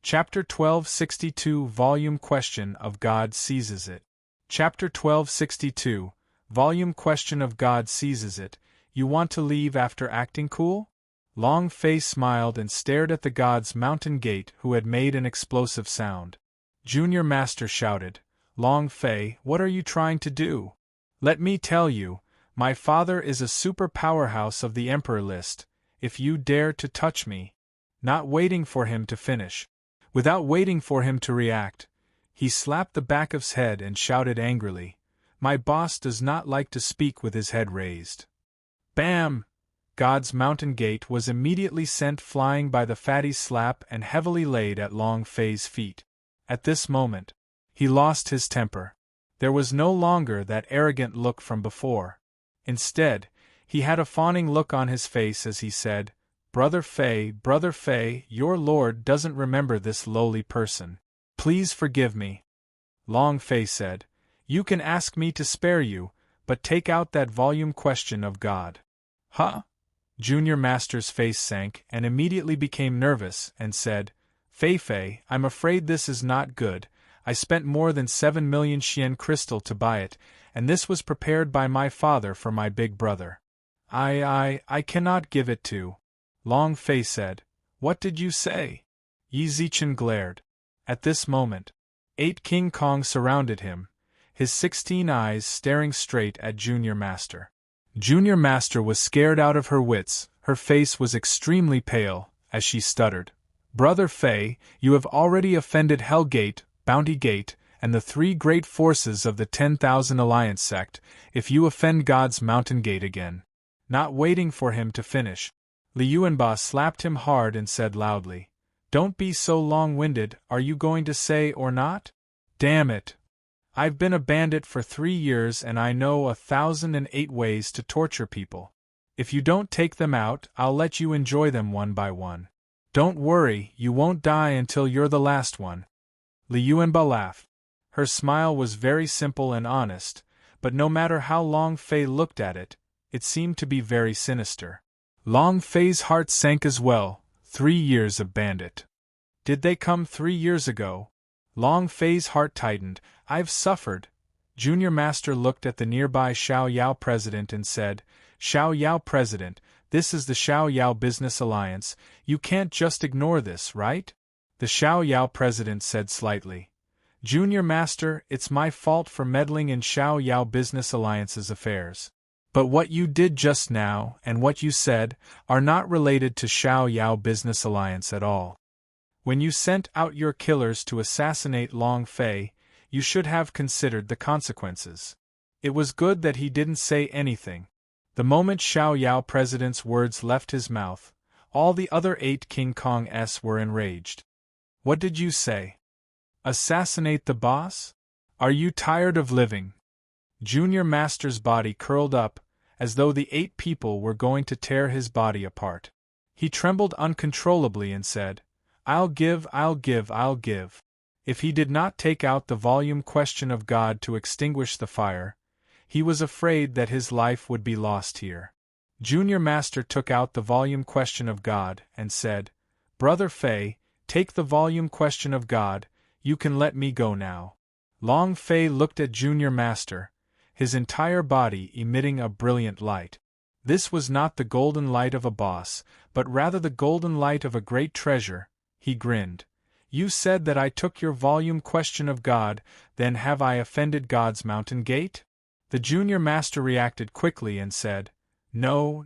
Chapter 1262 Volume Question of God Seizes It. Chapter 1262 Volume Question of God Seizes It. You want to leave after acting cool? Long Fei smiled and stared at the god's mountain gate, who had made an explosive sound. Junior Master shouted, Long Fei, what are you trying to do? Let me tell you, my father is a super powerhouse of the Emperor list. If you dare to touch me. Not waiting for him to finish. Without waiting for him to react, he slapped the back of his head and shouted angrily, My boss does not like to speak with his head raised. Bam! God's mountain gate was immediately sent flying by the fatty's slap and heavily laid at Long Fei's feet. At this moment, he lost his temper. There was no longer that arrogant look from before. Instead, he had a fawning look on his face as he said, Brother Fei, your lord doesn't remember this lowly person. Please forgive me. Long Fei said, You can ask me to spare you, but take out that volume question of God. Huh? Junior Master's face sank and immediately became nervous and said, Fei, I'm afraid this is not good. I spent more than 7 million Xian crystal to buy it, and this was prepared by my father for my big brother. I cannot give it to. Long Fei said, What did you say? Yi Zichen glared. At this moment, 8 King Kong surrounded him, his 16 eyes staring straight at Junior Master. Junior Master was scared out of her wits, her face was extremely pale, as she stuttered. Brother Fei, you have already offended Hell Gate, Bounty Gate, and the 3 great forces of the 10,000 Alliance sect, if you offend God's Mountain Gate again. Not waiting for him to finish, Liu Yuanba slapped him hard and said loudly, Don't be so long-winded, are you going to say or not? Damn it! I've been a bandit for 3 years and I know 1,008 ways to torture people. If you don't take them out, I'll let you enjoy them one by one. Don't worry, you won't die until you're the last one. Liu Yuanba laughed. Her smile was very simple and honest, but no matter how Long Fei looked at it, it seemed to be very sinister. Long Fei's heart sank as well. 3 years of bandit. Did they come 3 years ago? Long Fei's heart tightened. I've suffered. Junior Master looked at the nearby Xiao Yao president and said, Xiao Yao president, this is the Xiao Yao Business Alliance, you can't just ignore this, right? The Xiao Yao president said slightly. Junior Master, it's my fault for meddling in Xiao Yao Business Alliance's affairs. But what you did just now, and what you said, are not related to Xiao Yao Business Alliance at all. When you sent out your killers to assassinate Long Fei, you should have considered the consequences. It was good that he didn't say anything. The moment Xiao Yao president's words left his mouth, all the other 8 King Kong-s were enraged. What did you say? Assassinate the boss? Are you tired of living? Junior Master's body curled up, as though the 8 people were going to tear his body apart. He trembled uncontrollably and said, I'll give. If he did not take out the volume question of God to extinguish the fire, he was afraid that his life would be lost here. Junior Master took out the volume question of God and said, Brother Fei, take the volume question of God, you can let me go now. Long Fei looked at Junior Master, his entire body emitting a brilliant light. This was not the golden light of a boss, but rather the golden light of a great treasure. He grinned. You said that I took your volume question of God, then have I offended God's mountain gate? The Junior Master reacted quickly and said, No,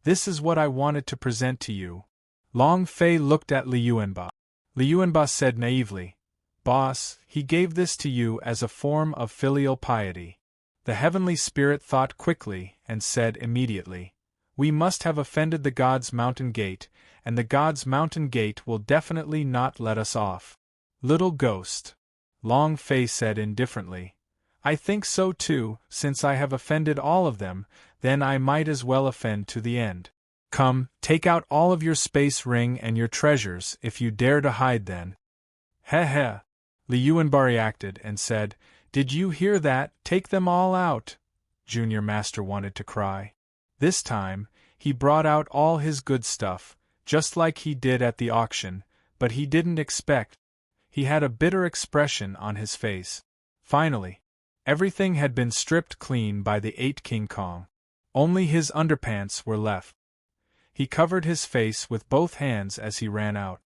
this is what I wanted to present to you. Long Fei looked at Liu Yuanba. Liu Yuanba said naively, Boss, he gave this to you as a form of filial piety. The heavenly spirit thought quickly and said immediately, We must have offended the God's mountain gate, and the God's mountain gate will definitely not let us off. Little ghost. Long Fei said indifferently, I think so too, since I have offended all of them, then I might as well offend to the end. Come, take out all of your space ring and your treasures if you dare to hide then. Heh. Liu Yuanba reacted and said, Did you hear that? Take them all out. Junior Master wanted to cry. This time, he brought out all his good stuff, just like he did at the auction, but he didn't expect. He had a bitter expression on his face. Finally, everything had been stripped clean by the 8 King Kong. Only his underpants were left. He covered his face with both hands as he ran out.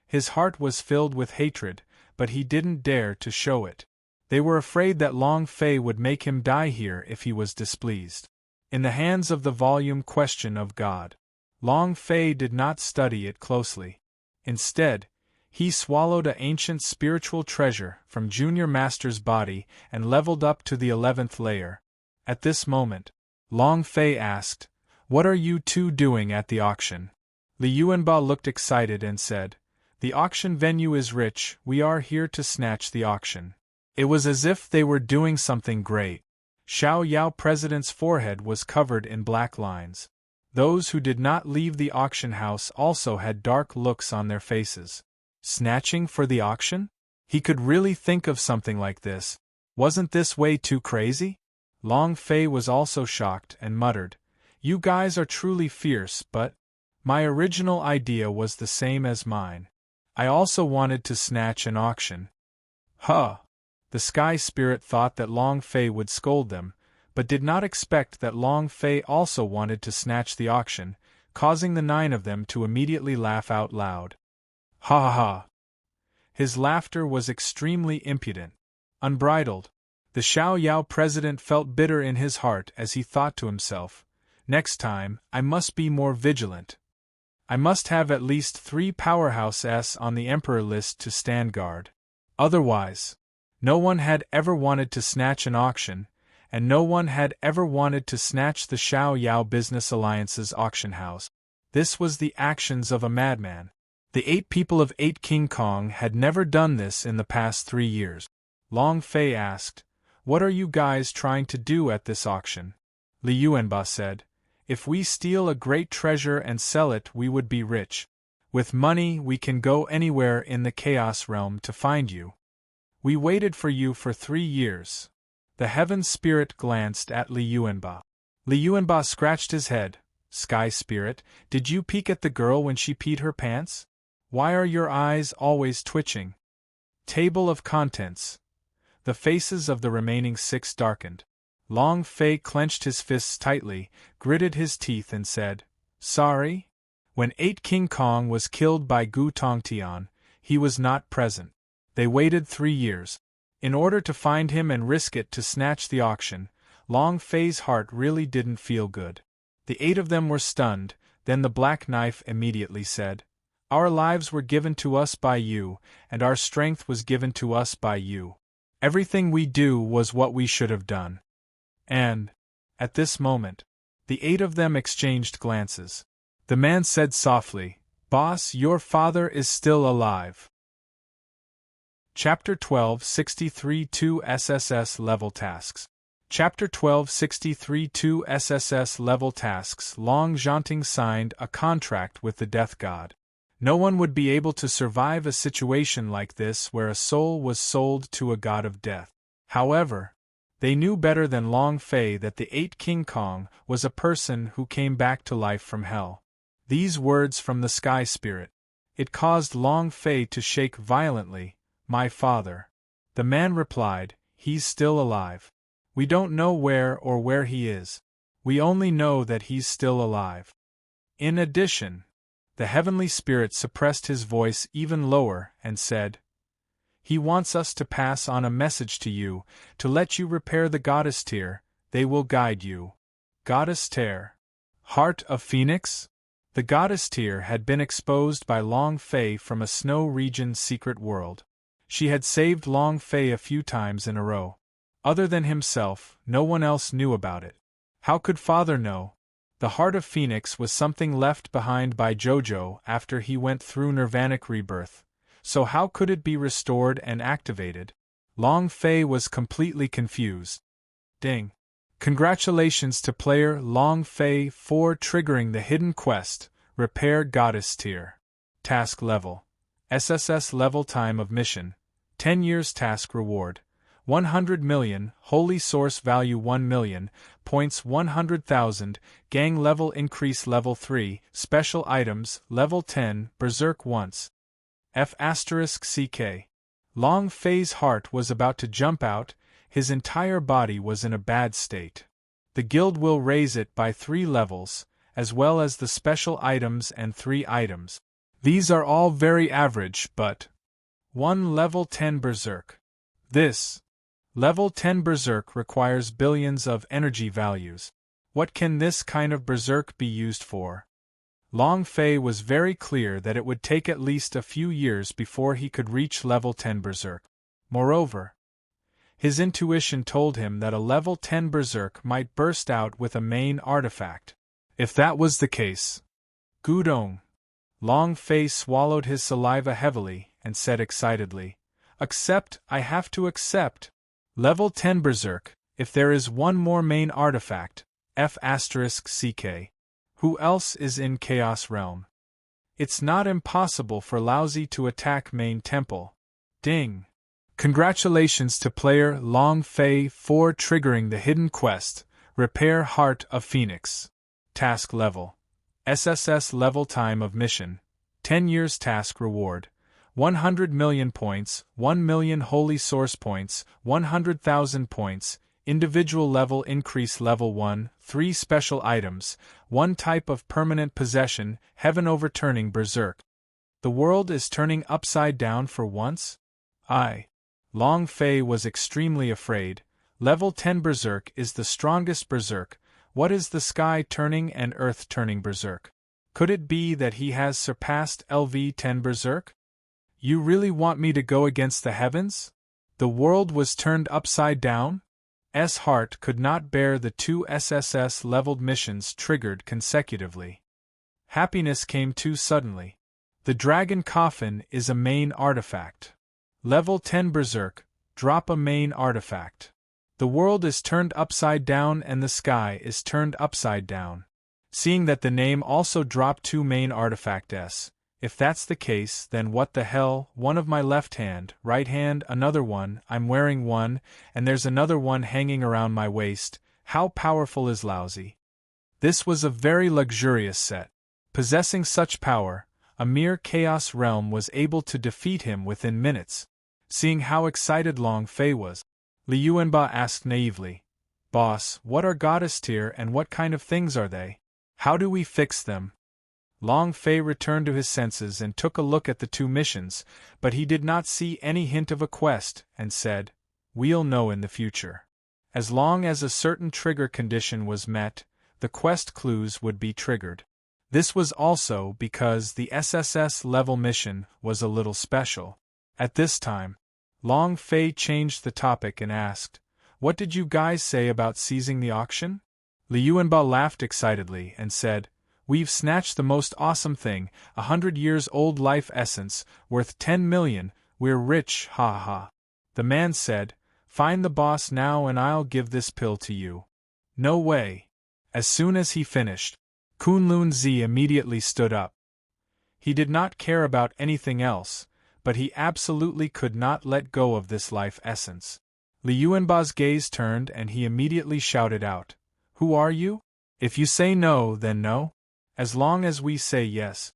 His heart was filled with hatred, but he didn't dare to show it. They were afraid that Long Fei would make him die here if he was displeased. In the hands of the volume Question of God. Long Fei did not study it closely. Instead, he swallowed an ancient spiritual treasure from Junior Master's body and leveled up to the 11th layer. At this moment, Long Fei asked, "What are you two doing at the auction?" Li Yuanba looked excited and said, "The auction venue is rich, we are here to snatch the auction." It was as if they were doing something great. Xiao Yao President's forehead was covered in black lines. Those who did not leave the auction house also had dark looks on their faces. Snatching for the auction? He could really think of something like this. Wasn't this way too crazy? Long Fei was also shocked and muttered, "You guys are truly fierce, but my original idea was the same as mine. I also wanted to snatch an auction." Huh! The Sky Spirit thought that Long Fei would scold them, but did not expect that Long Fei also wanted to snatch the auction, causing the 9 of them to immediately laugh out loud. Ha ha ha! His laughter was extremely impudent, unbridled. The Xiao Yao President felt bitter in his heart as he thought to himself, "Next time, I must be more vigilant. I must have at least 3 powerhouses on the Emperor list to stand guard. Otherwise, no one had ever wanted to snatch an auction, and no one had ever wanted to snatch the Xiao Yao Business Alliance's auction house. This was the actions of a madman. The 8 people of 8 King Kong had never done this in the past 3 years. Long Fei asked, "What are you guys trying to do at this auction?" Li Yuanba said, "If we steal a great treasure and sell it, we would be rich. With money, we can go anywhere in the Chaos Realm to find you. We waited for you for 3 years. The Heaven Spirit glanced at Li Yuanba. Li Yuanba scratched his head. "Sky Spirit, did you peek at the girl when she peed her pants? Why are your eyes always twitching?" Table of Contents. The faces of the remaining 6 darkened. Long Fei clenched his fists tightly, gritted his teeth and said, "Sorry? When 8 King Kong was killed by Gu Tongtian, he was not present. They waited 3 years. In order to find him and risk it to snatch the auction, Long Fei's heart really didn't feel good." The 8 of them were stunned, then the Black Knife immediately said, "Our lives were given to us by you, and our strength was given to us by you. Everything we do was what we should have done." And, at this moment, the 8 of them exchanged glances. The man said softly, "Boss, your father is still alive." Chapter 1263 2 SSS Level Tasks. Chapter 1263 2 SSS Level Tasks. Long Zhanting signed a contract with the Death God. No one would be able to survive a situation like this where a soul was sold to a god of death. However, they knew better than Long Fei that the 8 King Kong was a person who came back to life from hell. These words from the Sky Spirit. It caused Long Fei to shake violently. "My father." The man replied, "He's still alive. We don't know where he is. We only know that he's still alive." In addition, the Heavenly Spirit suppressed his voice even lower and said, "He wants us to pass on a message to you, to let you repair the Goddess Tear. They will guide you." Goddess Tear. Heart of Phoenix? The Goddess Tear had been exposed by Long Fei from a snow region secret world. She had saved Long Fei a few times in a row. Other than himself, no one else knew about it. How could Father know? The Heart of Phoenix was something left behind by Jojo after he went through Nirvanic rebirth, so how could it be restored and activated? Long Fei was completely confused. Ding! Congratulations to player Long Fei for triggering the hidden quest, Repair Goddess Tier. Task level. SSS level time of mission. 10 years task reward. 100 million, holy source value 1 million, points 100,000, gang level increase level 3, special items, level 10, berserk once. F***ck. Long Fei's heart was about to jump out, his entire body was in a bad state. The guild will raise it by 3 levels, as well as the special items and 3 items. These are all very average, but 1 level 10 berserk. This level 10 berserk requires billions of energy values. What can this kind of berserk be used for? Long Fei was very clear that it would take at least a few years before he could reach level 10 berserk. Moreover, his intuition told him that a level 10 berserk might burst out with a main artifact. If that was the case, Gudong. Long Fei swallowed his saliva heavily and said excitedly, "Accept, I have to accept. Level 10 berserk, if there is one more main artifact, F***ck. Who else is in Chaos Realm? It's not impossible for Laozi to attack main temple. Ding! Congratulations to player Long Fei for triggering the hidden quest, Repair Heart of Phoenix. Task level. SSS level time of mission. 10 years task reward. 100 million points, 1 million holy source points, 100,000 points, individual level increase level 1, 3 special items, 1 type of permanent possession, heaven overturning berserk. The world is turning upside down for once? Long Fei was extremely afraid. Level 10 berserk is the strongest berserk. What is the sky turning and earth turning berserk? Could it be that he has surpassed LV 10 berserk? You really want me to go against the heavens? The world was turned upside down? S heart could not bear the 2 SSS leveled missions triggered consecutively. Happiness came too suddenly. The dragon coffin is a main artifact. Level 10 berserk, drop a main artifact. The world is turned upside down and the sky is turned upside down. Seeing that the name also dropped 2 main artifacts, if that's the case, then what the hell, one of my left hand, right hand, another one, I'm wearing one, and there's another one hanging around my waist. How powerful is Laozi? This was a very luxurious set. Possessing such power, a mere chaos realm was able to defeat him within minutes. Seeing how excited Long Fei was, Li Yuanba asked naively, "Boss, what are goddess tier and what kind of things are they? How do we fix them?" Long Fei returned to his senses and took a look at the 2 missions, but he did not see any hint of a quest, and said, "We'll know in the future. As long as a certain trigger condition was met, the quest clues would be triggered." This was also because the SSS level mission was a little special. At this time, Long Fei changed the topic and asked, "What did you guys say about seizing the auction?" Li Yuanba laughed excitedly and said, "We've snatched the most awesome thing, 100 years old life essence, worth 10 million, we're rich, ha ha." The man said, "Find the boss now and I'll give this pill to you." "No way." As soon as he finished, Kunlun Zi immediately stood up. He did not care about anything else, but he absolutely could not let go of this life essence. Li Yuanba's gaze turned and he immediately shouted out, "Who are you? If you say no, then no. As long as we say yes."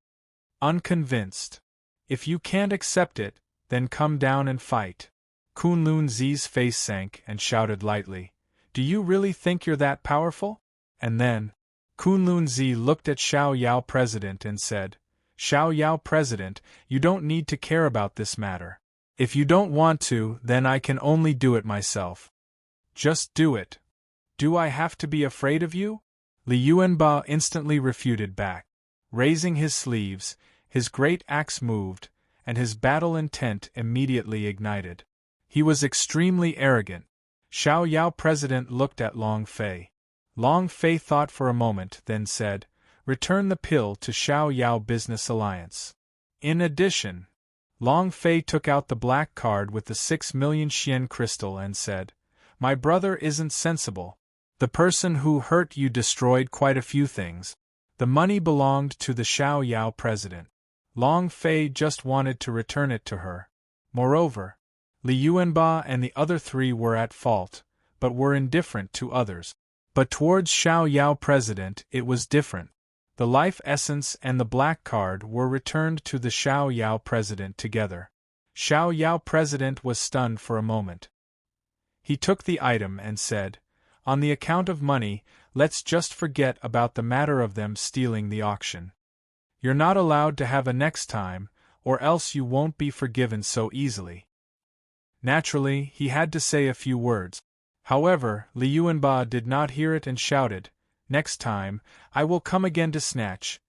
Unconvinced. "If you can't accept it, then come down and fight." Kunlun Zi's face sank and shouted lightly, "Do you really think you're that powerful?" And then, Kunlun Zi looked at Xiao Yao President and said, "Xiao Yao President, you don't need to care about this matter. If you don't want to, then I can only do it myself. Just do it. Do I have to be afraid of you?" Li Yuanba instantly refuted back. Raising his sleeves, his great axe moved, and his battle intent immediately ignited. He was extremely arrogant. Xiao Yao President looked at Long Fei. Long Fei thought for a moment, then said, "Return the pill to Xiao Yao Business Alliance." In addition, Long Fei took out the black card with the 6 million Xian crystal and said, "My brother isn't sensible. The person who hurt you destroyed quite a few things. The money belonged to the Xiao Yao president. Long Fei just wanted to return it to her. Moreover, Li Yuanba and the other 3 were at fault, but were indifferent to others. But towards Xiao Yao president it was different. The life essence and the black card were returned to the Xiao Yao president together. Xiao Yao president was stunned for a moment. He took the item and said, "On the account of money, let's just forget about the matter of them stealing the auction. You're not allowed to have a next time, or else you won't be forgiven so easily." Naturally, he had to say a few words. However, Li Yuanba did not hear it and shouted, "Next time, I will come again to snatch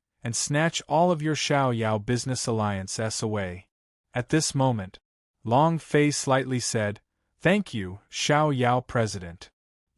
all of your Xiao Yao business alliances away." At this moment, Long Fei slightly said, "Thank you, Xiao Yao president.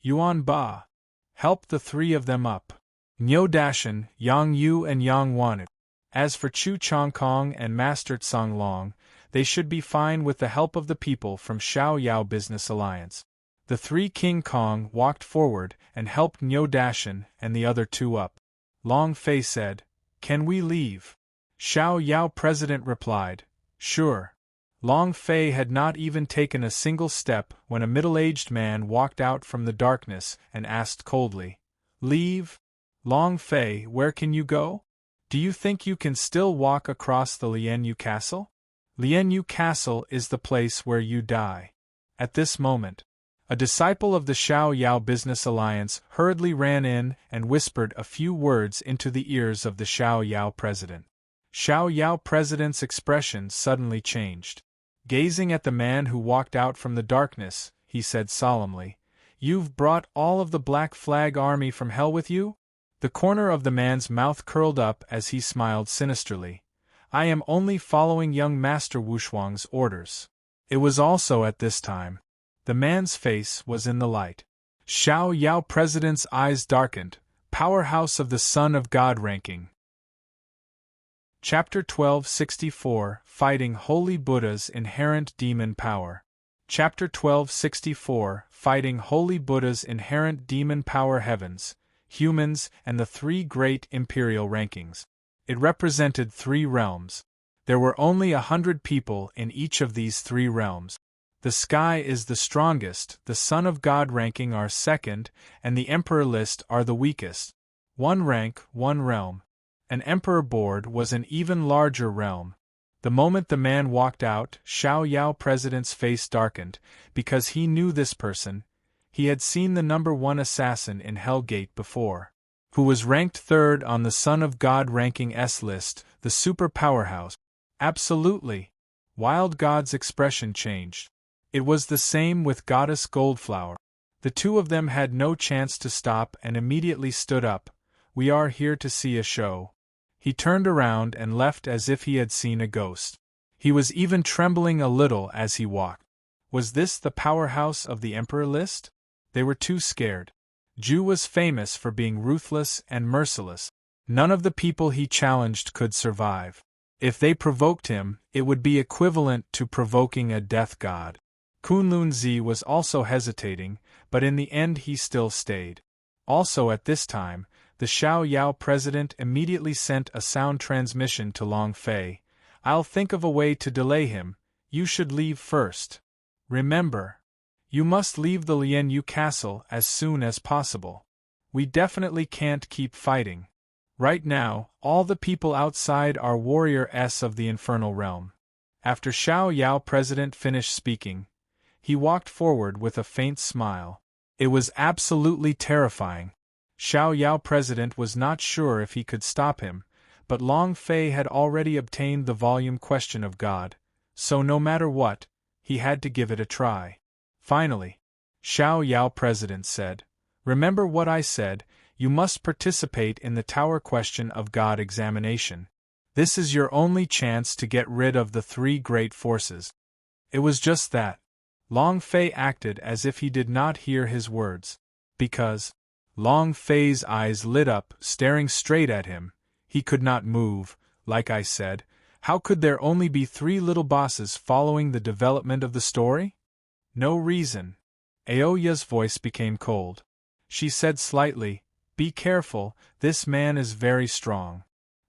Yuan Ba. Help the three of them up. Niu Dashan, Yang Yu and Yang Wan. As for Chu Chong Kong and Master Tsang Long, they should be fine with the help of the people from Xiao Yao Business Alliance." The three King Kong walked forward and helped Niu Dashan and the other two up. Long Fei said, "Can we leave?" Xiao Yao president replied, "Sure." Long Fei had not even taken a single step when a middle-aged man walked out from the darkness and asked coldly, "Leave? Long Fei, where can you go? Do you think you can still walk across the Lianyu Castle? Lianyu Castle is the place where you die." At this moment, a disciple of the Xiao Yao Business Alliance hurriedly ran in and whispered a few words into the ears of the Xiao Yao president. Xiao Yao president's expression suddenly changed. Gazing at the man who walked out from the darkness, he said solemnly, "You've brought all of the Black Flag Army from hell with you?" The corner of the man's mouth curled up as he smiled sinisterly. "I am only following young Master Wushuang's orders." It was also at this time. The man's face was in the light. Xiao Yao president's eyes darkened. Powerhouse of the Son of God ranking. Chapter 1264, Fighting Holy Buddha's Inherent Demon Power. Chapter 1264, Fighting Holy Buddha's Inherent Demon Power. Heavens, humans, and the three great imperial rankings. It represented three realms. There were only 100 people in each of these three realms. The sky is the strongest, the Son of God ranking are second, and the Emperor list are the weakest. One rank, one realm. An Emperor board was an even larger realm. The moment the man walked out, Xiao Yao president's face darkened, because he knew this person. He had seen the number 1 assassin in Hellgate before, who was ranked third on the Son of God ranking S list, the super powerhouse. Absolutely. Wild God's expression changed. It was the same with Goddess Goldflower. The two of them had no chance to stop and immediately stood up. "We are here to see a show." He turned around and left as if he had seen a ghost. He was even trembling a little as he walked. Was this the powerhouse of the Emperor list? They were too scared. Ju was famous for being ruthless and merciless. None of the people he challenged could survive. If they provoked him, it would be equivalent to provoking a death god. Kunlun Zi was also hesitating, but in the end he still stayed. Also at this time, the Xiao Yao president immediately sent a sound transmission to Long Fei. "I'll think of a way to delay him. You should leave first. Remember, you must leave the Lianyu castle as soon as possible. We definitely can't keep fighting. Right now, all the people outside are warriors of the infernal realm." After Xiao Yao president finished speaking, he walked forward with a faint smile. It was absolutely terrifying. Xiao Yao president was not sure if he could stop him, but Long Fei had already obtained the volume Question of God, so no matter what, he had to give it a try. Finally, Xiao Yao president said, "Remember what I said, you must participate in the Tower Question of God examination. This is your only chance to get rid of the three great forces." It was just that. Long Fei acted as if he did not hear his words. Because Long Fei's eyes lit up, staring straight at him. He could not move. Like I said, how could there only be three little bosses following the development of the story? No reason. Aoya's voice became cold. She said slightly, "Be careful, this man is very strong."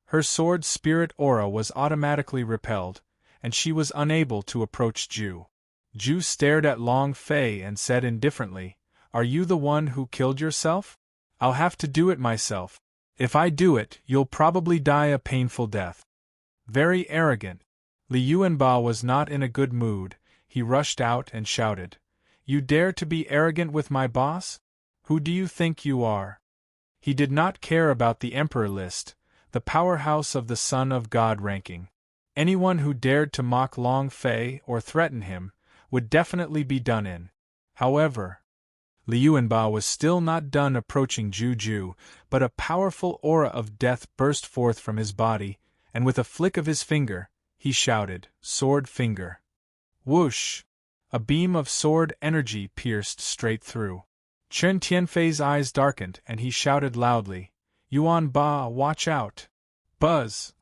Her sword spirit aura was automatically repelled, and she was unable to approach Ju. Ju stared at Long Fei and said indifferently, "Are you the one who killed yourself? I'll have to do it myself." If I do it, you'll probably die a painful death. Very arrogant. Li Yuanba was not in a good mood. He rushed out and shouted, "You dare to be arrogant with my boss? Who do you think you are?" He did not care about the Emperor list, the powerhouse of the Son of God ranking. Anyone who dared to mock Long Fei or threaten him would definitely be done in. However, Li Yuanba was still not done approaching Juju, but a powerful aura of death burst forth from his body, and with a flick of his finger, he shouted, "Sword finger." Whoosh! A beam of sword energy pierced straight through. Chen Tianfei's eyes darkened and he shouted loudly, "Yuan Ba, watch out!" Buzz!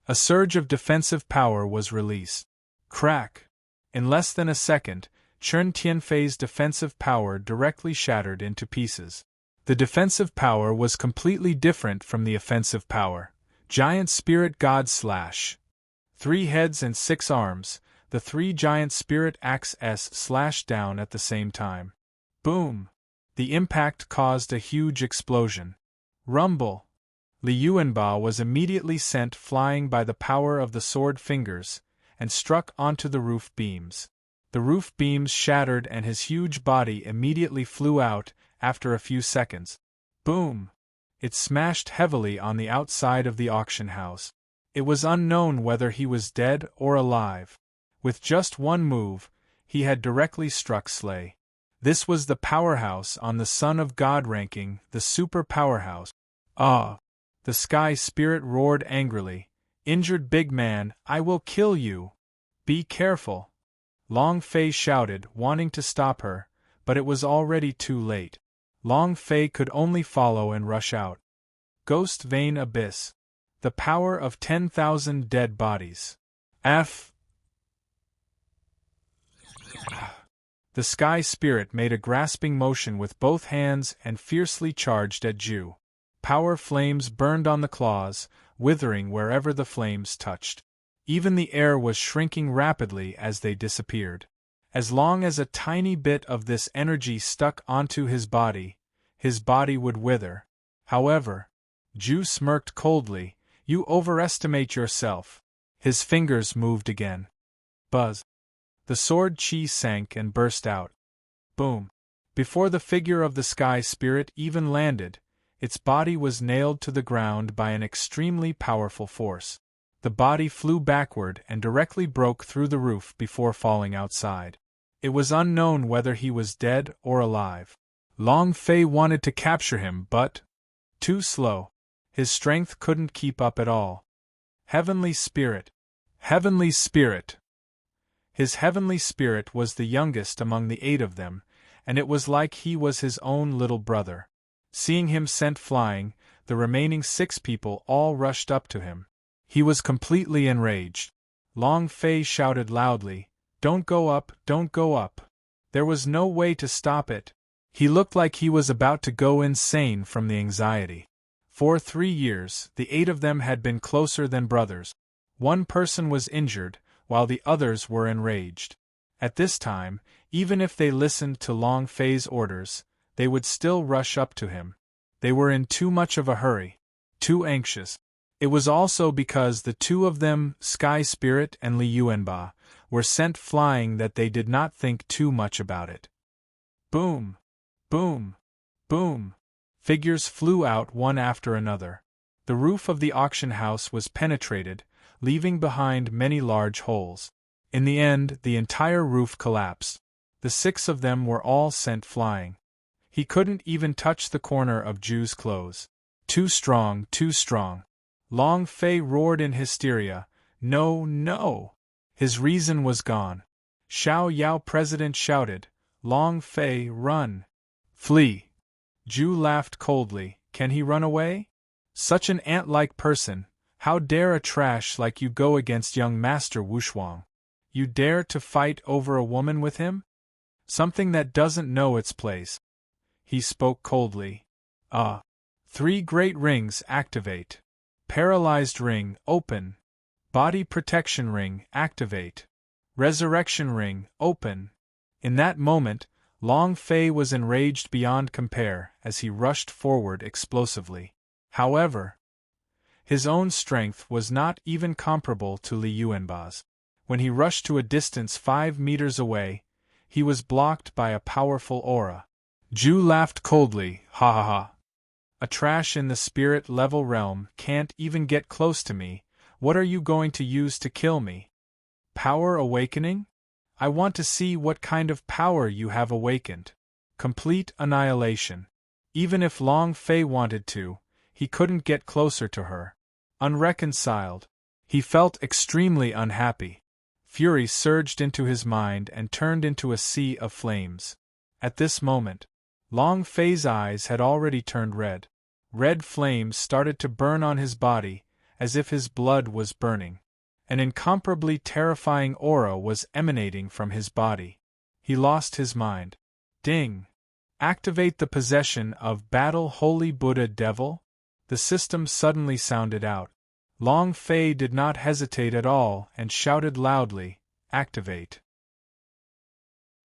A surge of defensive power was released. Crack! In less than a second, Chen Tianfei's defensive power directly shattered into pieces. The defensive power was completely different from the offensive power. Giant Spirit God Slash. 3 heads and 6 arms, the 3 giant spirit axes slashed down at the same time. Boom! The impact caused a huge explosion. Rumble! Li Yuanba was immediately sent flying by the power of the sword fingers, and struck onto the roof beams. The roof beams shattered and his huge body immediately flew out after a few seconds. Boom! It smashed heavily on the outside of the auction house. It was unknown whether he was dead or alive. With just one move, he had directly struck Slay. This was the powerhouse on the Son of God ranking, the super powerhouse. Ah! The Sky Spirit roared angrily, "Injured big man, I will kill you! Be careful!" Long Fei shouted, wanting to stop her, but it was already too late. Long Fei could only follow and rush out. Ghost Vein Abyss. The power of 10,000 dead bodies. F. The Sky Spirit made a grasping motion with both hands and fiercely charged at Ju. Power flames burned on the claws, withering wherever the flames touched. Even the air was shrinking rapidly as they disappeared. As long as a tiny bit of this energy stuck onto his body would wither. However, Ju smirked coldly, "You overestimate yourself." His fingers moved again. Buzz! The sword chi sank and burst out. Boom! Before the figure of the Sky Spirit even landed, its body was nailed to the ground by an extremely powerful force. The body flew backward and directly broke through the roof before falling outside. It was unknown whether he was dead or alive. Long Fei wanted to capture him, but too slow. His strength couldn't keep up at all. Heavenly Spirit! Heavenly Spirit! His heavenly spirit was the youngest among the 8 of them, and it was like he was his own little brother. Seeing him sent flying, the remaining 6 people all rushed up to him. He was completely enraged. Long Fei shouted loudly, "Don't go up, don't go up." There was no way to stop it. He looked like he was about to go insane from the anxiety. For 3 years, the 8 of them had been closer than brothers. One person was injured, while the others were enraged. At this time, even if they listened to Long Fei's orders, they would still rush up to him. They were in too much of a hurry. Too anxious. It was also because the 2 of them, Sky Spirit and Li Yuanba, were sent flying that they did not think too much about it. Boom! Boom! Boom! Figures flew out one after another. The roof of the auction house was penetrated, leaving behind many large holes. In the end, the entire roof collapsed. The 6 of them were all sent flying. He couldn't even touch the corner of Ju's clothes. Too strong, too strong. Long Fei roared in hysteria, "No, no!" His reason was gone. Xiao Yao President shouted, "Long Fei, run! Flee!" Ju laughed coldly, "Can he run away? Such an ant-like person, how dare a trash like you go against young Master Wushuang? You dare to fight over a woman with him? Something that doesn't know its place." He spoke coldly. 3 great rings activate. Paralyzed ring, open. Body protection ring, activate. Resurrection ring, open. In that moment, Long Fei was enraged beyond compare as he rushed forward explosively. However, his own strength was not even comparable to Li Yuanba's. When he rushed to a distance 5 meters away, he was blocked by a powerful aura. Zhu laughed coldly, ha ha ha. A trash in the spirit level realm can't even get close to me. What are you going to use to kill me? Power awakening? I want to see what kind of power you have awakened. Complete annihilation. Even if Long Fei wanted to, he couldn't get closer to her. Unreconciled. He felt extremely unhappy. Fury surged into his mind and turned into a sea of flames. At this moment, Long Fei's eyes had already turned red. Red flames started to burn on his body, as if his blood was burning. An incomparably terrifying aura was emanating from his body. He lost his mind. Ding! Activate the possession of Battle Holy Buddha Devil? The system suddenly sounded out. Long Fei did not hesitate at all and shouted loudly, Activate.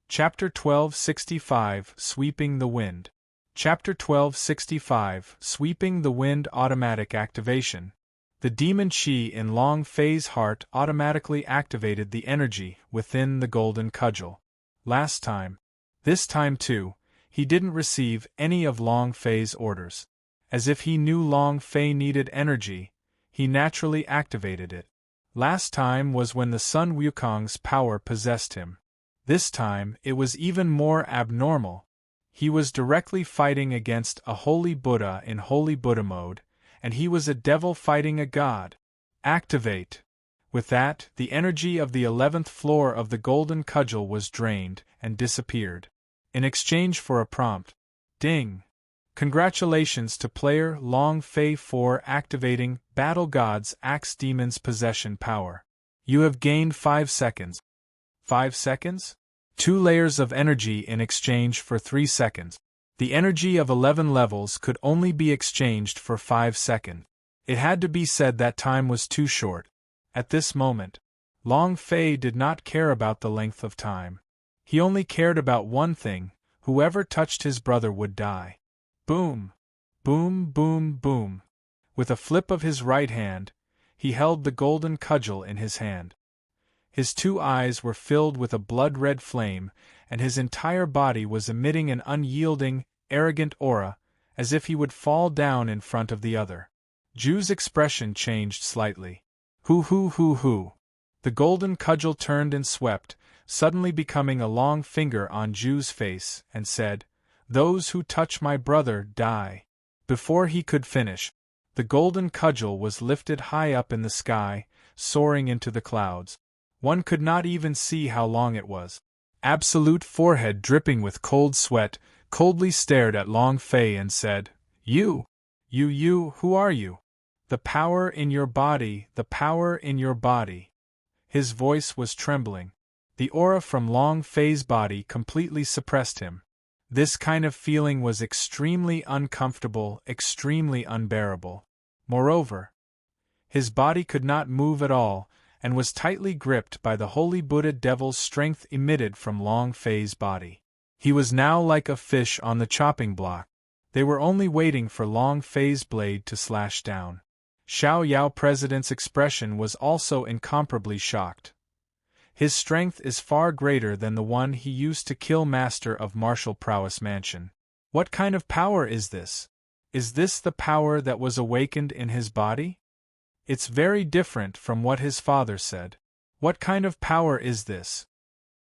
Chapter 1265 Sweeping the Wind. Chapter 1265 Sweeping the Wind Automatic Activation. The demon chi in Long Fei's heart automatically activated the energy within the golden cudgel. Last time. This time too, he didn't receive any of Long Fei's orders. As if he knew Long Fei needed energy, he naturally activated it. Last time was when the Sun Wukong's power possessed him. This time it was even more abnormal. He was directly fighting against a holy Buddha in holy Buddha mode, and he was a devil fighting a god. Activate! With that, the energy of the 11th floor of the golden cudgel was drained and disappeared. In exchange for a prompt, ding! Congratulations to player Long Fei for activating Battle God's Axe Demon's possession power. You have gained 5 seconds. 5 seconds? 2 layers of energy in exchange for 3 seconds. The energy of 11 levels could only be exchanged for 5 seconds. It had to be said that time was too short. At this moment, Long Fei did not care about the length of time. He only cared about one thing: whoever touched his brother would die. Boom! Boom, boom, boom. With a flip of his right hand, he held the golden cudgel in his hand. His 2 eyes were filled with a blood-red flame, and his entire body was emitting an unyielding, arrogant aura, as if he would fall down in front of the other. Zhu's expression changed slightly. Hoo. The golden cudgel turned and swept, suddenly becoming a long finger on Zhu's face, and said, Those who touch my brother die. Before he could finish, the golden cudgel was lifted high up in the sky, soaring into the clouds. One could not even see how long it was. Absolute Forehead, dripping with cold sweat, coldly stared at Long Fei and said, You, who are you? The power in your body, the power in your body. His voice was trembling. The aura from Long Fei's body completely suppressed him. This kind of feeling was extremely uncomfortable, extremely unbearable. Moreover, his body could not move at all, and was tightly gripped by the holy Buddha devil's strength emitted from Long Fei's body. He was now like a fish on the chopping block. They were only waiting for Long Fei's blade to slash down. Xiao Yao President's expression was also incomparably shocked. His strength is far greater than the one he used to kill Master of Martial Prowess Mansion. What kind of power is this? Is this the power that was awakened in his body? It's very different from what his father said. What kind of power is this?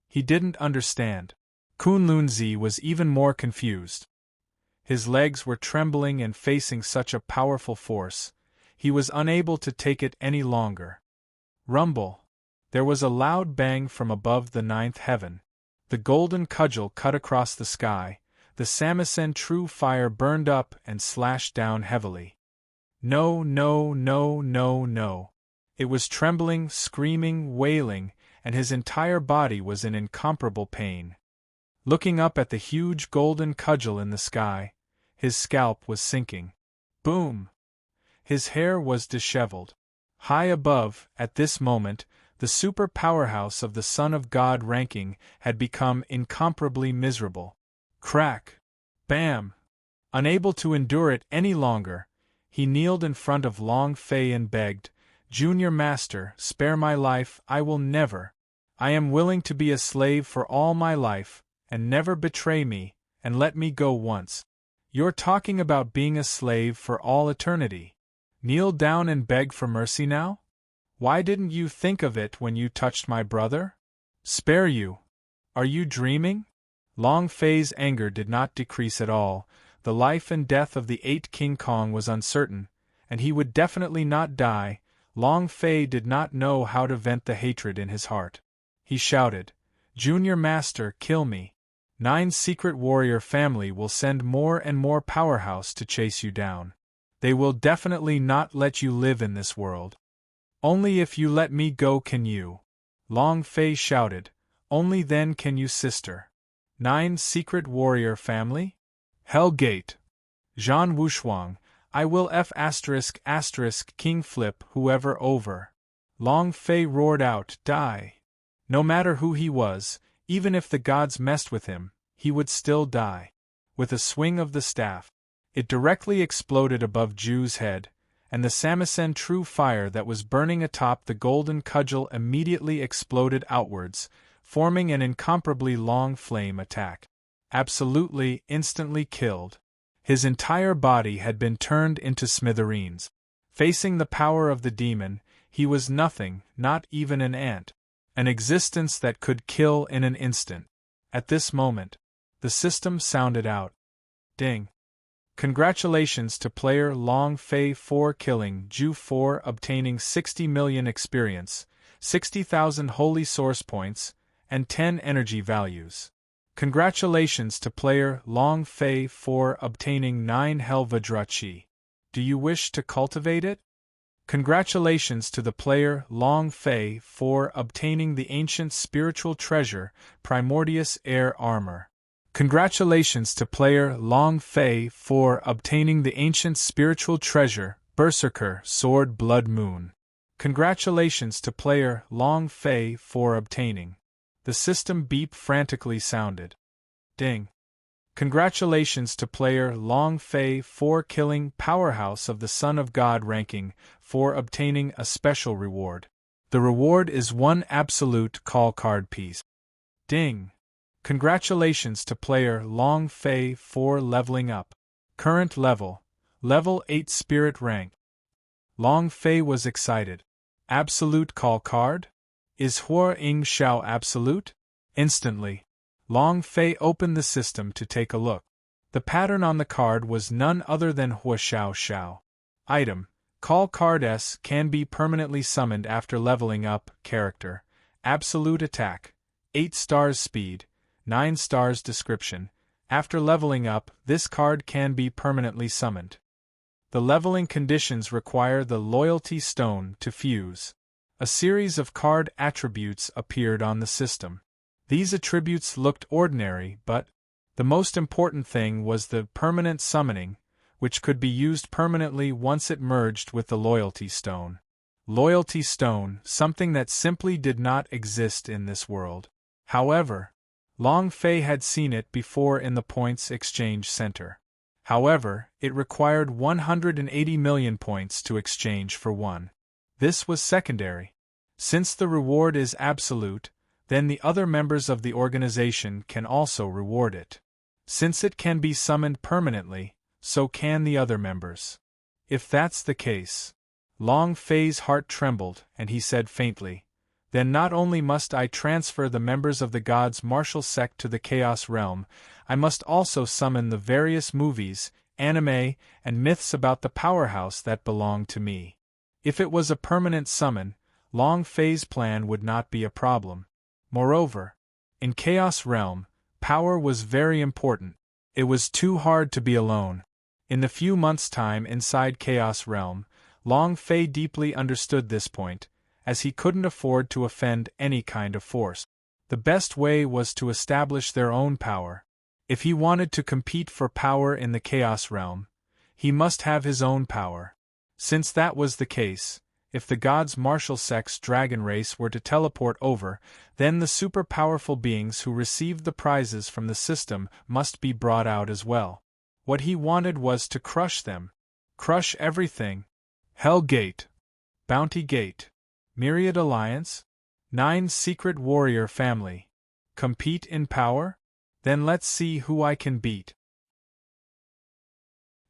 He didn't understand. Kunlunzi was even more confused. His legs were trembling and facing such a powerful force, he was unable to take it any longer. Rumble! There was a loud bang from above the 9th heaven. The golden cudgel cut across the sky, the Samisen true fire burned up and slashed down heavily. No. It was trembling, screaming, wailing, and his entire body was in incomparable pain. Looking up at the huge golden cudgel in the sky, his scalp was sinking. Boom! His hair was disheveled. High above, at this moment, the super powerhouse of the Son of God ranking had become incomparably miserable. Crack! Bam! Unable to endure it any longer, He kneeled in front of Long Fei and begged, "Junior Master, spare my life, I will never. I am willing to be a slave for all my life, and never betray me, and let me go once." "You're talking about being a slave for all eternity. Kneel down and beg for mercy now? Why didn't you think of it when you touched my brother? Spare you? Are you dreaming?" Long Fei's anger did not decrease at all. The life and death of the 8 King Kong was uncertain, and he would definitely not die. Long Fei did not know how to vent the hatred in his heart. He shouted, "Junior Master, kill me. 9 secret warrior family will send more and more powerhouse to chase you down. They will definitely not let you live in this world. Only if you let me go can you." Long Fei shouted, "Only then can you, sister." 9 secret warrior family? Hellgate. Zhan Wushuang, I will F*** King Flip whoever over. Long Fei roared out, "Die." No matter who he was, even if the gods messed with him, he would still die. With a swing of the staff, it directly exploded above Ju's head, and the Samisen true fire that was burning atop the golden cudgel immediately exploded outwards, forming an incomparably long flame attack. Absolutely, instantly killed. His entire body had been turned into smithereens. Facing the power of the demon, he was nothing, not even an ant. An existence that could kill in an instant. At this moment, the system sounded out. Ding. Congratulations to player Long Fei for killing Ju for obtaining 60 million experience, 60,000 holy source points, and 10 energy values. Congratulations to player Long Fei for obtaining 9 Helvadra Chi. Do you wish to cultivate it? Congratulations to the player Long Fei for obtaining the ancient spiritual treasure, Primordius Air Armor. Congratulations to player Long Fei for obtaining the ancient spiritual treasure, Berserker Sword Blood Moon. Congratulations to player Long Fei for obtaining. The system beep frantically sounded. Ding. Congratulations to player Long Fei for killing Powerhouse of the Son of God ranking, for obtaining a special reward. The reward is 1 absolute call card piece. Ding. Congratulations to player Long Fei for leveling up. Current level, level 8 spirit rank. Long Fei was excited. Absolute call card? Is Hua Ing Xiao absolute? Instantly, Long Fei opened the system to take a look. The pattern on the card was none other than Hua Xiao Xiao. Item: Call card S can be permanently summoned after leveling up. Character: Absolute attack, 8 stars speed, 9 stars description. After leveling up, this card can be permanently summoned. The leveling conditions require the Loyalty Stone to fuse. A series of card attributes appeared on the system. These attributes looked ordinary, but the most important thing was the permanent summoning, which could be used permanently once it merged with the Loyalty Stone. Loyalty Stone, something that simply did not exist in this world. However, Long Fei had seen it before in the Points Exchange Center. However, it required 180 million points to exchange for one. This was secondary. Since the reward is absolute, then the other members of the organization can also reward it. Since it can be summoned permanently, so can the other members. If that's the case, Long Fei's heart trembled and he said faintly, "Then not only must I transfer the members of the Gods' martial sect to the Chaos Realm, I must also summon the various movies, anime, and myths about the powerhouse that belong to me." If it was a permanent summon, Long Fei's plan would not be a problem. Moreover, in Chaos Realm, power was very important. It was too hard to be alone. In the few months' time inside Chaos Realm, Long Fei deeply understood this point, as he couldn't afford to offend any kind of force. The best way was to establish their own power. If he wanted to compete for power in the Chaos Realm, he must have his own power. Since that was the case, if the Gods' martial sect's dragon race were to teleport over, then the super-powerful beings who received the prizes from the system must be brought out as well. What he wanted was to crush them. Crush everything. Hell Gate. Bounty Gate. Myriad Alliance? 9 Secret Warrior Family. Compete in power? Then let's see who I can beat.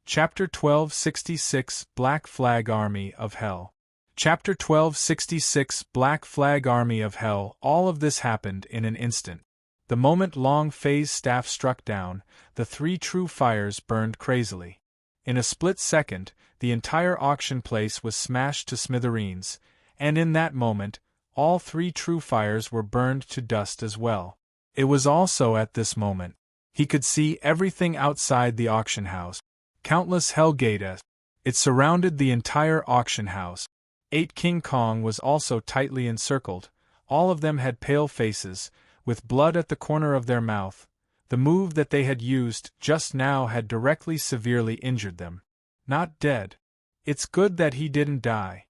Chapter 1266 Black Flag Army of Hell. Chapter 1266 Black Flag Army of Hell. All of this happened in an instant. The moment Long Fei's staff struck down, the 3 true fires burned crazily. In a split second, the entire auction place was smashed to smithereens, and in that moment, all 3 true fires were burned to dust as well. It was also at this moment he could see everything outside the auction house. Countless hell gates. It surrounded the entire auction house. 8 King Kong was also tightly encircled. All of them had pale faces, with blood at the corner of their mouth. The move that they had used just now had directly severely injured them. Not dead. It's good that he didn't die.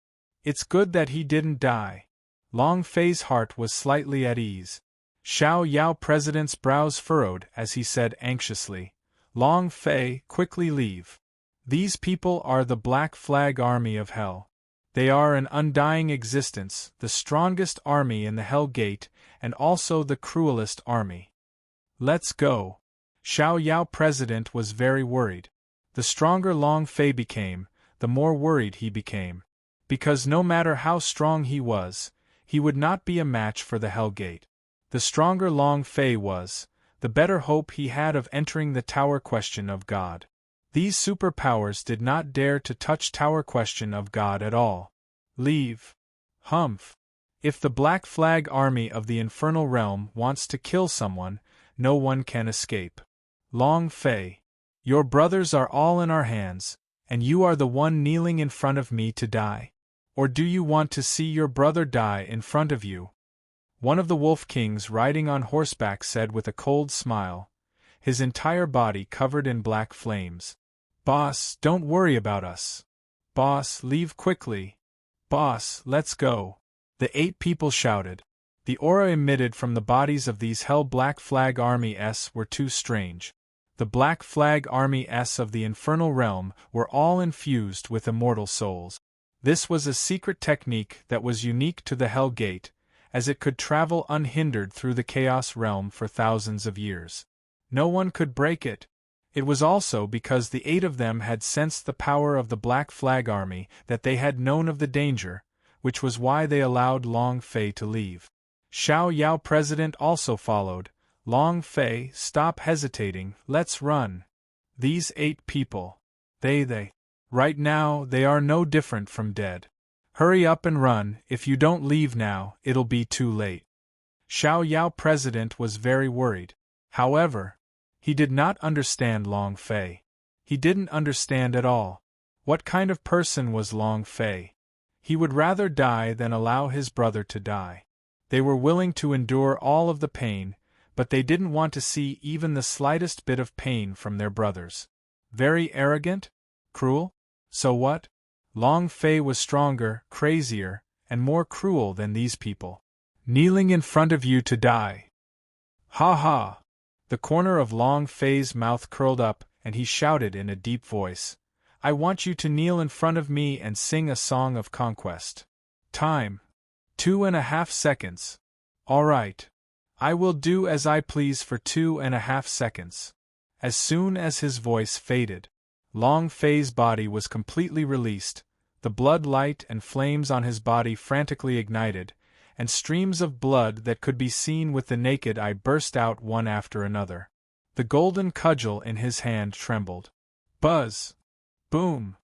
It's good that he didn't die. Long Fei's heart was slightly at ease. Xiao Yao President's brows furrowed as he said anxiously, Long Fei, quickly leave. These people are the Black Flag Army of Hell. They are an undying existence, the strongest army in the Hell Gate, and also the cruelest army. Let's go. Xiao Yao President was very worried. The stronger Long Fei became, the more worried he became. Because no matter how strong he was, he would not be a match for the Hell Gate. The stronger Long Fei was, the better hope he had of entering the Tower Question of God. These superpowers did not dare to touch Tower Question of God at all. Leave. Humph. If the Black Flag Army of the Infernal Realm wants to kill someone, no one can escape. Long Fei. Your brothers are all in our hands, and you are the one kneeling in front of me to die. Or do you want to see your brother die in front of you? One of the Wolf Kings riding on horseback said with a cold smile, his entire body covered in black flames. Boss, don't worry about us. Boss, leave quickly. Boss, let's go. The 8 people shouted. The aura emitted from the bodies of these Hell Black Flag Army S were too strange. The Black Flag Army S of the Infernal Realm were all infused with immortal souls. This was a secret technique that was unique to the Hell Gate, as it could travel unhindered through the Chaos Realm for thousands of years. No one could break it. It was also because the 8 of them had sensed the power of the Black Flag Army that they had known of the danger, which was why they allowed Long Fei to leave. Xiao Yao President also followed. Long Fei, stop hesitating, let's run. These 8 people. They. Right now, they are no different from dead. Hurry up and run, if you don't leave now, it'll be too late. Xiao Yao President was very worried. However, he did not understand Long Fei. He didn't understand at all. What kind of person was Long Fei? He would rather die than allow his brother to die. They were willing to endure all of the pain, but they didn't want to see even the slightest bit of pain from their brothers. Very arrogant? Cruel? So what? Long Fei was stronger, crazier, and more cruel than these people. Kneeling in front of you to die. Ha ha! The corner of Long Fei's mouth curled up, and he shouted in a deep voice, I want you to kneel in front of me and sing a song of conquest. Time. 2.5 seconds. All right. I will do as I please for 2.5 seconds. As soon as his voice faded, Long Fei's body was completely released, the blood light and flames on his body frantically ignited, and streams of blood that could be seen with the naked eye burst out one after another. The golden cudgel in his hand trembled. Buzz! Boom!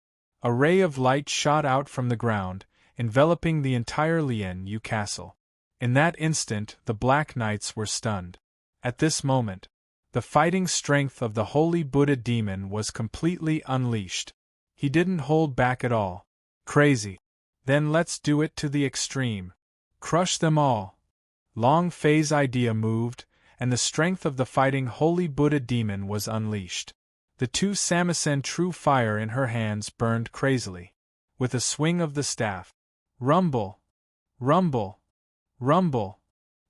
A ray of light shot out from the ground, enveloping the entire Lian Yu castle. In that instant, the Black Knights were stunned. At this moment, the fighting strength of the Holy Buddha demon was completely unleashed. He didn't hold back at all. Crazy. Then let's do it to the extreme. Crush them all. Long Fei's idea moved, and the strength of the fighting Holy Buddha demon was unleashed. The 2 Samisen true fire in her hands burned crazily. With a swing of the staff. Rumble! Rumble! Rumble!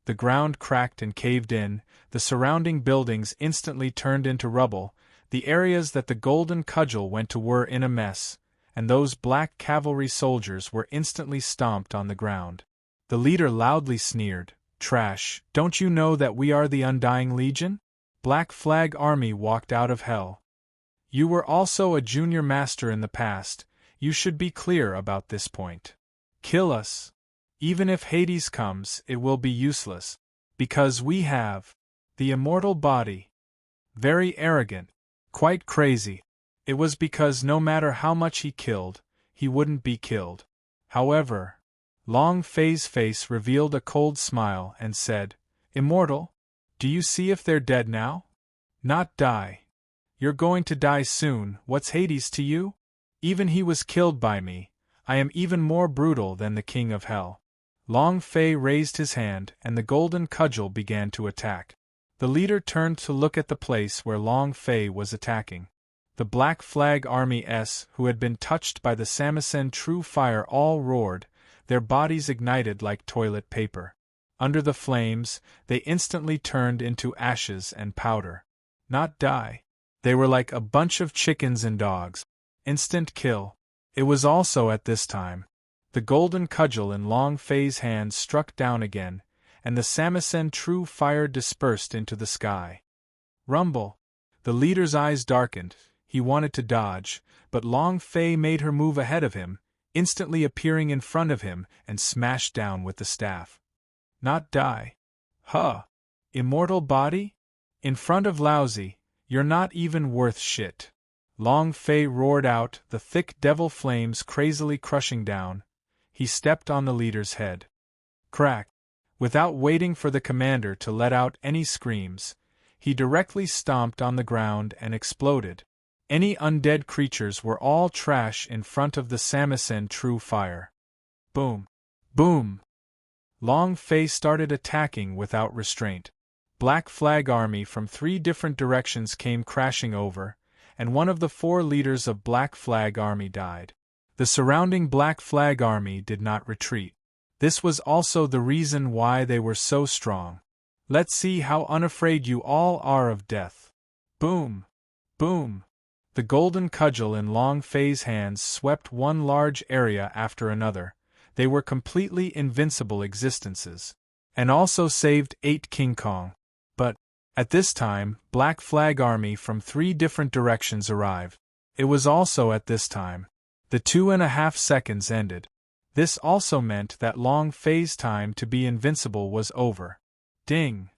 The ground cracked and caved in, the surrounding buildings instantly turned into rubble, the areas that the golden cudgel went to were in a mess, and those black cavalry soldiers were instantly stomped on the ground. The leader loudly sneered, "Trash, don't you know that we are the Undying Legion? Black Flag Army walked out of hell. You were also a junior master in the past, you should be clear about this point. Kill us. Even if Hades comes, it will be useless, because we have the immortal body." Very arrogant, quite crazy. It was because no matter how much he killed, he wouldn't be killed. However, Long Fei's face revealed a cold smile and said, "Immortal? Do you see if they're dead now? Not die. You're going to die soon. What's Hades to you? Even he was killed by me. I am even more brutal than the king of hell." Long Fei raised his hand and the golden cudgel began to attack. The leader turned to look at the place where Long Fei was attacking. The Black Flag Army who had been touched by the Samisen true fire all roared, their bodies ignited like toilet paper. Under the flames, they instantly turned into ashes and powder. Not die. They were like a bunch of chickens and dogs. Instant kill. It was also at this time. The golden cudgel in Long Fei's hand struck down again, and the Samisen true fire dispersed into the sky. Rumble. The leader's eyes darkened. He wanted to dodge, but Long Fei made her move ahead of him, instantly appearing in front of him and smashed down with the staff. Not die. Huh. Immortal body? In front of Lousy, you're not even worth shit. Long Fei roared out, the thick devil flames crazily crushing down. He stepped on the leader's head. Crack. Without waiting for the commander to let out any screams, he directly stomped on the ground and exploded. Any undead creatures were all trash in front of the Samisen true fire. Boom. Boom. Long Fei started attacking without restraint. Black Flag Army from 3 different directions came crashing over, and one of the 4 leaders of Black Flag Army died. The surrounding Black Flag Army did not retreat. This was also the reason why they were so strong. Let's see how unafraid you all are of death. Boom! Boom! The golden cudgel in Long Fei's hands swept one large area after another. They were completely invincible existences. And also saved 8 King Kong. But, at this time, Black Flag Army from 3 different directions arrived. It was also at this time. The 2.5 seconds ended. This also meant that Long Fei's time to be invincible was over. Ding!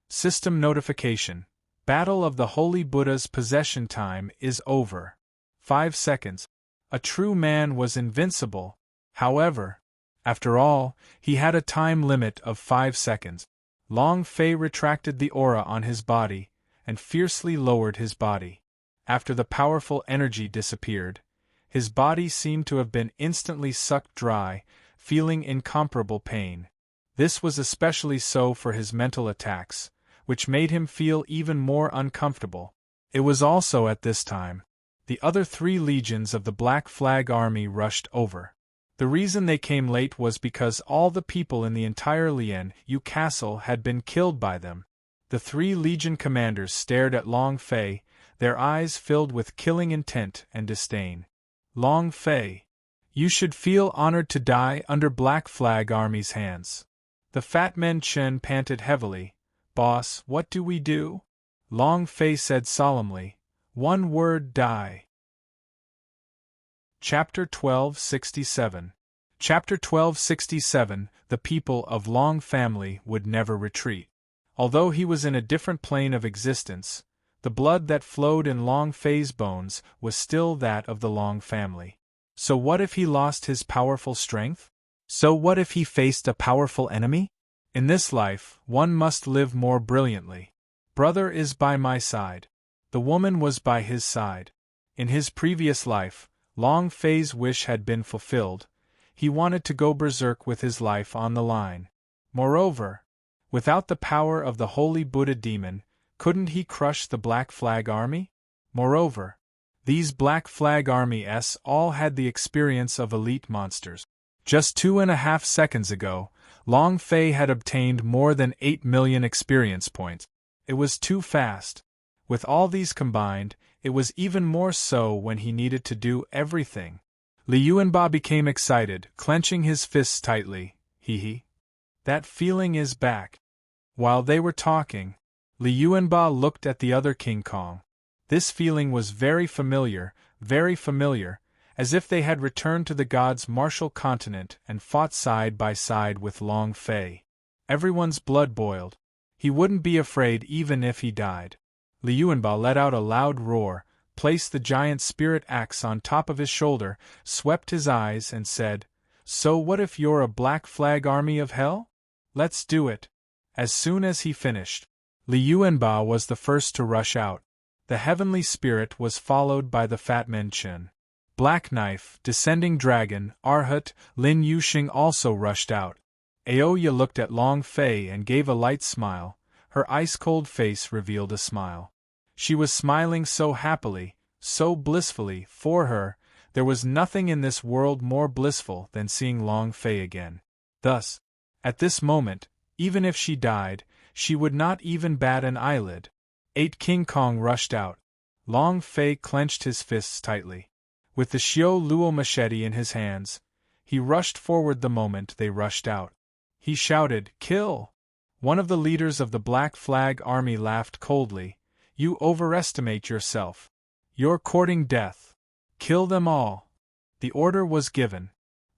System notification. Battle of the Holy Buddha's possession time is over. 5 seconds. A true man was invincible. However, after all, he had a time limit of 5 seconds. Long Fei retracted the aura on his body, and fiercely lowered his body. After the powerful energy disappeared, his body seemed to have been instantly sucked dry, feeling incomparable pain. This was especially so for his mental attacks, which made him feel even more uncomfortable. It was also at this time. The other 3 legions of the Black Flag Army rushed over. The reason they came late was because all the people in the entire Lian Yu castle had been killed by them. The 3 legion commanders stared at Long Fei, their eyes filled with killing intent and disdain. Long Fei, you should feel honored to die under Black Flag Army's hands. The fat man Chen panted heavily. Boss, what do we do? Long Fei said solemnly, "One word, die." Chapter 1267. Chapter 1267. The people of Long family would never retreat. Although he was in a different plane of existence, the blood that flowed in Long Fei's bones was still that of the Long family. So what if he lost his powerful strength? So what if he faced a powerful enemy? In this life, one must live more brilliantly. Brother is by my side. The woman was by his side. In his previous life, Long Fei's wish had been fulfilled. He wanted to go berserk with his life on the line. Moreover, without the power of the Holy Buddha demon, couldn't he crush the Black Flag Army? Moreover, these Black Flag Army all had the experience of elite monsters. Just 2.5 seconds ago, Long Fei had obtained more than 8 million experience points. It was too fast. With all these combined, it was even more so when he needed to do everything. Li Yuanba became excited, clenching his fists tightly. Hee. That feeling is back. While they were talking, Li Yuanba looked at the other King Kong. This feeling was very familiar, as if they had returned to the gods' martial continent and fought side by side with Long Fei. Everyone's blood boiled. He wouldn't be afraid even if he died. Li Yuanba let out a loud roar, placed the giant spirit axe on top of his shoulder, swept his eyes and said, "So what if you're a Black Flag army of hell? Let's do it." As soon as he finished, Li Yuanba was the first to rush out. The heavenly spirit was followed by the Fat Men Chen. Black Knife, Descending Dragon, Arhut, Lin Yuxing also rushed out. Aoya looked at Long Fei and gave a light smile. Her ice-cold face revealed a smile. She was smiling so happily, so blissfully. For her, there was nothing in this world more blissful than seeing Long Fei again. Thus, at this moment, even if she died, she would not even bat an eyelid. 8 King Kong rushed out. Long Fei clenched his fists tightly. With the Xiao Luo machete in his hands, he rushed forward the moment they rushed out. He shouted, "Kill!" One of the leaders of the Black Flag army laughed coldly. "You overestimate yourself. You're courting death. Kill them all." The order was given.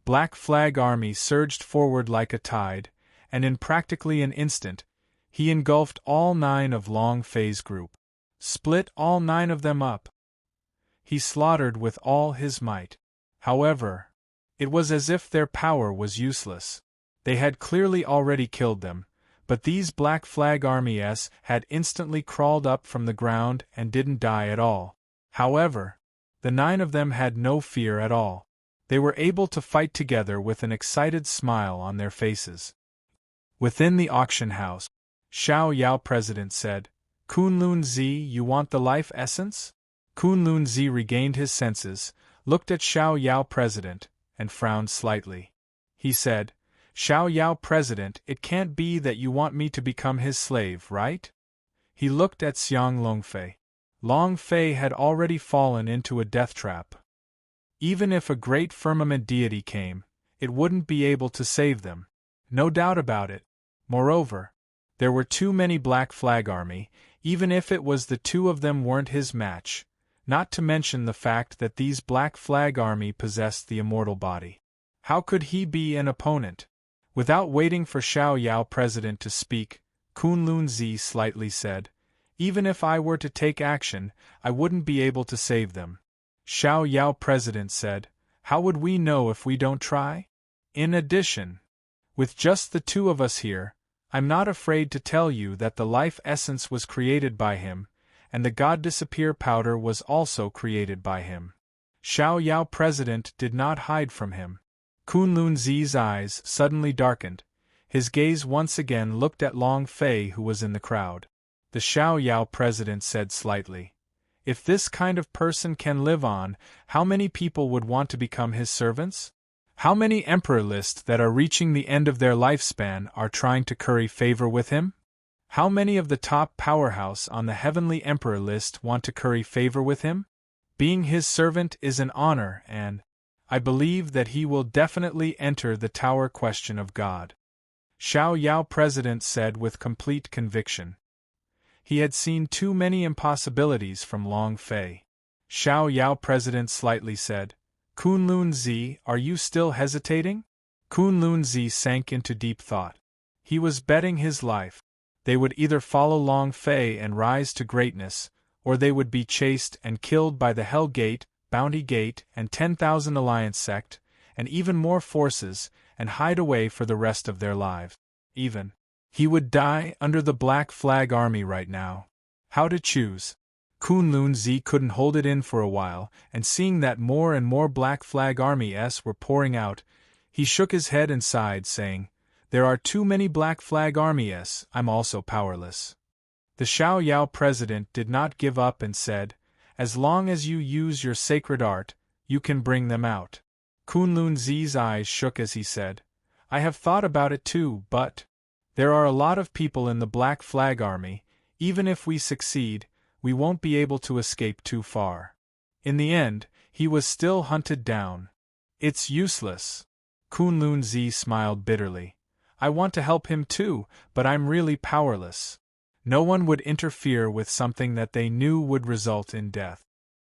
Black Flag army surged forward like a tide, and in practically an instant, he engulfed all 9 of Long Fei's group. Split all 9 of them up. He slaughtered with all his might. However, it was as if their power was useless. They had clearly already killed them, but these Black Flag armies had instantly crawled up from the ground and didn't die at all. However, the 9 of them had no fear at all. They were able to fight together with an excited smile on their faces. Within the auction house, Xiao Yao President said, "Kunlun Zi, you want the life essence?" Kunlun Zi regained his senses, looked at Xiao Yao President, and frowned slightly. He said, "Xiao Yao President, it can't be that you want me to become his slave, right?" He looked at Xiang Longfei. Long Fei had already fallen into a death trap. Even if a great firmament deity came, it wouldn't be able to save them. No doubt about it. Moreover, there were too many Black Flag army, even if it was the 2 of them weren't his match, not to mention the fact that these Black Flag army possessed the immortal body. How could he be an opponent? Without waiting for Xiao Yao President to speak, Kunlun Zi slightly said, "Even if I were to take action, I wouldn't be able to save them." Xiao Yao President said, "How would we know if we don't try? In addition, with just the 2 of us here, I'm not afraid to tell you that the life essence was created by him, and the God Disappear powder was also created by him." Xiao Yao President did not hide from him. Kunlun Zi's eyes suddenly darkened. His gaze once again looked at Long Fei, who was in the crowd. The Xiao Yao President said slightly, "If this kind of person can live on, how many people would want to become his servants? How many emperor lists that are reaching the end of their lifespan are trying to curry favor with him? How many of the top powerhouse on the heavenly emperor list want to curry favor with him? Being his servant is an honor, and I believe that he will definitely enter the tower question of God." Xiao Yao President said with complete conviction. He had seen too many impossibilities from Long Fei. Xiao Yao President slightly said, "Kunlun Zi, are you still hesitating?" Kunlun Zi sank into deep thought. He was betting his life. They would either follow Long Fei and rise to greatness, or they would be chased and killed by the Hell Gate, Bounty Gate, and 10,000 Alliance sect, and even more forces, and hide away for the rest of their lives. Even he would die under the Black Flag army right now. How to choose? Kunlun Zi couldn't hold it in for a while, and seeing that more and more Black Flag armies were pouring out, he shook his head and sighed, saying, "There are too many Black Flag armies, I'm also powerless." The Xiao Yao President did not give up and said, "As long as you use your sacred art, you can bring them out." Kunlun Zi's eyes shook as he said, "I have thought about it too, but there are a lot of people in the Black Flag army. Even if we succeed, we won't be able to escape too far." In the end, he was still hunted down. It's useless. Kunlun-zi smiled bitterly. I want to help him too, but I'm really powerless. No one would interfere with something that they knew would result in death.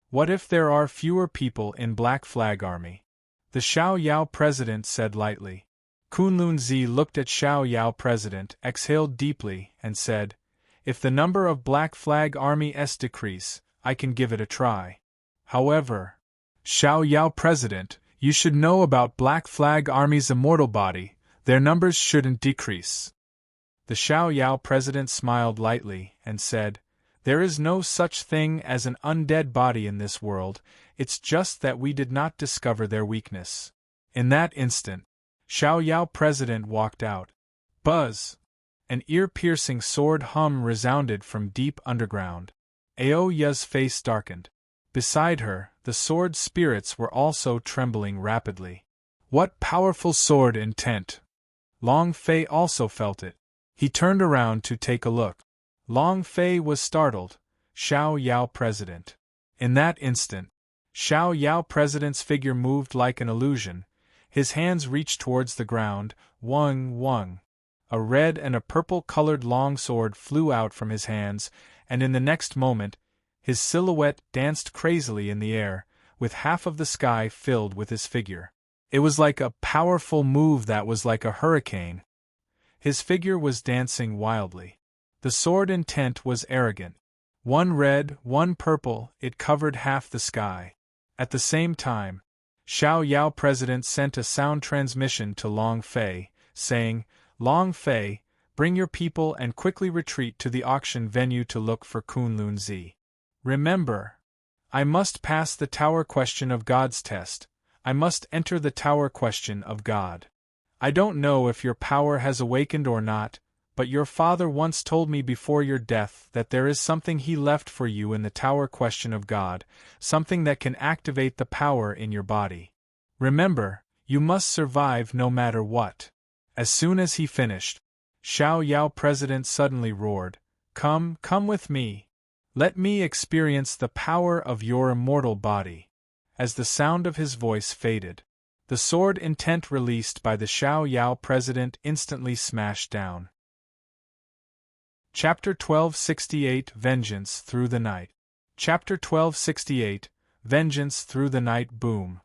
What if there are fewer people in Black Flag Army? The Xiao Yao president said lightly. Kunlun-zi looked at Xiao Yao president, exhaled deeply, and said, If the number of Black Flag Army decrease, I can give it a try. However, Xiao Yao president, you should know about Black Flag Army's immortal body, their numbers shouldn't decrease. The Xiao Yao president smiled lightly and said, There is no such thing as an undead body in this world, it's just that we did not discover their weakness. In that instant, Xiao Yao president walked out. Buzz! An ear-piercing sword hum resounded from deep underground. Aoya's face darkened. Beside her, the sword spirits were also trembling rapidly. What powerful sword intent! Long Fei also felt it. He turned around to take a look. Long Fei was startled. Xiao Yao president. In that instant, Xiao Yao president's figure moved like an illusion. His hands reached towards the ground. Wung wung. A red and a purple-colored long sword flew out from his hands, and in the next moment, his silhouette danced crazily in the air, with half of the sky filled with his figure. It was like a powerful move that was like a hurricane. His figure was dancing wildly. The sword intent was arrogant. One red, one purple, it covered half the sky. At the same time, Xiao Yao president sent a sound transmission to Long Fei, saying, Long Fei, bring your people and quickly retreat to the auction venue to look for Kunlun-zi. Remember, I must pass the tower question of God's test. I must enter the tower question of God. I don't know if your power has awakened or not, but your father once told me before your death that there is something he left for you in the tower question of God, something that can activate the power in your body. Remember, you must survive no matter what. As soon as he finished, Xiao Yao president suddenly roared, Come with me. Let me experience the power of your immortal body. As the sound of his voice faded, the sword intent released by the Xiao Yao president instantly smashed down. Chapter 1268 Vengeance Through the Night. Chapter 1268 Vengeance Through the Night. Boom.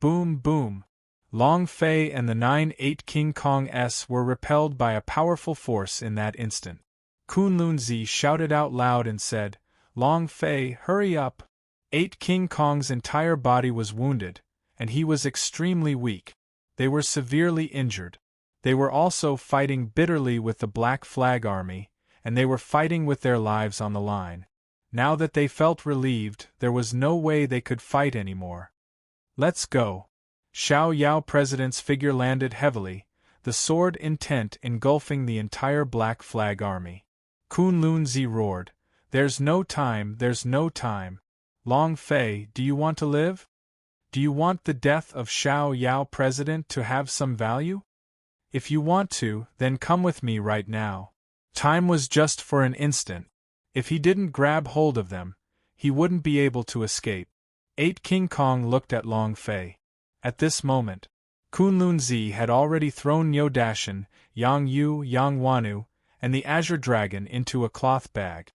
Boom boom. Long Fei and the 9-8 King Kong-s were repelled by a powerful force in that instant. Kunlun-zi shouted out loud and said, Long Fei, hurry up! 8 King Kong's entire body was wounded, and he was extremely weak. They were severely injured. They were also fighting bitterly with the Black Flag Army, and they were fighting with their lives on the line. Now that they felt relieved, there was no way they could fight anymore. Let's go. Xiao Yao president's figure landed heavily, the sword intent engulfing the entire Black Flag Army. Kunlun-zi roared, There's no time, there's no time. Long Fei, do you want to live? Do you want the death of Xiao Yao president to have some value? If you want to, then come with me right now. Time was just for an instant. If he didn't grab hold of them, he wouldn't be able to escape. 8 King Kong looked at Long Fei. At this moment, Kunlun-zi had already thrown Nyodashin, Yang Yu, Yang Wanu, and the Azure Dragon into a cloth bag.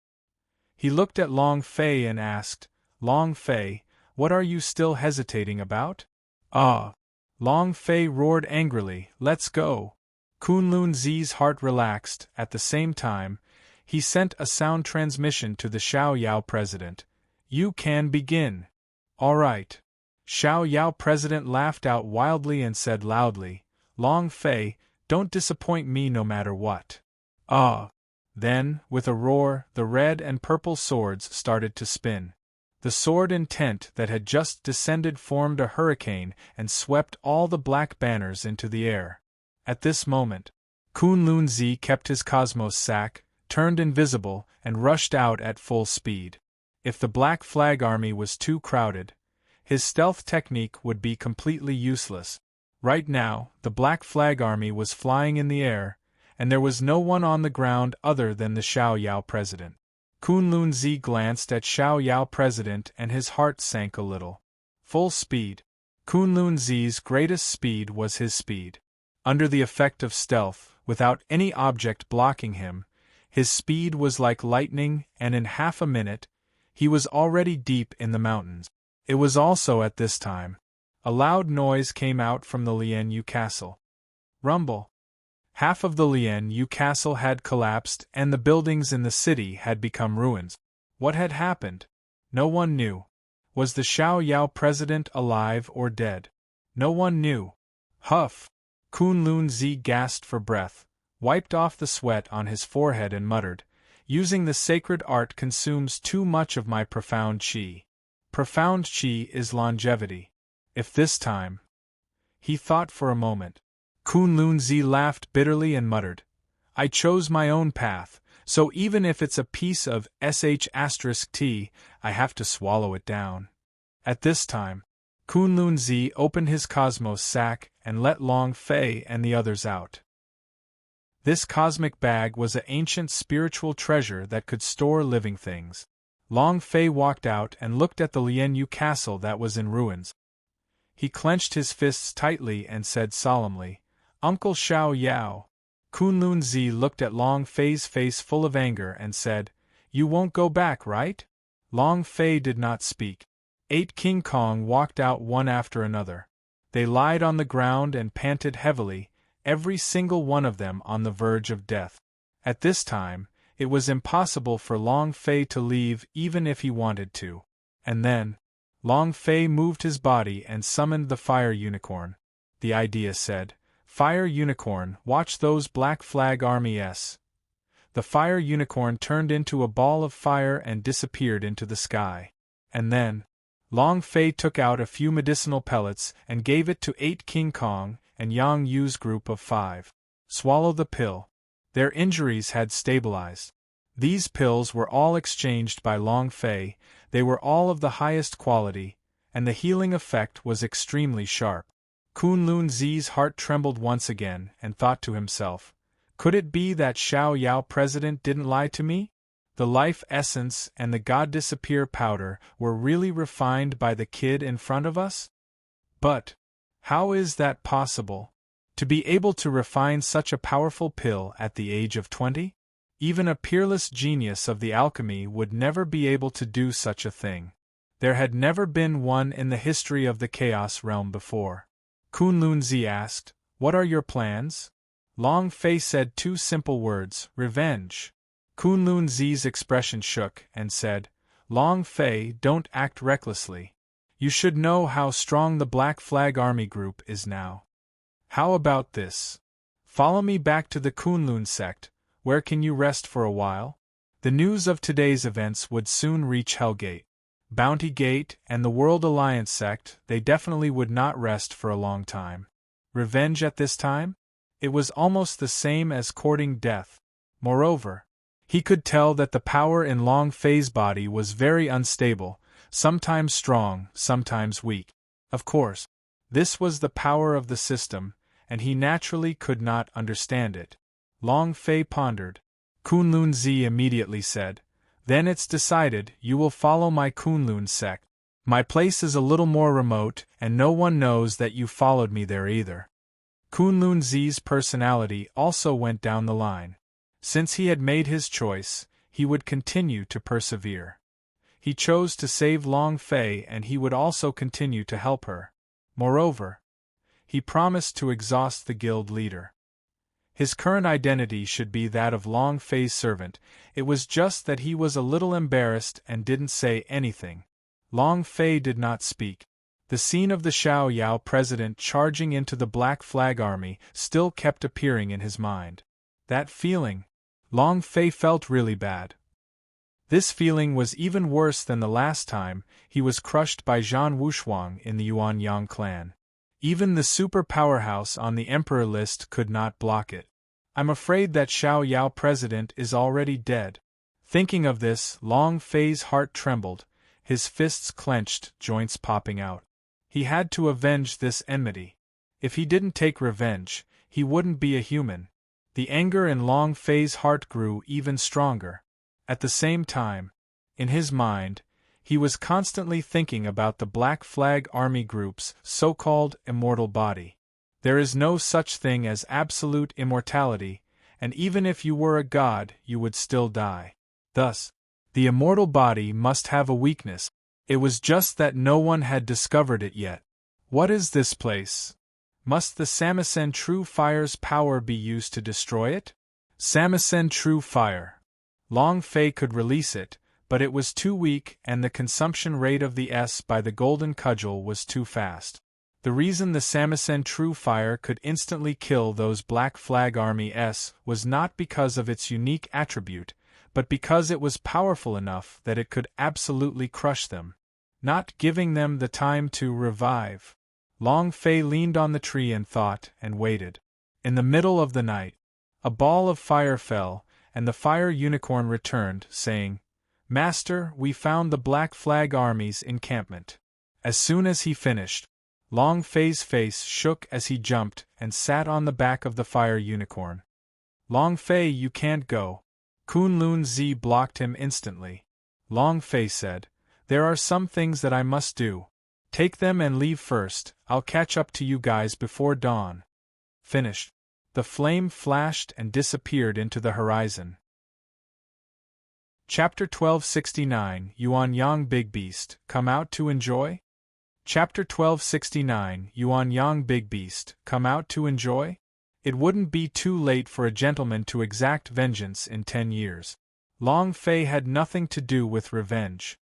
He looked at Long Fei and asked, Long Fei, what are you still hesitating about? Long Fei roared angrily, Let's go! Kunlun-zi's heart relaxed. At the same time, he sent a sound transmission to the Xiao Yao president. You can begin. All right. Xiao Yao president laughed out wildly and said loudly, Long Fei, don't disappoint me no matter what. Then, with a roar, the red and purple swords started to spin. The sword intent that had just descended formed a hurricane and swept all the black banners into the air. At this moment, Kunlun-zi kept his cosmos sack, turned invisible, and rushed out at full speed. If the Black Flag Army was too crowded, his stealth technique would be completely useless. Right now, the Black Flag Army was flying in the air, and there was no one on the ground other than the Xiao Yao president. Kunlun-zi glanced at Xiao Yao president and his heart sank a little. Full speed. Kunlun-Z's greatest speed was his speed. Under the effect of stealth, without any object blocking him, his speed was like lightning, and in half a minute, he was already deep in the mountains. It was also at this time. A loud noise came out from the Lianyu castle. Rumble. Half of the Lianyu castle had collapsed and the buildings in the city had become ruins. What had happened? No one knew. Was the Xiao Yao president alive or dead? No one knew. Huff! Kunlun-Zi gasped for breath, wiped off the sweat on his forehead and muttered, "Using the sacred art consumes too much of my profound qi. Profound qi is longevity. If this time..." He thought for a moment. Kunlun-Zi laughed bitterly and muttered, "I chose my own path, so even if it's a piece of sh*t, I have to swallow it down." At this time, Kunlun-Zi opened his cosmos sack and let Long Fei and the others out. This cosmic bag was an ancient spiritual treasure that could store living things. Long Fei walked out and looked at the Lianyu castle that was in ruins. He clenched his fists tightly and said solemnly, "Uncle Xiao Yao." Kunlun-Zi looked at Long Fei's face full of anger and said, "You won't go back, right?" Long Fei did not speak. 8 King Kong walked out one after another. They lied on the ground and panted heavily, every single one of them on the verge of death. At this time, it was impossible for Long Fei to leave even if he wanted to. And then, Long Fei moved his body and summoned the Fire Unicorn. The idea said, "Fire Unicorn, watch those Black Flag Armies." The Fire Unicorn turned into a ball of fire and disappeared into the sky. And then, Long Fei took out a few medicinal pellets and gave it to 8 King Kong and Yang Yu's group of 5. Swallow the pill. Their injuries had stabilized. These pills were all exchanged by Long Fei, they were all of the highest quality, and the healing effect was extremely sharp. Kunlun-Zi's heart trembled once again and thought to himself, "Could it be that Xiao Yao president didn't lie to me? The life essence and the God disappear powder were really refined by the kid in front of us? But how is that possible? To be able to refine such a powerful pill at the age of 20? Even a peerless genius of the alchemy would never be able to do such a thing. There had never been one in the history of the Chaos Realm before." Kunlun-Zi asked, "What are your plans?" Long Fei said 2 simple words, "Revenge." Kunlun-Zi's expression shook and said, "Long Fei, don't act recklessly. You should know how strong the Black Flag Army group is now. How about this? Follow me back to the Kunlun sect, where can you rest for a while? The news of today's events would soon reach Hellgate. Bounty Gate and the World Alliance sect, they definitely would not rest for a long time. Revenge at this time? It was almost the same as courting death. Moreover, he could tell that the power in Long Fei's body was very unstable, sometimes strong, sometimes weak. Of course, this was the power of the system, and he naturally could not understand it. Long Fei pondered. Kunlun-Zi immediately said, "Then it's decided, you will follow my Kunlun sect. My place is a little more remote, and no one knows that you followed me there either." Kunlun-Zi's personality also went down the line. Since he had made his choice, he would continue to persevere. He chose to save Long Fei and he would also continue to help her. Moreover, he promised to exhaust the guild leader. His current identity should be that of Long Fei's servant, it was just that he was a little embarrassed and didn't say anything. Long Fei did not speak. The scene of the Xiao Yao president charging into the Black Flag Army still kept appearing in his mind. That feeling, Long Fei felt really bad. This feeling was even worse than the last time he was crushed by Zhan Wushuang in the Yuanyang clan. Even the super powerhouse on the emperor list could not block it. I'm afraid that Xiao Yao president is already dead. Thinking of this, Long Fei's heart trembled, his fists clenched, joints popping out. He had to avenge this enmity. If he didn't take revenge, he wouldn't be a human. The anger in Long Fei's heart grew even stronger. At the same time, in his mind, He was constantly thinking about the Black Flag Army Group's so-called immortal body. There is no such thing as absolute immortality, and even if you were a god, you would still die. Thus, the immortal body must have a weakness. It was just that no one had discovered it yet. What is this place? Must the Samisen True Fire's power be used to destroy it? Samisen True Fire. Long Fei could release it, but it was too weak and the consumption rate of the S by the Golden Cudgel was too fast. The reason the Samisen True Fire could instantly kill those Black Flag Army S was not because of its unique attribute, but because it was powerful enough that it could absolutely crush them, not giving them the time to revive. Long Fei leaned on the tree and thought and waited. In the middle of the night, a ball of fire fell, and the fire unicorn returned, saying, "Master, we found the Black Flag Army's encampment." As soon as he finished, Long Fei's face shook as he jumped and sat on the back of the fire unicorn. "Long Fei, you can't go." Kunlun Zi blocked him instantly. Long Fei said, "There are some things that I must do. Take them and leave first, I'll catch up to you guys before dawn." Finished. The flame flashed and disappeared into the horizon. Chapter 1269 Yuan Yang Big Beast, Come Out to Enjoy? Chapter 1269 Yuan Yang Big Beast, Come Out to Enjoy? It wouldn't be too late for a gentleman to exact vengeance in 10 years. Long Fei had nothing to do with revenge.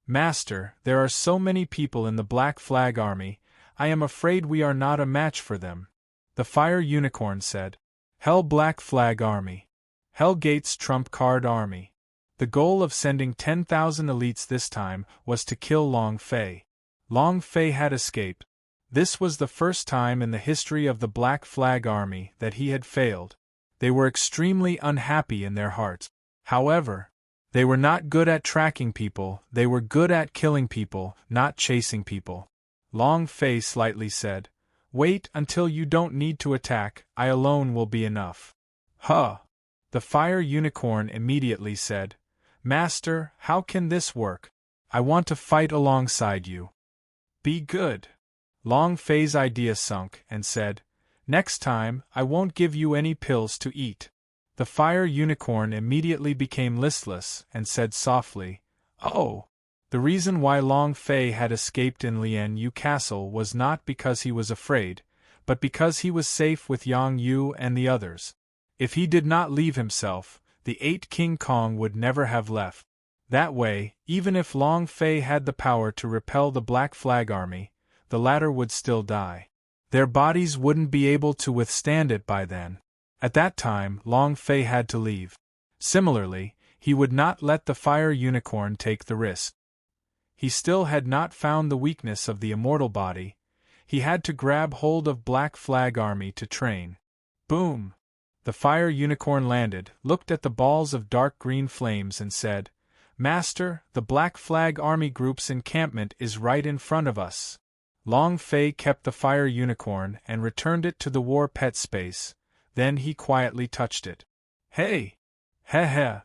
"Master, there are so many people in the Black Flag Army, I am afraid we are not a match for them," the Fire Unicorn said. "Hell Black Flag Army. Hell Gates Trump Card Army." The goal of sending 10,000 elites this time was to kill Long Fei. Long Fei had escaped. This was the first time in the history of the Black Flag Army that he had failed. They were extremely unhappy in their hearts. However, they were not good at tracking people, they were good at killing people, not chasing people. Long Fei slightly said, "Wait until you don't need to attack, I alone will be enough." "Huh!" The Fire Unicorn immediately said, "Master, how can this work? I want to fight alongside you." "Be good." Long Fei's idea sunk and said, "Next time, I won't give you any pills to eat." The Fire Unicorn immediately became listless and said softly, "Oh." The reason why Long Fei had escaped in Lian Yu Castle was not because he was afraid, but because he was safe with Yang Yu and the others. If he did not leave himself, the 8 King Kong would never have left. That way, even if Long Fei had the power to repel the Black Flag Army, the latter would still die. Their bodies wouldn't be able to withstand it by then. At that time, Long Fei had to leave. Similarly, he would not let the Fire Unicorn take the risk. He still had not found the weakness of the immortal body. He had to grab hold of Black Flag Army to train. Boom! The Fire Unicorn landed, looked at the balls of dark green flames and said, "Master, the Black Flag Army Group's encampment is right in front of us." Long Fei kept the Fire Unicorn and returned it to the war pet space. Then he quietly touched it. "Hey! Heh heh!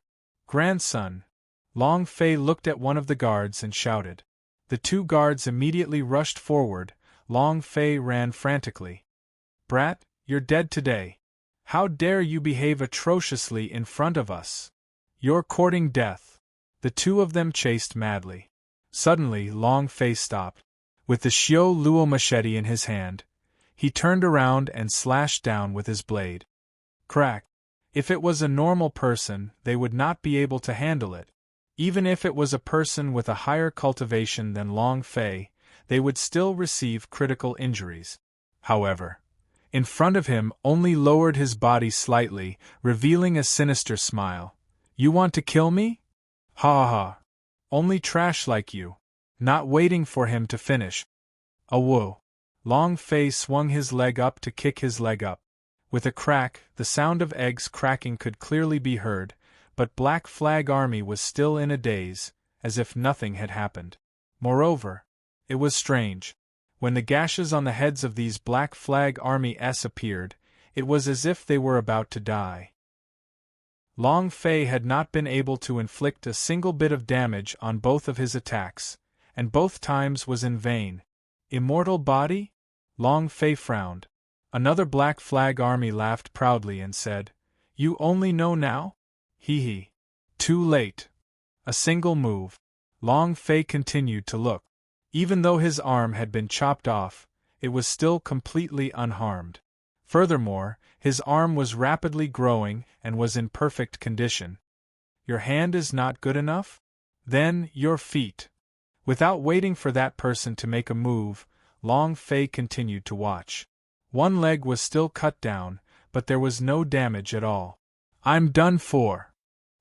Grandson!" Long Fei looked at one of the guards and shouted. The 2 guards immediately rushed forward. Long Fei ran frantically. "Brat, you're dead today. How dare you behave atrociously in front of us? You're courting death." The 2 of them chased madly. Suddenly, Long Fei stopped. With the Xiao Luo machete in his hand, he turned around and slashed down with his blade. Crack! If it was a normal person, they would not be able to handle it. Even if it was a person with a higher cultivation than Long Fei, they would still receive critical injuries. However, in front of him only lowered his body slightly, revealing a sinister smile. "You want to kill me? Ha ha ha! Only trash like you." Not waiting for him to finish. "Whoa!" Long Fei swung his leg up to kick his leg up. With a crack, the sound of eggs cracking could clearly be heard, but Black Flag Army was still in a daze, as if nothing had happened. Moreover, it was strange. When the gashes on the heads of these Black Flag Army S appeared, it was as if they were about to die. Long Fei had not been able to inflict a single bit of damage on both of his attacks, and both times was in vain. Immortal body? Long Fei frowned. Another Black Flag army laughed proudly and said, "You only know now? Hee hee. Too late." A single move. Long Fei continued to look. Even though his arm had been chopped off, it was still completely unharmed. Furthermore, his arm was rapidly growing and was in perfect condition. Your hand is not good enough? Then, your feet. Without waiting for that person to make a move, Long Fei continued to watch. One leg was still cut down, but there was no damage at all. "I'm done for."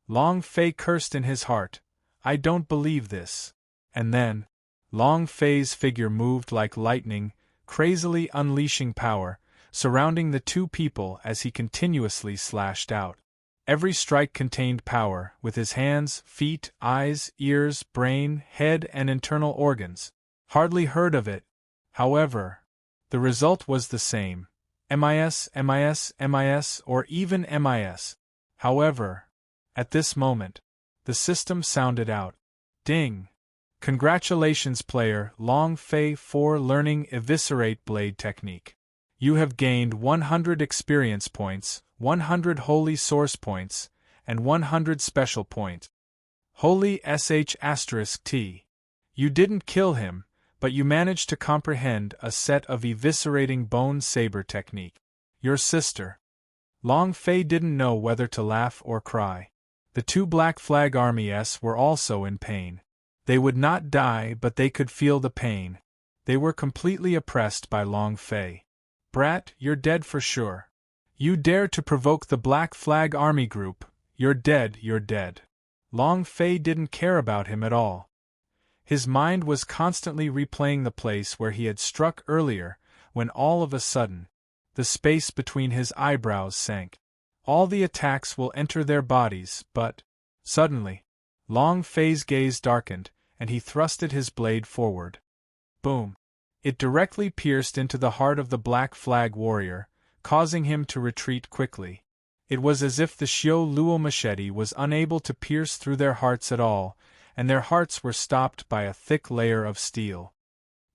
Long Fei cursed in his heart. "I don't believe this." And then, Long Fei's figure moved like lightning, crazily unleashing power, surrounding the two people as he continuously slashed out. Every strike contained power, with his hands, feet, eyes, ears, brain, head, and internal organs. Hardly heard of it. However, the result was the same. MIS, MIS, MIS, or even MIS. However, at this moment, the system sounded out. Ding! Congratulations, player Long Fei, for learning Eviscerate Blade Technique. You have gained 100 experience points, 100 holy source points, and 100 special points. Holy **T. You didn't kill him, but you managed to comprehend a set of eviscerating bone saber technique. Your sister. Long Fei didn't know whether to laugh or cry. The two Black Flag armies were also in pain. They would not die, but they could feel the pain. They were completely oppressed by Long Fei. "Brat, you're dead for sure. You dare to provoke the Black Flag army group, you're dead, you're dead." Long Fei didn't care about him at all. His mind was constantly replaying the place where he had struck earlier, when all of a sudden, the space between his eyebrows sank. All the attacks will enter their bodies, but... Suddenly, Long Fei's gaze darkened, and he thrusted his blade forward. Boom! It directly pierced into the heart of the Black Flag warrior, causing him to retreat quickly. It was as if the Xiao Luo machete was unable to pierce through their hearts at all, and their hearts were stopped by a thick layer of steel.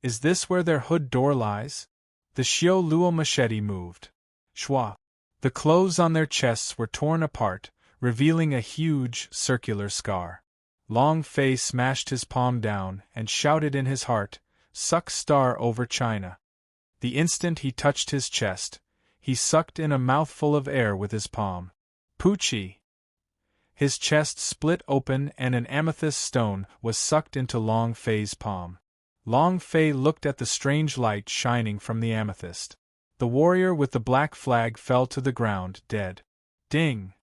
Is this where their hood door lies? The Xiao Luo machete moved. Shwa! The clothes on their chests were torn apart, revealing a huge, circular scar. Long Fei smashed his palm down and shouted in his heart, "Suck star over China." The instant he touched his chest, he sucked in a mouthful of air with his palm. Poochie! His chest split open and an amethyst stone was sucked into Long Fei's palm. Long Fei looked at the strange light shining from the amethyst. The warrior with the Black Flag fell to the ground, dead. Ding!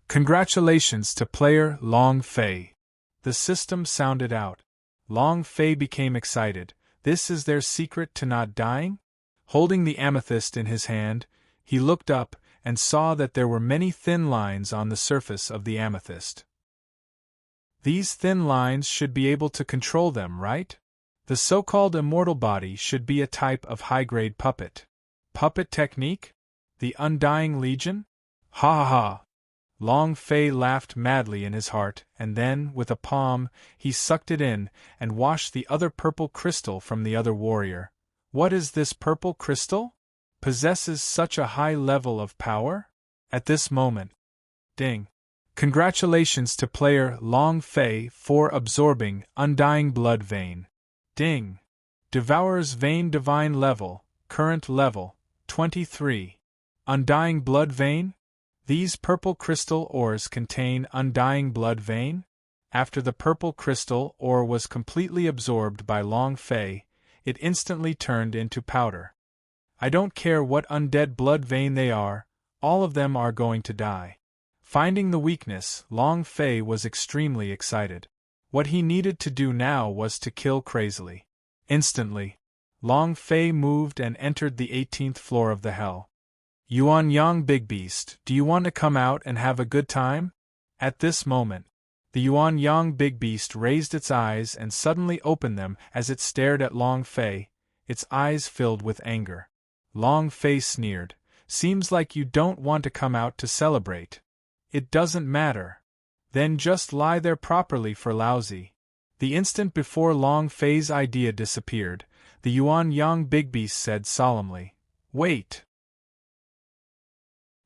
Congratulations to player Long Fei. The system sounded out. Long Fei became excited. This is their secret to not dying? Holding the amethyst in his hand, he looked up and saw that there were many thin lines on the surface of the amethyst. These thin lines should be able to control them, right? The so-called immortal body should be a type of high-grade puppet. Puppet technique? The Undying Legion? Ha ha ha! Long Fei laughed madly in his heart, and then, with a palm, he sucked it in and washed the other purple crystal from the other warrior. What is this purple crystal? Possesses such a high level of power? At this moment. Ding! Congratulations to player Long Fei for absorbing Undying Blood Vein. Ding! Devourer's Vein Divine Level, Current Level, 23. Undying Blood Vein? These purple crystal ores contain Undying Blood Vein? After the purple crystal ore was completely absorbed by Long Fei, it instantly turned into powder. I don't care what undead blood vein they are, all of them are going to die. Finding the weakness, Long Fei was extremely excited. What he needed to do now was to kill crazily. Instantly, Long Fei moved and entered the 18th floor of the hell. Yuan Yang Big Beast, do you want to come out and have a good time? At this moment, the Yuan Yang Big Beast raised its eyes and suddenly opened them as it stared at Long Fei, its eyes filled with anger. Long Fei sneered, "Seems like you don't want to come out to celebrate." It doesn't matter. Then just lie there properly for lousy. The instant before Long Fei's idea disappeared, the Yuan-Yang Big Beast said solemnly, "Wait."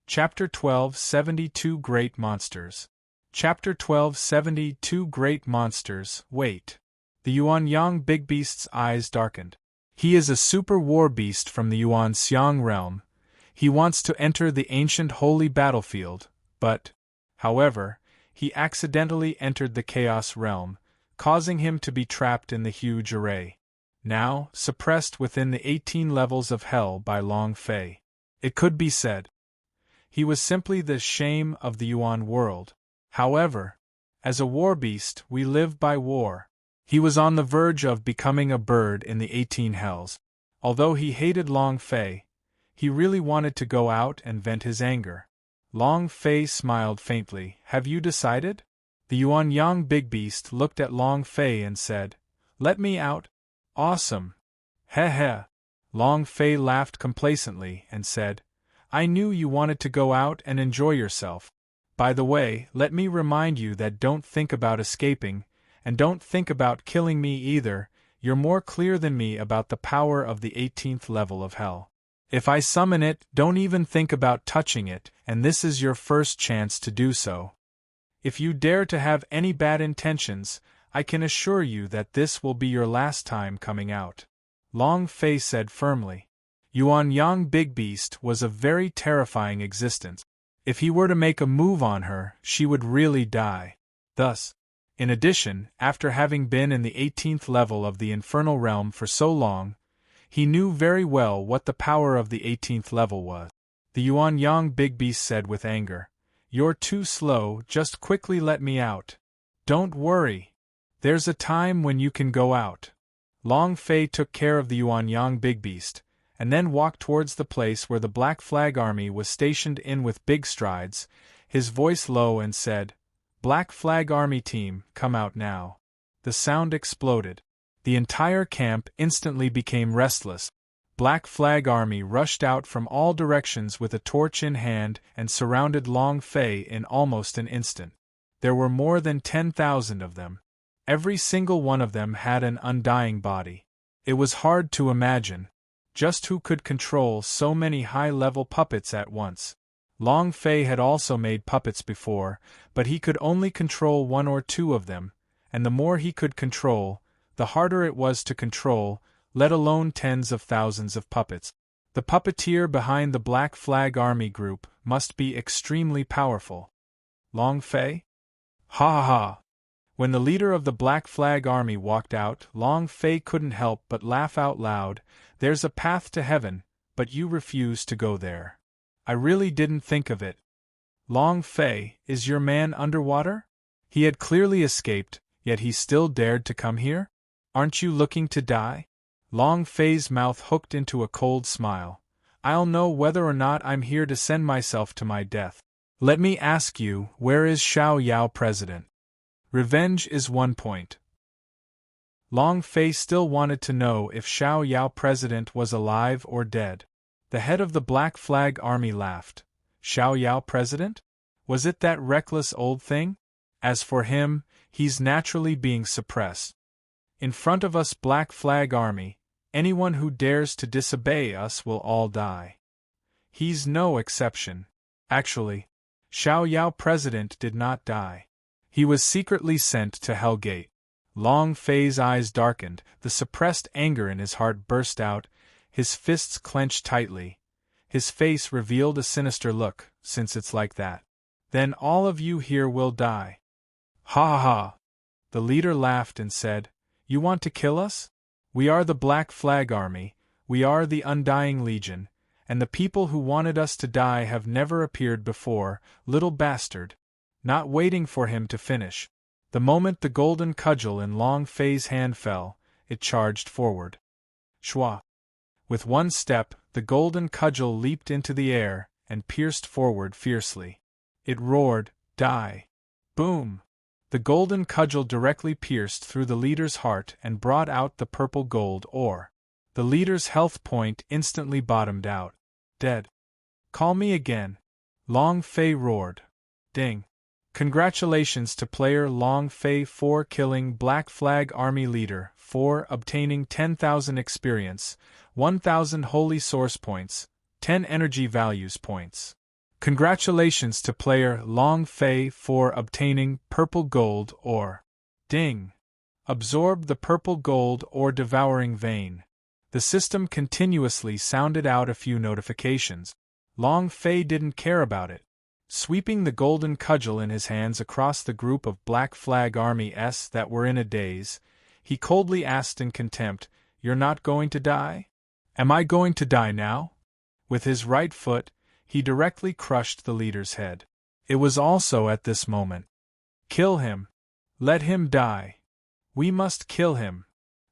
Chapter 1272 Great Monsters. Chapter 1272 Great Monsters. Wait. The Yuan-Yang Big Beast's eyes darkened. He is a super war beast from the Yuan-Xiang realm. He wants to enter the ancient holy battlefield, but, however, he accidentally entered the Chaos realm, causing him to be trapped in the huge array. Now, suppressed within the 18 levels of hell by Long Fei. It could be said, he was simply the shame of the Yuan world. However, as a war beast, we live by war. He was on the verge of becoming a bird in the 18 hells. Although he hated Long Fei, he really wanted to go out and vent his anger. Long Fei smiled faintly. "Have you decided?" The Yuan-Yang Big Beast looked at Long Fei and said, "Let me out." "Awesome." "Heh heh." Long Fei laughed complacently and said, "I knew you wanted to go out and enjoy yourself. By the way, let me remind you that don't think about escaping, and don't think about killing me either. You're more clear than me about the power of the 18th level of hell. If I summon it, don't even think about touching it, and this is your first chance to do so. If you dare to have any bad intentions, I can assure you that this will be your last time coming out." Long Fei said firmly. Yuan-Yang Big Beast was a very terrifying existence. If he were to make a move on her, she would really die. Thus, in addition, after having been in the 18th level of the infernal realm for so long, he knew very well what the power of the 18th level was. The Yuan-Yang Big Beast said with anger, "You're too slow, just quickly let me out." "Don't worry. There's a time when you can go out." Long Fei took care of the Yuan-Yang Big Beast, and then walked towards the place where the Black Flag Army was stationed in with big strides, his voice low, and said, "Black Flag Army team, come out now." The sound exploded. The entire camp instantly became restless. Black Flag Army rushed out from all directions with a torch in hand and surrounded Long Fei in almost an instant. There were more than 10,000 of them. Every single one of them had an undying body. It was hard to imagine just who could control so many high-level puppets at once. Long Fei had also made puppets before, but he could only control 1 or 2 of them, and the more he could control, the harder it was to control, let alone tens of thousands of puppets. The puppeteer behind the Black Flag Army group must be extremely powerful. Long Fei? Ha ha ha! When the leader of the Black Flag Army walked out, Long Fei couldn't help but laugh out loud. "There's a path to heaven, but you refuse to go there. I really didn't think of it." "Long Fei, is your man underwater?" He had clearly escaped, yet he still dared to come here? "Aren't you looking to die?" Long Fei's mouth hooked into a cold smile. "I'll know whether or not I'm here to send myself to my death. Let me ask you, where is Xiao Yao president? Revenge is one point." Long Fei still wanted to know if Xiao Yao president was alive or dead. The head of the Black Flag Army laughed. "Xiao Yao president? Was it that reckless old thing? As for him, he's naturally being suppressed. In front of us Black Flag Army, anyone who dares to disobey us will all die. He's no exception. Actually, Xiao Yao president did not die. He was secretly sent to Hellgate." Long Fei's eyes darkened, the suppressed anger in his heart burst out, his fists clenched tightly. His face revealed a sinister look. "Since it's like that, then all of you here will die." "Ha ha ha!" The leader laughed and said, "You want to kill us? We are the Black Flag Army, we are the Undying Legion, and the people who wanted us to die have never appeared before, little bastard." Not waiting for him to finish, the moment the golden cudgel in Long Fei's hand fell, it charged forward. Shwa! With one step, the golden cudgel leaped into the air and pierced forward fiercely. It roared, "Die!" Boom! The golden cudgel directly pierced through the leader's heart and brought out the purple gold ore. The leader's health point instantly bottomed out. "Dead." "Call me again." Long Fei roared. Ding. Congratulations to player Long Fei 4 killing Black Flag Army Leader 4 obtaining 10,000 experience, 1,000 holy source points, 10 energy values points. Congratulations to player Long Fei 4 obtaining Purple Gold Ore. Ding. Absorb the purple gold or devouring vein. The system continuously sounded out a few notifications. Long Fei didn't care about it. Sweeping the golden cudgel in his hands across the group of Black Flag Army-s that were in a daze, he coldly asked in contempt, "You're not going to die? Am I going to die now?" With his right foot, he directly crushed the leader's head. It was also at this moment. Kill him. Let him die. We must kill him.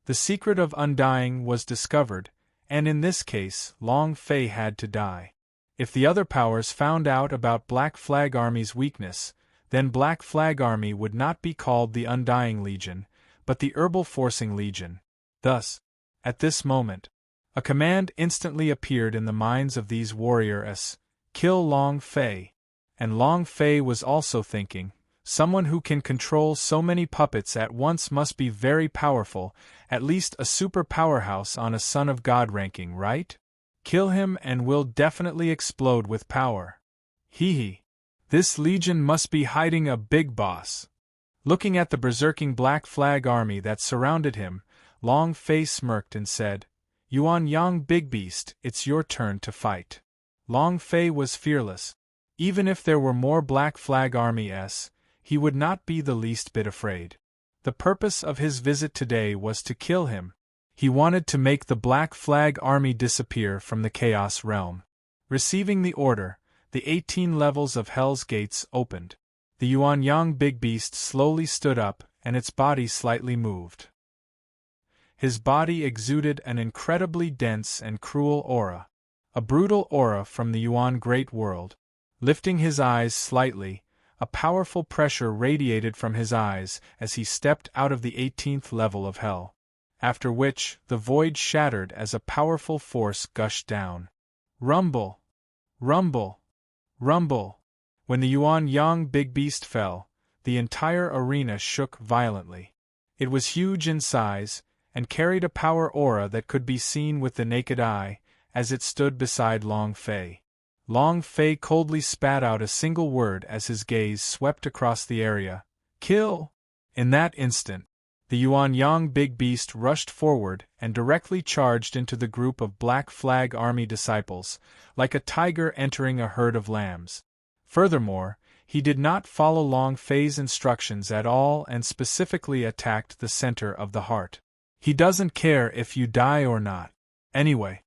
The secret of undying was discovered, and in this case, Long Fei had to die. If the other powers found out about Black Flag Army's weakness, then Black Flag Army would not be called the Undying Legion, but the Herbal Forcing Legion. Thus, at this moment, a command instantly appeared in the minds of these warriors: kill Long Fei. And Long Fei was also thinking, someone who can control so many puppets at once must be very powerful, at least a super powerhouse on a Son of God ranking, right? Kill him and we'll definitely explode with power. Hee. This legion must be hiding a big boss. Looking at the berserking Black Flag Army that surrounded him, Long Fei smirked and said, "Yuan Yang Big Beast, it's your turn to fight." Long Fei was fearless. Even if there were more Black Flag Army-s, he would not be the least bit afraid. The purpose of his visit today was to kill him. He wanted to make the Black Flag Army disappear from the Chaos Realm. Receiving the order, the 18 levels of Hell's Gates opened. The Yuan Yang Big Beast slowly stood up, and its body slightly moved. His body exuded an incredibly dense and cruel aura. A brutal aura from the Yuan Great World. Lifting his eyes slightly, a powerful pressure radiated from his eyes as he stepped out of the 18th level of Hell. After which, the void shattered as a powerful force gushed down. Rumble! Rumble! Rumble! When the Yuan Yang Big Beast fell, the entire arena shook violently. It was huge in size, and carried a power aura that could be seen with the naked eye, as it stood beside Long Fei. Long Fei coldly spat out a single word as his gaze swept across the area. Kill! In that instant, the Yuan Yang Big Beast rushed forward and directly charged into the group of Black Flag Army disciples, like a tiger entering a herd of lambs. Furthermore, he did not follow Long Fei's instructions at all and specifically attacked the center of the heart. He doesn't care if you die or not. Anyway.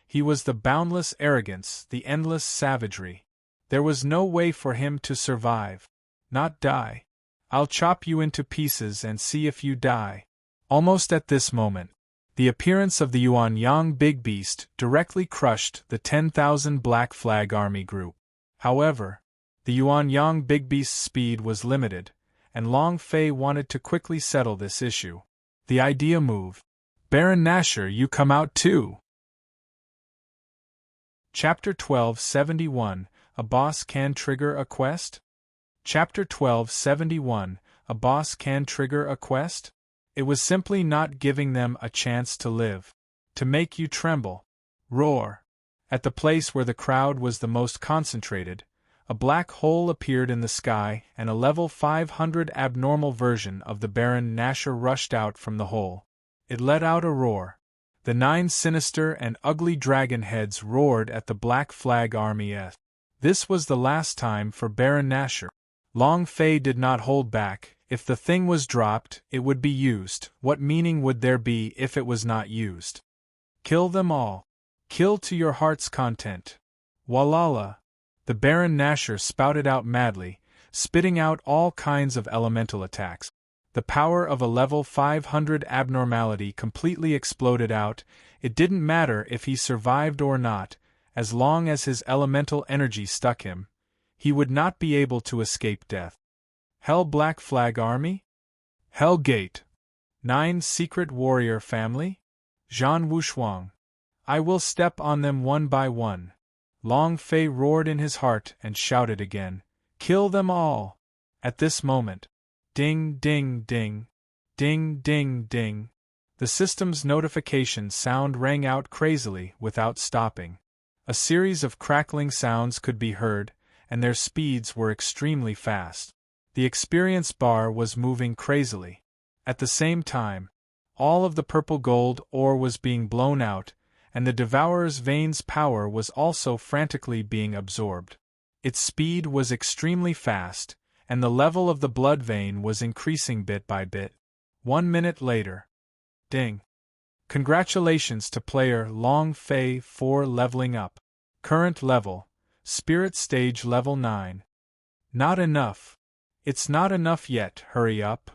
He was the boundless arrogance, the endless savagery. There was no way for him to survive. Not die. I'll chop you into pieces and see if you die. Almost at this moment, the appearance of the Yuan Yang Big Beast directly crushed the 10,000 Black Flag Army group. However, the Yuan Yang Big Beast's speed was limited, and Long Fei wanted to quickly settle this issue. The idea moved. Baron Nashor, you come out too. Chapter 1271, A Boss Can Trigger a Quest? Chapter 1271, A Boss Can Trigger a Quest? It was simply not giving them a chance to live. To make you tremble. Roar. At the place where the crowd was the most concentrated, a black hole appeared in the sky and a level 500 abnormal version of the Baron Nashor rushed out from the hole. It let out a roar. The 9 sinister and ugly dragon heads roared at the Black Flag Army. This was the last time for Baron Nashor. Long Fei did not hold back. If the thing was dropped, it would be used. What meaning would there be if it was not used? Kill them all. Kill to your heart's content. Walala. The Baron Nashor spouted out madly, spitting out all kinds of elemental attacks. The power of a level 500 abnormality completely exploded out. It didn't matter if he survived or not, as long as his elemental energy stuck him. He would not be able to escape death. Hell Black Flag Army? Hell Gate. 9 Secret Warrior Family? Zhan Wushuang. I will step on them one by one. Long Fei roared in his heart and shouted again, Kill them all! At this moment. Ding, ding, ding. Ding, ding, ding. The system's notification sound rang out crazily without stopping. A series of crackling sounds could be heard, and their speeds were extremely fast. The experience bar was moving crazily. At the same time, all of the purple gold ore was being blown out, and the Devourer's veins' power was also frantically being absorbed. Its speed was extremely fast, and the level of the blood vein was increasing bit by bit. 1 minute later. Ding. Congratulations to player Long Fei for leveling up. Current level, Spirit Stage Level 9. Not enough. It's not enough yet, hurry up.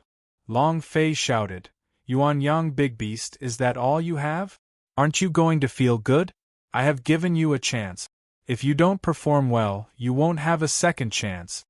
Long Fei shouted. Yuan Yang Big Beast, is that all you have? Aren't you going to feel good? I have given you a chance. If you don't perform well, you won't have a second chance.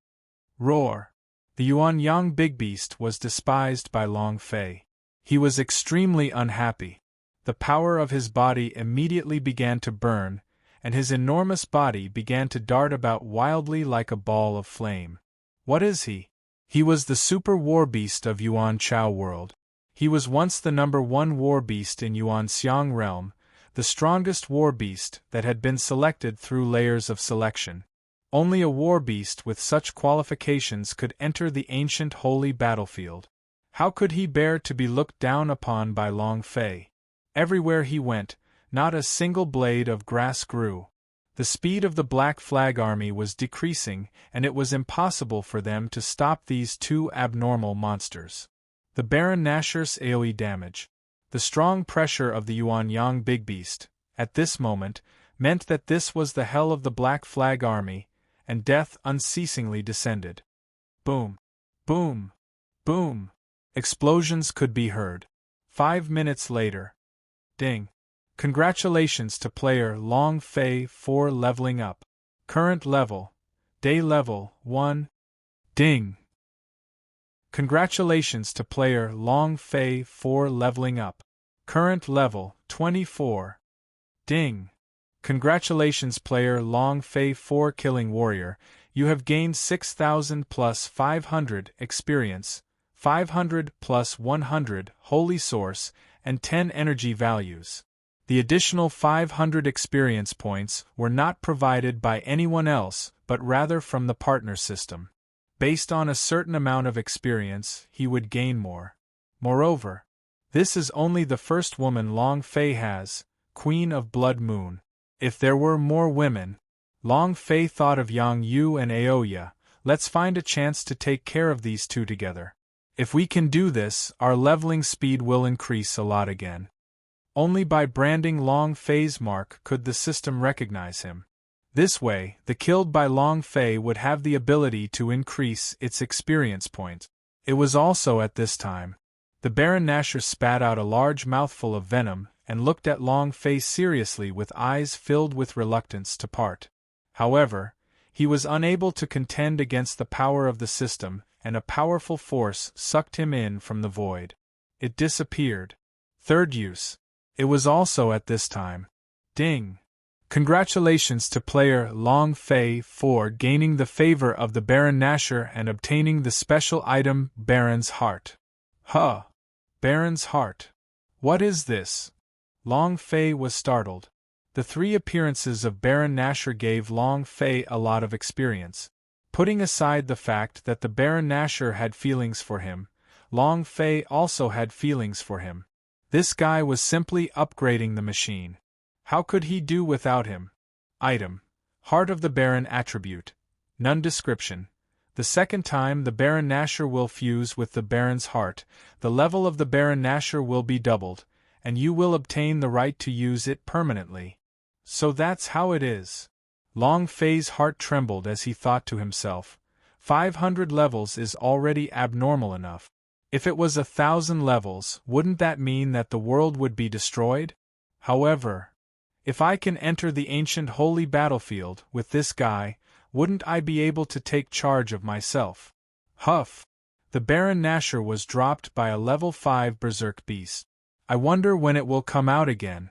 Roar. The Yuan Yang Big Beast was despised by Long Fei. He was extremely unhappy. The power of his body immediately began to burn, and his enormous body began to dart about wildly like a ball of flame. What is he? He was the super war beast of Yuan Chao world. He was once the #1 war beast in Yuan Xiang realm, the strongest war beast that had been selected through layers of selection. Only a war beast with such qualifications could enter the ancient holy battlefield. How could he bear to be looked down upon by Long Fei? Everywhere he went, not a single blade of grass grew. The speed of the Black Flag Army was decreasing, and it was impossible for them to stop these two abnormal monsters. The Baron Nashor's AoE damage. The strong pressure of the Yuan Yang Big Beast, at this moment, meant that this was the hell of the Black Flag Army, and death unceasingly descended. Boom! Boom! Boom! Explosions could be heard. 5 minutes later. Ding! Congratulations to player Long Fei for leveling up. Current level, Day Level 1. Ding! Congratulations to player Long Fei for leveling up. Current level 24. Ding! Congratulations player Long Fei for killing warrior. You have gained 6,000 plus 500 experience, 500 plus 100 holy source, and 10 energy values. The additional 500 experience points were not provided by anyone else, but rather from the partner system. Based on a certain amount of experience, he would gain more. Moreover, this is only the first woman Long Fei has, Queen of Blood Moon. If there were more women, Long Fei thought of Yang Yu and Aoya. Let's find a chance to take care of these two together. If we can do this, our leveling speed will increase a lot again. Only by branding Long Fei's mark could the system recognize him. This way, the killed by Long Fei would have the ability to increase its experience point. It was also at this time. The Baron Nashor spat out a large mouthful of venom and looked at Long Fei seriously with eyes filled with reluctance to part. However, he was unable to contend against the power of the system, and a powerful force sucked him in from the void. It disappeared. Third use. It was also at this time. Ding! Congratulations to player Long Fei for gaining the favor of the Baron Nashor and obtaining the special item Baron's Heart. Huh! Baron's Heart. What is this? Long Fei was startled. The 3 appearances of Baron Nashor gave Long Fei a lot of experience. Putting aside the fact that the Baron Nashor had feelings for him, Long Fei also had feelings for him. This guy was simply upgrading the machine. How could he do without him? Item. Heart of the Baron attribute. None description. The second time the Baron Nashor will fuse with the Baron's heart, the level of the Baron Nashor will be doubled, and you will obtain the right to use it permanently. So that's how it is. Long Fei's heart trembled as he thought to himself, 500 levels is already abnormal enough. If it was 1,000 levels, wouldn't that mean that the world would be destroyed? However, if I can enter the ancient holy battlefield with this guy, wouldn't I be able to take charge of myself? Huff! The Baron Nashor was dropped by a level 5 berserk beast. I wonder when it will come out again.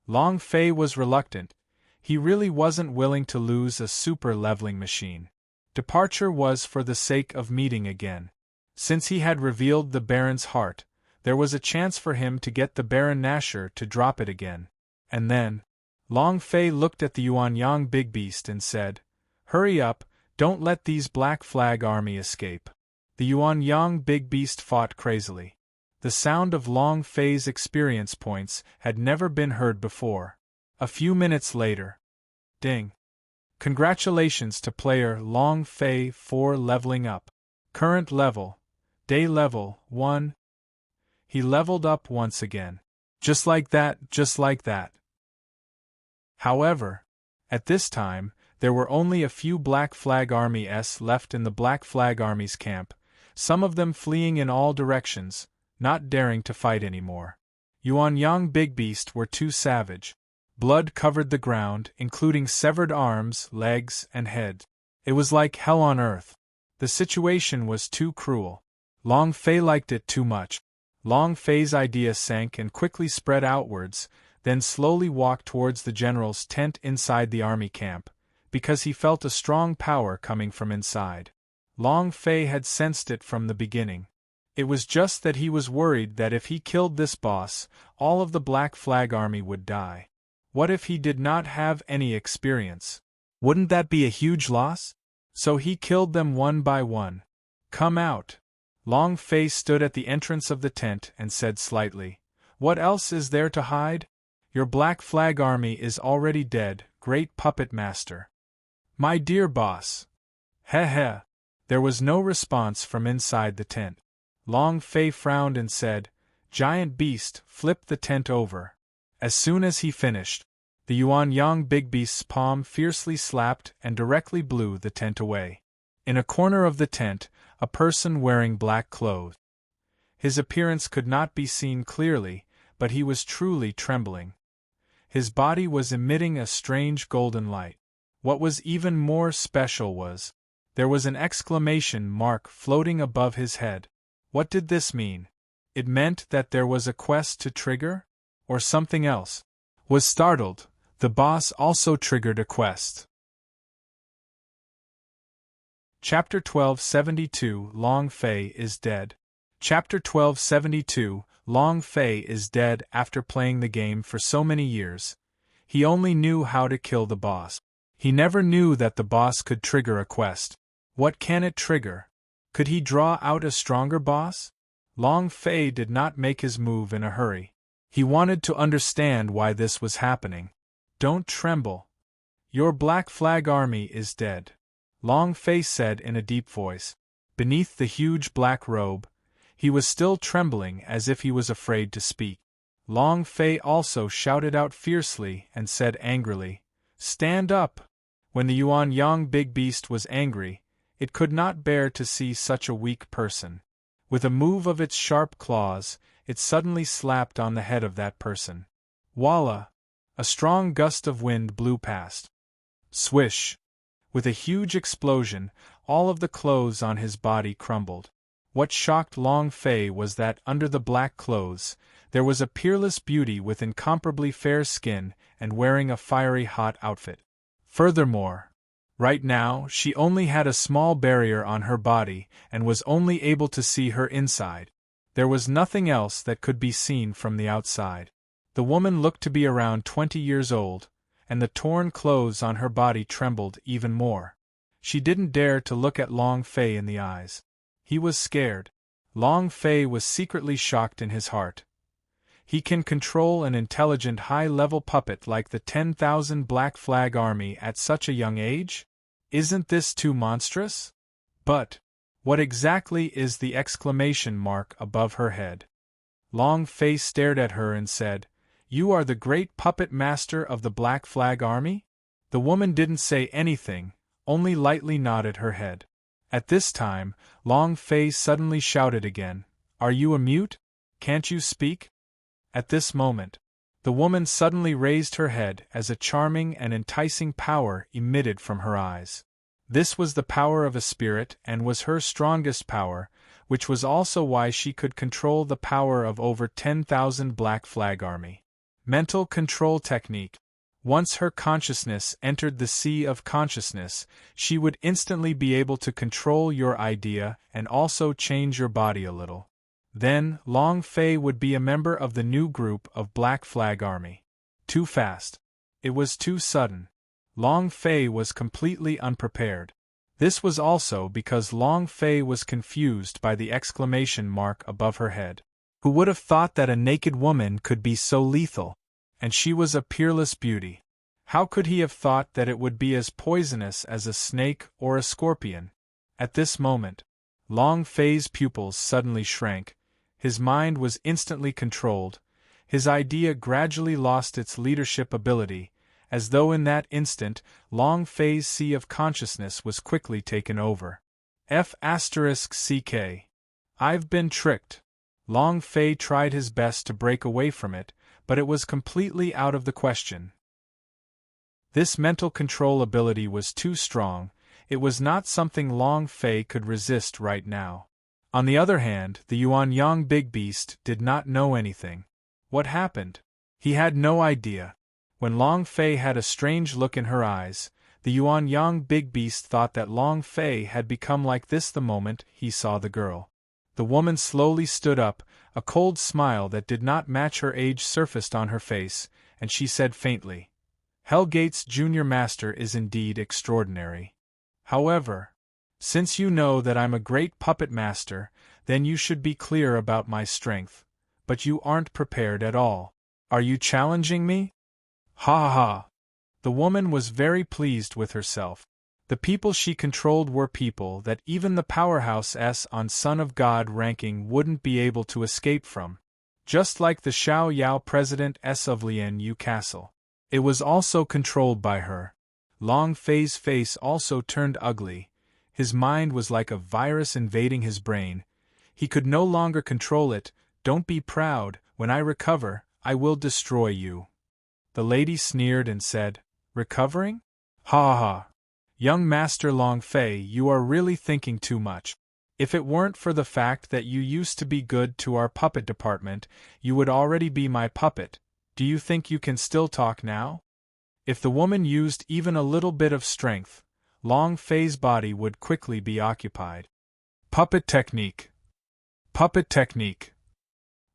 Long Fei was reluctant. He really wasn't willing to lose a super leveling machine. Departure was for the sake of meeting again. Since he had revealed the Baron's heart, there was a chance for him to get the Baron Nashor to drop it again. And then, Long Fei looked at the Yuanyang big beast and said, "Hurry up, don't let these Black Flag Army escape." The Yuanyang big beast fought crazily. The sound of Long Fei's experience points had never been heard before. A few minutes later. Ding. Congratulations to player Long Fei for leveling up. Current level. Day level 1. He leveled up once again. Just like that, just like that. However, at this time, there were only a few Black Flag Army-s left in the Black Flag Army's camp, some of them fleeing in all directions, not daring to fight anymore. Yuanyang Big Beast were too savage. Blood covered the ground, including severed arms, legs, and head. It was like hell on earth. The situation was too cruel. Long Fei liked it too much. Long Fei's idea sank and quickly spread outwards, then slowly walked towards the general's tent inside the army camp, because he felt a strong power coming from inside. Long Fei had sensed it from the beginning. It was just that he was worried that if he killed this boss, all of the Black Flag Army would die. What if he did not have any experience? Wouldn't that be a huge loss? So he killed them one by one. "Come out." Long Fei stood at the entrance of the tent and said slightly, "What else is there to hide? Your Black Flag Army is already dead, great puppet master." "My dear boss." "Heh heh." There was no response from inside the tent. Long Fei frowned and said, "Giant beast, flip the tent over." As soon as he finished, the Yuanyang Big Beast's palm fiercely slapped and directly blew the tent away. In a corner of the tent, a person wearing black clothes. His appearance could not be seen clearly, but he was truly trembling. His body was emitting a strange golden light. What was even more special was, there was an exclamation mark floating above his head. What did this mean? It meant that there was a quest to trigger? Or something else? Was startled, the boss also triggered a quest. Chapter 1272 Long Fei is dead. Chapter 1272 Long Fei is dead. After playing the game for so many years, he only knew how to kill the boss. He never knew that the boss could trigger a quest. What can it trigger? Could he draw out a stronger boss? Long Fei did not make his move in a hurry. He wanted to understand why this was happening. "Don't tremble. Your Black Flag Army is dead," Long Fei said in a deep voice. Beneath the huge black robe, he was still trembling as if he was afraid to speak. Long Fei also shouted out fiercely and said angrily, "Stand up!" When the Yuanyang Big Beast was angry, it could not bear to see such a weak person. With a move of its sharp claws, it suddenly slapped on the head of that person. Voila! A strong gust of wind blew past. Swish! With a huge explosion, all of the clothes on his body crumbled. What shocked Long Fei was that under the black clothes, there was a peerless beauty with incomparably fair skin and wearing a fiery hot outfit. Furthermore, right now she only had a small barrier on her body and was only able to see her inside. There was nothing else that could be seen from the outside. The woman looked to be around 20 years old, and the torn clothes on her body trembled even more. She didn't dare to look at Long Fei in the eyes. He was scared. Long Fei was secretly shocked in his heart. He can control an intelligent high-level puppet like the 10,000 Black Flag Army at such a young age? Isn't this too monstrous? But what exactly is the exclamation mark above her head? Long Fei stared at her and said, "You are the great puppet master of the Black Flag Army?" The woman didn't say anything, only lightly nodded her head. At this time, Long Fei suddenly shouted again, "Are you a mute? Can't you speak?" At this moment, the woman suddenly raised her head as a charming and enticing power emitted from her eyes. This was the power of a spirit and was her strongest power, which was also why she could control the power of over 10,000 Black Flag Army. Mental control technique. Once her consciousness entered the sea of consciousness, she would instantly be able to control your idea and also change your body a little. Then, Long Fei would be a member of the new group of Black Flag Army. Too fast. It was too sudden. Long Fei was completely unprepared. This was also because Long Fei was confused by the exclamation mark above her head. Who would have thought that a naked woman could be so lethal? And she was a peerless beauty. How could he have thought that it would be as poisonous as a snake or a scorpion? At this moment, Long Fei's pupils suddenly shrank. His mind was instantly controlled. His idea gradually lost its leadership ability, as though in that instant, Long Fei's sea of consciousness was quickly taken over. F***CK. I've been tricked. Long Fei tried his best to break away from it, but it was completely out of the question. This mental control ability was too strong. It was not something Long Fei could resist right now. On the other hand, the Yuanyang Big Beast did not know anything. What happened? He had no idea. When Long Fei had a strange look in her eyes, the Yuanyang Big Beast thought that Long Fei had become like this the moment he saw the girl. The woman slowly stood up, a cold smile that did not match her age surfaced on her face, and she said faintly, "Hellgate's junior master is indeed extraordinary. However, since you know that I'm a great puppet master, then you should be clear about my strength. But you aren't prepared at all. Are you challenging me?" Ha ha ha! The woman was very pleased with herself. The people she controlled were people that even the powerhouse S on Son of God ranking wouldn't be able to escape from. Just like the Xiao Yao President S of Lian Yu Castle. It was also controlled by her. Long Fei's face also turned ugly. His mind was like a virus invading his brain. He could no longer control it. "Don't be proud. When I recover, I will destroy you." The lady sneered and said, "Recovering? Ha ha ha. Young Master Long Fei, you are really thinking too much. If it weren't for the fact that you used to be good to our puppet department, you would already be my puppet. Do you think you can still talk now?" If the woman used even a little bit of strength, Long Fei's body would quickly be occupied. Puppet technique. Puppet technique.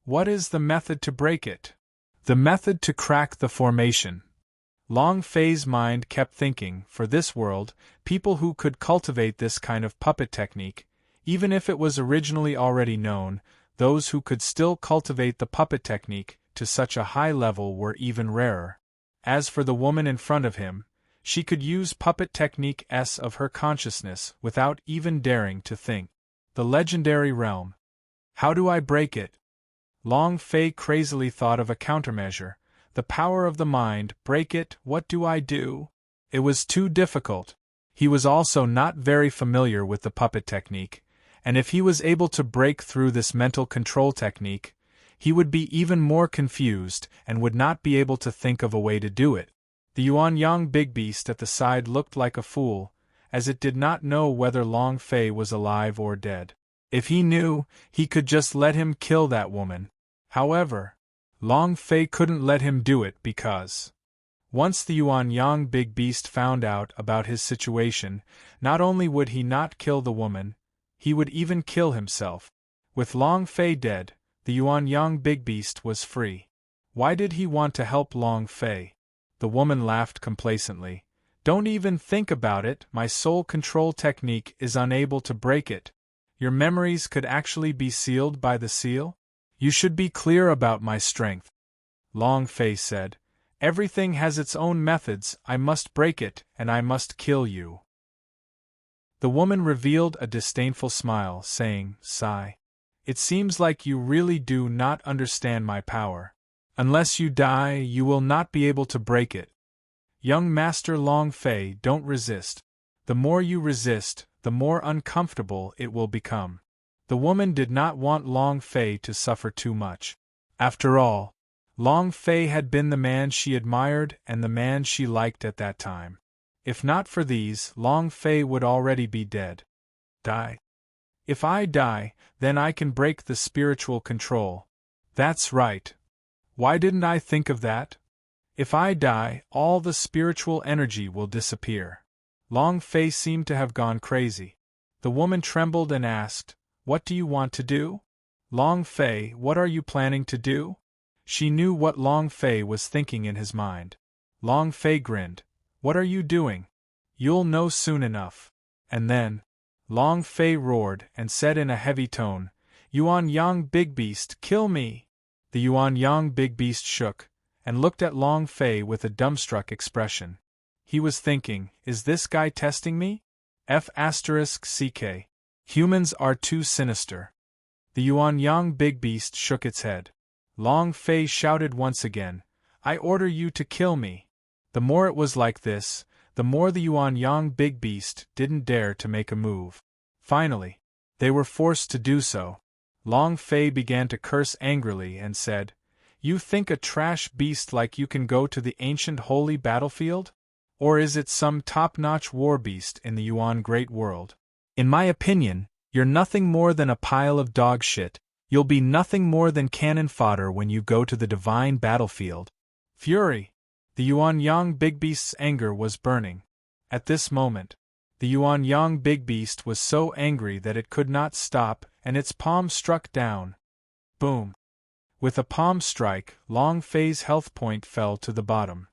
What is the method to break it? The method to crack the formation. Long Fei's mind kept thinking, for this world, people who could cultivate this kind of puppet technique, even if it was originally already known, those who could still cultivate the puppet technique to such a high level were even rarer. As for the woman in front of him, she could use puppet technique S of her consciousness without even daring to think. The legendary realm. How do I break it? Long Fei crazily thought of a countermeasure. The power of the mind, break it, what do I do? It was too difficult. He was also not very familiar with the puppet technique, and if he was able to break through this mental control technique, he would be even more confused and would not be able to think of a way to do it. The Yuanyang Big Beast at the side looked like a fool, as it did not know whether Long Fei was alive or dead. If he knew, he could just let him kill that woman. However, Long Fei couldn't let him do it because once the Yuanyang Big Beast found out about his situation, not only would he not kill the woman, he would even kill himself. With Long Fei dead, the Yuanyang Big Beast was free. Why did he want to help Long Fei? The woman laughed complacently. "Don't even think about it, my soul control technique is unable to break it. Your memories could actually be sealed by the seal? You should be clear about my strength." Long Fei said, "Everything has its own methods, I must break it, and I must kill you." The woman revealed a disdainful smile, saying, "Sigh. It seems like you really do not understand my power. Unless you die, you will not be able to break it. Young Master Long Fei, don't resist. The more you resist, the more uncomfortable it will become." The woman did not want Long Fei to suffer too much. After all, Long Fei had been the man she admired and the man she liked at that time. If not for these, Long Fei would already be dead. Die? If I die, then I can break the spiritual control. That's right. Why didn't I think of that? If I die, all the spiritual energy will disappear. Long Fei seemed to have gone crazy. The woman trembled and asked, "What do you want to do? Long Fei, what are you planning to do?" She knew what Long Fei was thinking in his mind. Long Fei grinned. "What are you doing? You'll know soon enough." And then, Long Fei roared and said in a heavy tone, "Yuan Yang Big Beast, kill me!" The Yuan Yang Big Beast shook, and looked at Long Fei with a dumbstruck expression. He was thinking, is this guy testing me? F***ck. Humans are too sinister. The Yuan Yang Big Beast shook its head. Long Fei shouted once again, "I order you to kill me." The more it was like this, the more the Yuan Yang Big Beast didn't dare to make a move. Finally, they were forced to do so. Long Fei began to curse angrily and said, "You think a trash beast like you can go to the ancient holy battlefield? Or is it some top-notch war beast in the Yuan Great World? In my opinion, you're nothing more than a pile of dog shit. You'll be nothing more than cannon fodder when you go to the divine battlefield." Fury! The Yuan Yang Big Beast's anger was burning. At this moment, the Yuan Yang Big Beast was so angry that it could not stop, and its palm struck down. Boom! With a palm strike, Long Fei's health point fell to the bottom.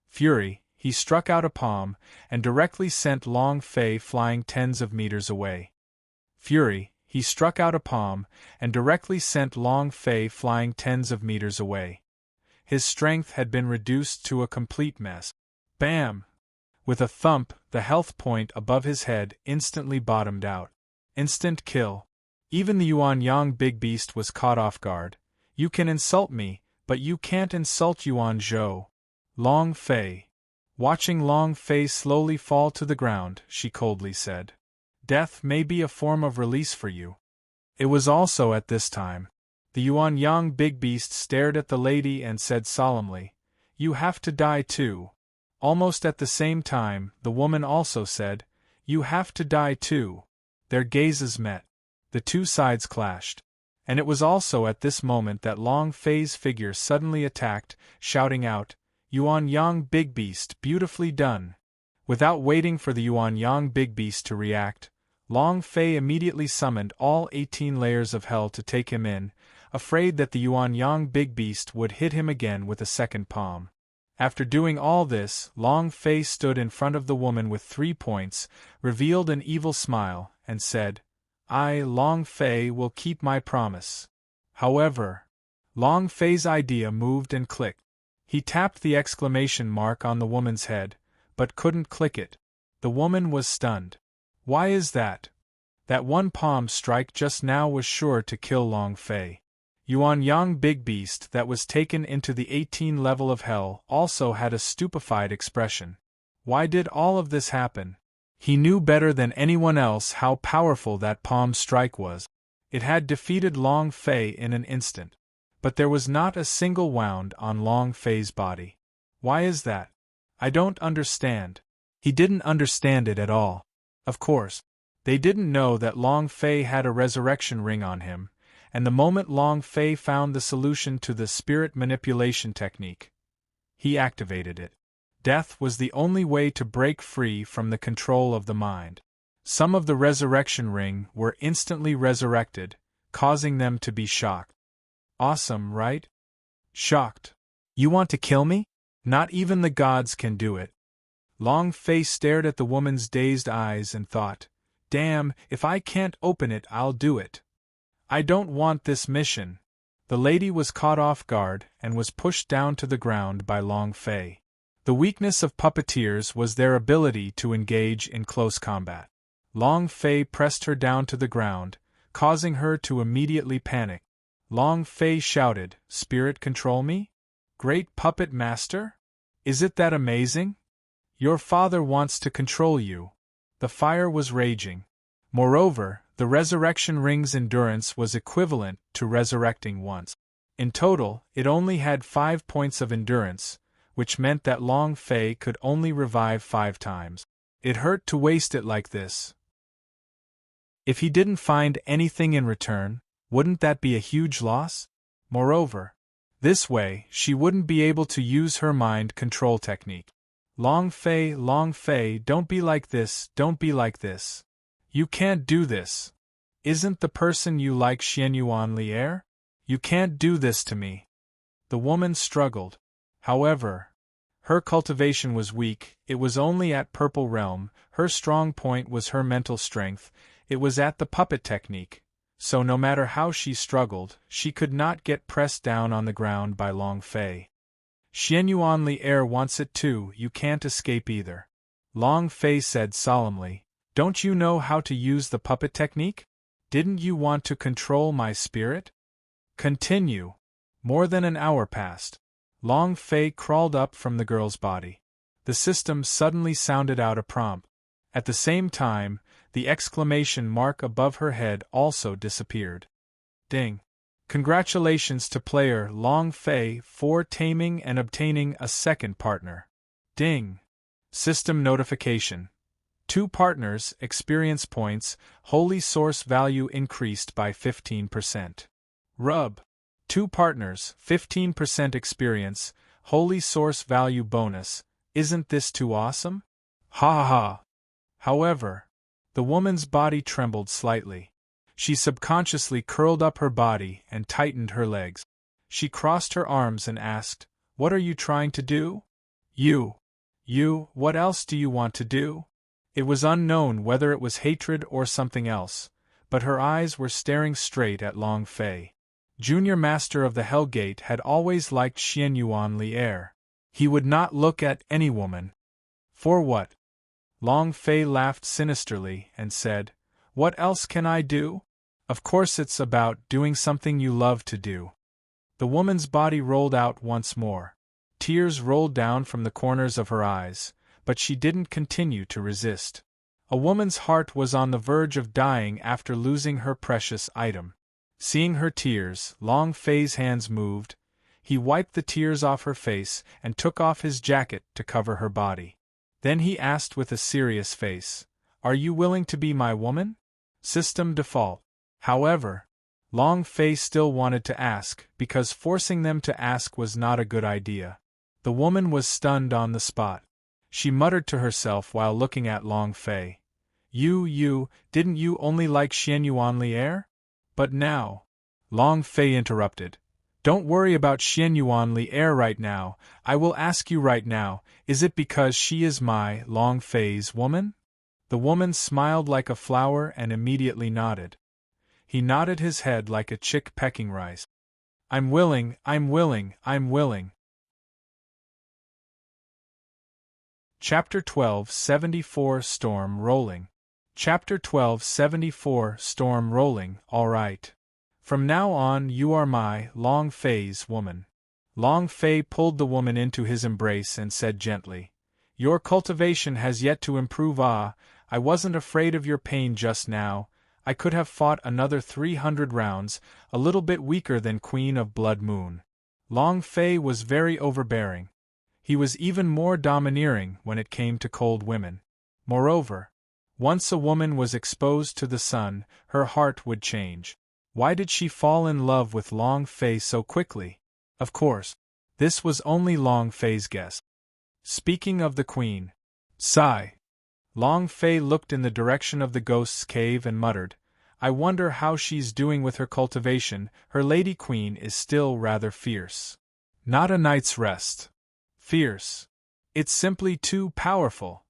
Fury, he struck out a palm, and directly sent Long Fei flying tens of meters away. Fury, he struck out a palm, and directly sent Long Fei flying tens of meters away. His strength had been reduced to a complete mess. Bam! With a thump, the health point above his head instantly bottomed out. Instant kill. Even the Yuan Yang Big Beast was caught off guard. "You can insult me, but you can't insult Yuan Zhou." Long Fei. Watching Long Fei slowly fall to the ground, she coldly said, "Death may be a form of release for you." It was also at this time. The Yuan Yang Big Beast stared at the lady and said solemnly, "You have to die too." Almost at the same time, the woman also said, "You have to die too." Their gazes met. The two sides clashed. And it was also at this moment that Long Fei's figure suddenly attacked, shouting out, "Yuan Yang Big Beast, beautifully done." Without waiting for the Yuan Yang Big Beast to react, Long Fei immediately summoned all 18 layers of hell to take him in, afraid that the Yuan Yang Big Beast would hit him again with a second palm. After doing all this, Long Fei stood in front of the woman with 3 points, revealed an evil smile, and said, "I, Long Fei, will keep my promise." However, Long Fei's idea moved and clicked. He tapped the exclamation mark on the woman's head, but couldn't click it. The woman was stunned. Why is that? That one palm strike just now was sure to kill Long Fei. Yuan Yang Big Beast that was taken into the 18 level of hell also had a stupefied expression. Why did all of this happen? He knew better than anyone else how powerful that palm strike was. It had defeated Long Fei in an instant. But there was not a single wound on Long Fei's body. Why is that? I don't understand. He didn't understand it at all. Of course, they didn't know that Long Fei had a resurrection ring on him, and the moment Long Fei found the solution to the spirit manipulation technique, he activated it. Death was the only way to break free from the control of the mind. Some of the resurrection ring were instantly resurrected, causing them to be shocked. Awesome, right? Shocked. You want to kill me? Not even the gods can do it. Long Fei stared at the woman's dazed eyes and thought, "Damn, if I can't open it, I'll do it. I don't want this mission." The lady was caught off guard and was pushed down to the ground by Long Fei. The weakness of puppeteers was their ability to engage in close combat. Long Fei pressed her down to the ground, causing her to immediately panic. Long Fei shouted, "Spirit control me? Great puppet master? Is it that amazing? Your father wants to control you." The fire was raging. Moreover, the resurrection ring's endurance was equivalent to resurrecting once. In total, it only had 5 points of endurance, which meant that Long Fei could only revive 5 times. It hurt to waste it like this. If he didn't find anything in return, wouldn't that be a huge loss? Moreover, This way, she wouldn't be able to use her mind control technique. Long Fei, don't be like this, don't be like this. You can't do this. Isn't the person you like Xianyuan Li'er? You can't do this to me. The woman struggled. However, her cultivation was weak, it was only at Purple Realm, her strong point was her mental strength, it was at the puppet technique, so no matter how she struggled, she could not get pressed down on the ground by Long Fei. Xianyuan Li'er wants it too, you can't escape either. Long Fei said solemnly, don't you know how to use the puppet technique? Didn't you want to control my spirit? Continue. More than an hour passed. Long Fei crawled up from the girl's body. The system suddenly sounded out a prompt. At the same time, the exclamation mark above her head also disappeared. Ding! Congratulations to player Long Fei for taming and obtaining a second partner. Ding! System notification. 2 partners, experience points, holy source value increased by 15%. Rub. 2 partners, 15% experience, holy source value bonus. Isn't this too awesome? Ha ha ha. However, the woman's body trembled slightly. She subconsciously curled up her body and tightened her legs. She crossed her arms and asked, what are you trying to do? You, what else do you want to do? It was unknown whether it was hatred or something else, but her eyes were staring straight at Long Fei. Junior Master of the Hell Gate had always liked Xianyuan Li'er. He would not look at any woman. For what? Long Fei laughed sinisterly and said, what else can I do? Of course it's about doing something you love to do. The woman's body rolled out once more. Tears rolled down from the corners of her eyes, but she didn't continue to resist. A woman's heart was on the verge of dying after losing her precious item. Seeing her tears, Long Fei's hands moved. He wiped the tears off her face and took off his jacket to cover her body. Then he asked with a serious face, are you willing to be my woman? System default. However, Long Fei still wanted to ask, because forcing them to ask was not a good idea. The woman was stunned on the spot. She muttered to herself while looking at Long Fei. Didn't you only like Xianyuan Li'er? But now… Long Fei interrupted. Don't worry about Xianyuan Li'er right now, I will ask you right now, is it because she is my, Long Fei's, woman? The woman smiled like a flower and immediately nodded. He nodded his head like a chick pecking rice. I'm willing. Chapter 1274 Storm Rolling. Chapter 1274 Storm Rolling, alright. From now on you are my, Long Fei's, woman. Long Fei pulled the woman into his embrace and said gently, your cultivation has yet to improve. I wasn't afraid of your pain just now, I could have fought another 300 rounds, a little bit weaker than Queen of Blood Moon. Long Fei was very overbearing. He was even more domineering when it came to cold women. Moreover, once a woman was exposed to the sun, her heart would change. Why did she fall in love with Long Fei so quickly? Of course, this was only Long Fei's guess. Speaking of the queen, sigh. Long Fei looked in the direction of the ghost's cave and muttered, I wonder how she's doing with her cultivation, her lady queen is still rather fierce. Not a night's rest. Fierce. It's simply too powerful.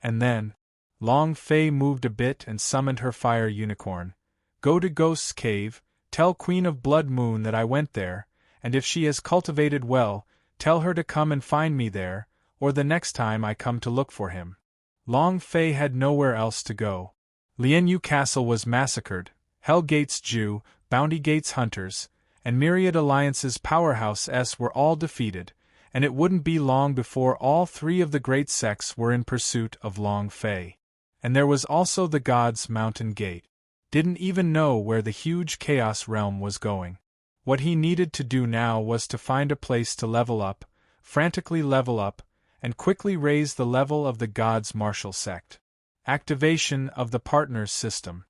And then, Long Fei moved a bit and summoned her fire unicorn. Go to Ghost's Cave, tell Queen of Blood Moon that I went there, and if she has cultivated well, tell her to come and find me there, or the next time I come to look for him. Long Fei had nowhere else to go. Lianyu Castle was massacred, Hell Gate's Jew, Bounty Gate's hunters, and Myriad Alliance's powerhouse S were all defeated, and it wouldn't be long before all 3 of the great sects were in pursuit of Long Fei. And there was also the God's Mountain Gate. Didn't even know where the huge Chaos Realm was going. What he needed to do now was to find a place to level up, frantically level up, and quickly raise the level of the God's Martial Sect. Activation of the Partners System.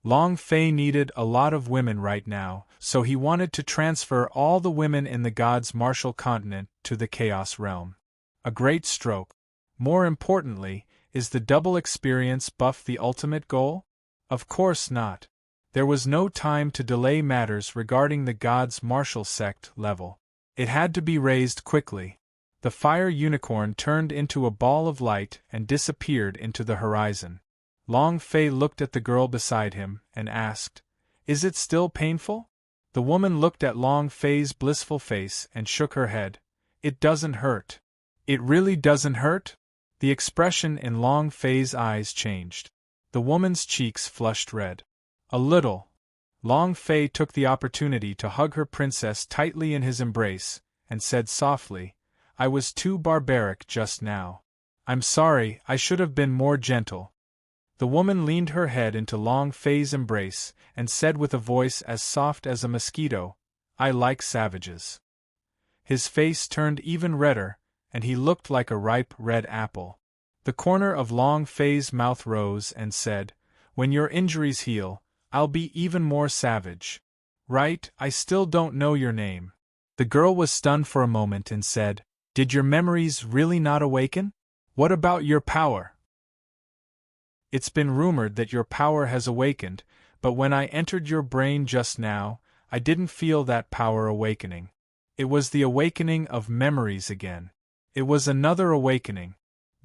Long Fei needed a lot of women right now, so he wanted to transfer all the women in the gods' martial continent to the Chaos Realm. A great stroke. More importantly, is the double experience buff the ultimate goal? Of course not. There was no time to delay matters regarding the gods' martial sect level. It had to be raised quickly. The fire unicorn turned into a ball of light and disappeared into the horizon. Long Fei looked at the girl beside him and asked, "Is it still painful?" The woman looked at Long Fei's blissful face and shook her head. "It doesn't hurt." "It really doesn't hurt?" The expression in Long Fei's eyes changed. The woman's cheeks flushed red. "A little." Long Fei took the opportunity to hug her princess tightly in his embrace, and said softly, "I was too barbaric just now. I'm sorry, I should have been more gentle." The woman leaned her head into Long Fei's embrace and said with a voice as soft as a mosquito, "I like savages." His face turned even redder, and he looked like a ripe red apple. The corner of Long Fei's mouth rose and said, "When your injuries heal, I'll be even more savage." "Right, I still don't know your name." The girl was stunned for a moment and said, "Did your memories really not awaken? What about your power?" "It's been rumored that your power has awakened, but when I entered your brain just now, I didn't feel that power awakening. It was the awakening of memories again. It was another awakening.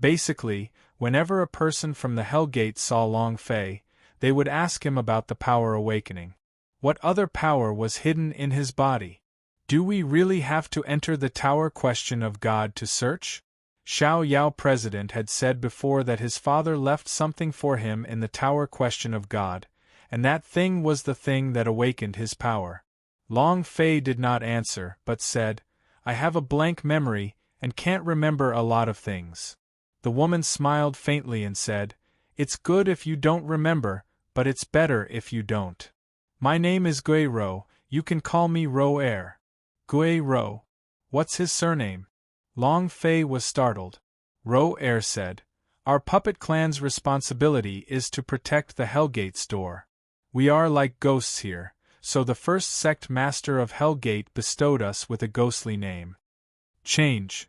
Basically, whenever a person from the Hell Gate saw Long Fei, they would ask him about the power awakening. What other power was hidden in his body? Do we really have to enter the Tower Question of God to search? Xiao Yao President had said before that his father left something for him in the Tower Question of God, and that thing was the thing that awakened his power. Long Fei did not answer, but said, "I have a blank memory, and can't remember a lot of things." The woman smiled faintly and said, "It's good if you don't remember, but it's better if you don't. My name is Gui Ro, you can call me Ro Air." "Gui Ro? What's his surname?" Long Fei was startled. Ro Air said, "Our puppet clan's responsibility is to protect the Hellgate's door. We are like ghosts here, so the first sect master of Hellgate bestowed us with a ghostly name. Change.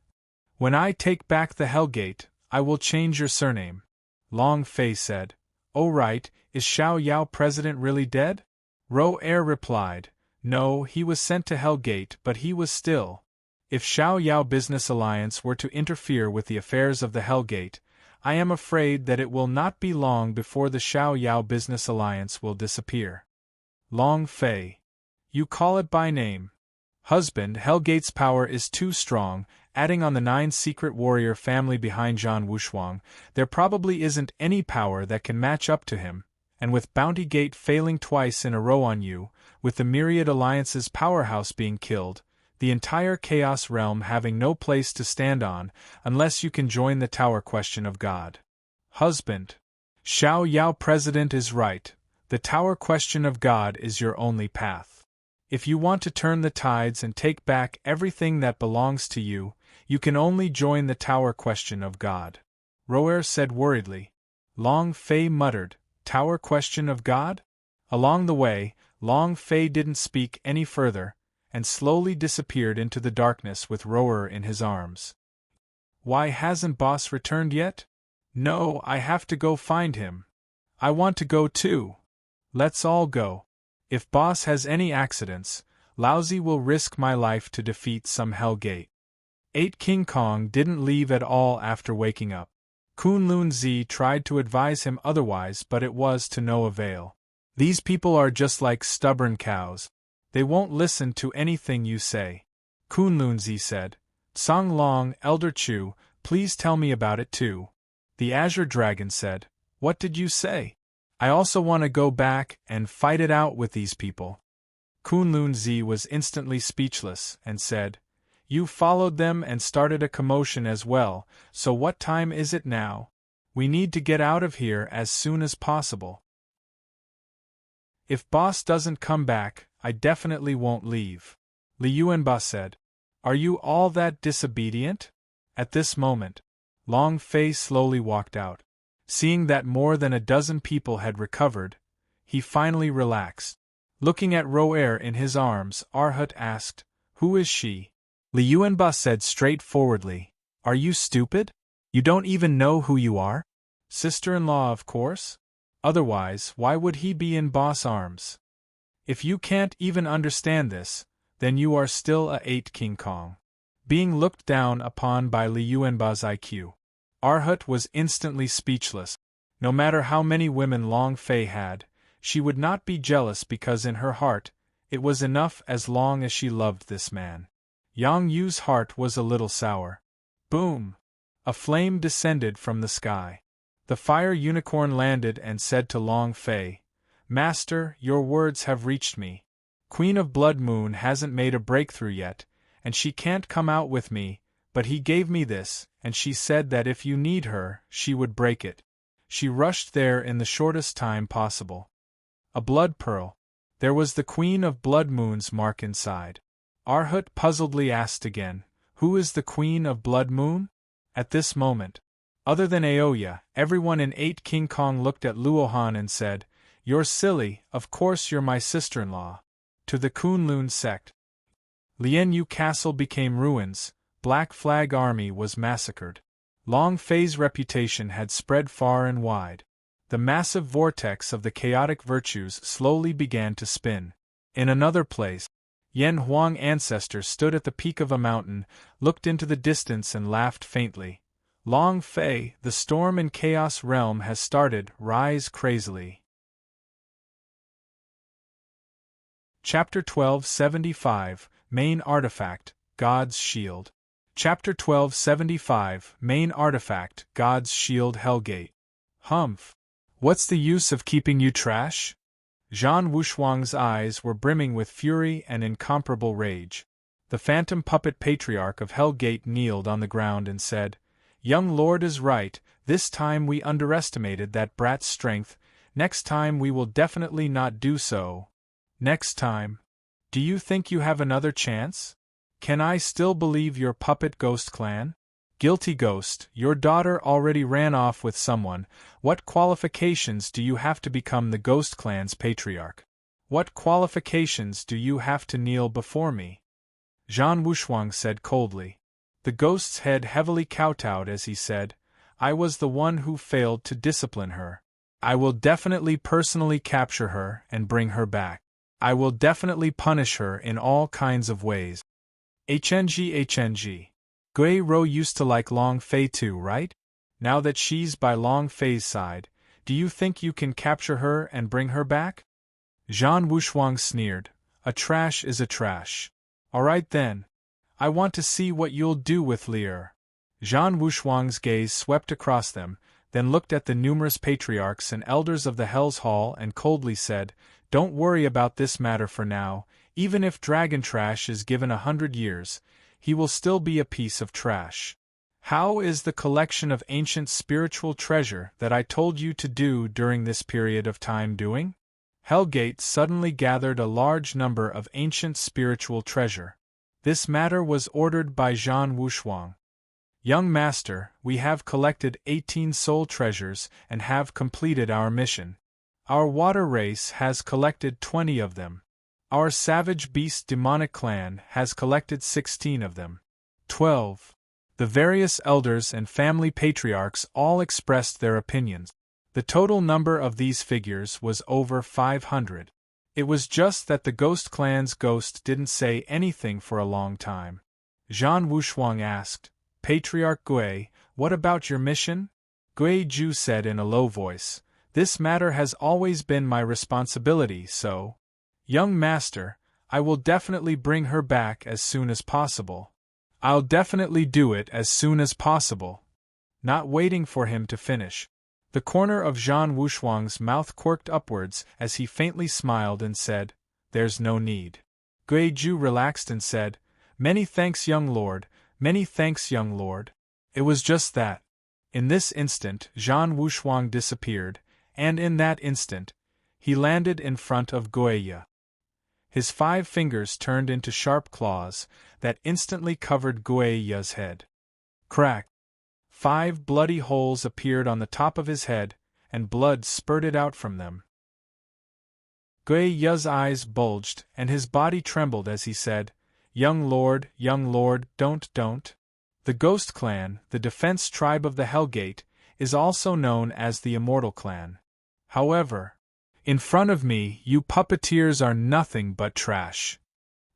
When I take back the Hellgate, I will change your surname." Long Fei said, "Oh right, is Xiao Yao President really dead?" Ro Air replied, "No, he was sent to Hellgate, but he was still. If Xiao Yao Business Alliance were to interfere with the affairs of the Hellgate, I am afraid that it will not be long before the Xiao Yao Business Alliance will disappear." Long Fei. "You call it by name. Husband, Hellgate's power is too strong, adding on the 9 secret warrior family behind Zhan Wushuang, there probably isn't any power that can match up to him, and with Bounty Gate failing twice in a row on you, with the Myriad Alliance's powerhouse being killed, the entire Chaos Realm having no place to stand on, unless you can join the Tower Question of God. Husband. Xiao Yao President is right, the Tower Question of God is your only path. If you want to turn the tides and take back everything that belongs to you, you can only join the Tower Question of God." Roer said worriedly. Long Fei muttered, "Tower Question of God?" Along the way, Long Fei didn't speak any further, and slowly disappeared into the darkness with Roer in his arms. "Why hasn't Boss returned yet?" "No, I have to go find him." "I want to go too." "Let's all go. If Boss has any accidents, Lousy will risk my life to defeat some Hellgate." 8 King Kong didn't leave at all after waking up. Kunlun Zi tried to advise him otherwise, but it was to no avail. "These people are just like stubborn cows. They won't listen to anything you say." Kunlun Zi said, "Song Long, Elder Chu, please tell me about it too." The Azure Dragon said, "What did you say? I also want to go back and fight it out with these people." Kunlun Zi was instantly speechless and said, "You followed them and started a commotion as well, so what time is it now? We need to get out of here as soon as possible." "If Boss doesn't come back, I definitely won't leave," Li Yuanba said. "Are you all that disobedient?" At this moment, Long Fei slowly walked out. Seeing that more than a dozen people had recovered, he finally relaxed. Looking at Roer in his arms, Arhut asked, "Who is she?" Liuanba said straightforwardly, "Are you stupid? You don't even know who you are?" "Sister-in-law, of course. Otherwise, why would he be in boss arms? If you can't even understand this, then you are still a 8 King Kong." Being looked down upon by Liuanba's IQ, Arhut was instantly speechless. No matter how many women Long Fei had, she would not be jealous because in her heart, it was enough as long as she loved this man. Yang Yu's heart was a little sour. Boom! A flame descended from the sky. The fire unicorn landed and said to Long Fei, "Master, your words have reached me. Queen of Blood Moon hasn't made a breakthrough yet, and she can't come out with me, but he gave me this, and she said that if you need her, she would break it. She rushed there in the shortest time possible." A blood pearl. There was the Queen of Blood Moon's mark inside. Arhut puzzledly asked again, "Who is the Queen of Blood Moon?" At this moment, other than Aoya, everyone in 8 King Kong looked at Luohan and said, "You're silly, of course you're my sister-in-law." To the Kunlun sect. Lianyu Castle became ruins, Black Flag Army was massacred. Long Fei's reputation had spread far and wide. The massive vortex of the chaotic virtues slowly began to spin. In another place, Yan Huang ancestor stood at the peak of a mountain, looked into the distance and laughed faintly. "Long Fei, the storm in Chaos Realm has started, rise crazily." Chapter 1275, Main Artifact, God's Shield. Chapter 1275, Main Artifact, God's Shield Hellgate. Humph. What's the use of keeping you trash? Zhan Wushuang's eyes were brimming with fury and incomparable rage. The phantom puppet patriarch of Hellgate kneeled on the ground and said, "Young lord is right, this time we underestimated that brat's strength, next time we will definitely not do so." "Next time? Do you think you have another chance? Can I still believe your puppet ghost clan? Guilty ghost, your daughter already ran off with someone. What qualifications do you have to become the ghost clan's patriarch? What qualifications do you have to kneel before me?" Zhan Wushuang said coldly. The ghost's head heavily kowtowed as he said, "I was the one who failed to discipline her. I will definitely personally capture her and bring her back. I will definitely punish her in all kinds of ways." HNG. Gui Ro used to like Long Fei too, right? Now that she's by Long Fei's side, do you think you can capture her and bring her back? Zhan Wushuang sneered, "A trash is a trash. Alright then. I want to see what you'll do with Lear." Zhan Wushuang's gaze swept across them, then looked at the numerous patriarchs and elders of the Hell's Hall and coldly said, "Don't worry about this matter for now. Even if Dragon Trash is given 100 years, he will still be a piece of trash. How is the collection of ancient spiritual treasure that I told you to do during this period of time doing?" Hellgate suddenly gathered a large number of ancient spiritual treasure. This matter was ordered by Zhan Wushuang. "Young master, we have collected 18 soul treasures and have completed our mission. Our water race has collected 20 of them. Our savage beast demonic clan has collected 16 of them. 12. The various elders and family patriarchs all expressed their opinions. The total number of these figures was over 500. It was just that the Ghost Clan's ghost didn't say anything for a long time. Zhan Wushuang asked, "Patriarch Gui, what about your mission?" Gui Ju said in a low voice, "This matter has always been my responsibility, so... Young master, I will definitely bring her back as soon as possible. I'll definitely do it as soon as possible." Not waiting for him to finish, the corner of Zhan Wushuang's mouth quirked upwards as he faintly smiled and said, "There's no need." Gui Ju relaxed and said, "Many thanks, young lord, many thanks, young lord." It was just that. In this instant Zhan Wushuang disappeared, and in that instant, he landed in front of Guiya. His 5 fingers turned into sharp claws that instantly covered Guiya's head. Crack! 5 bloody holes appeared on the top of his head, and blood spurted out from them. Gui Yu's eyes bulged and his body trembled as he said, young lord, don't. The Ghost Clan, the defense tribe of the Hellgate, is also known as the Immortal Clan. However, in front of me, you puppeteers are nothing but trash.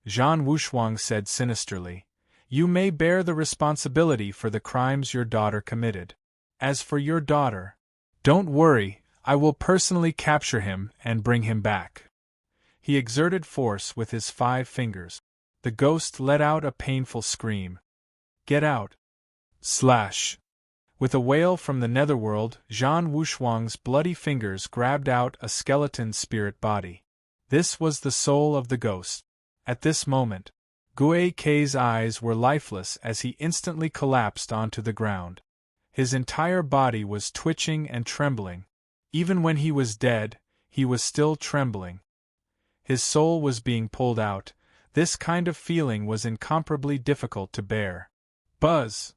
Zhan Wushuang said sinisterly. You may bear the responsibility for the crimes your daughter committed. As for your daughter, don't worry, I will personally capture him and bring him back. He exerted force with his 5 fingers. The ghost let out a painful scream. Get out! Slash! With a wail from the netherworld, Zhan Wushuang's bloody fingers grabbed out a skeleton spirit body. This was the soul of the ghost. At this moment, Gui Kei's eyes were lifeless as he instantly collapsed onto the ground. His entire body was twitching and trembling. Even when he was dead, he was still trembling. His soul was being pulled out. This kind of feeling was incomparably difficult to bear. Buzz!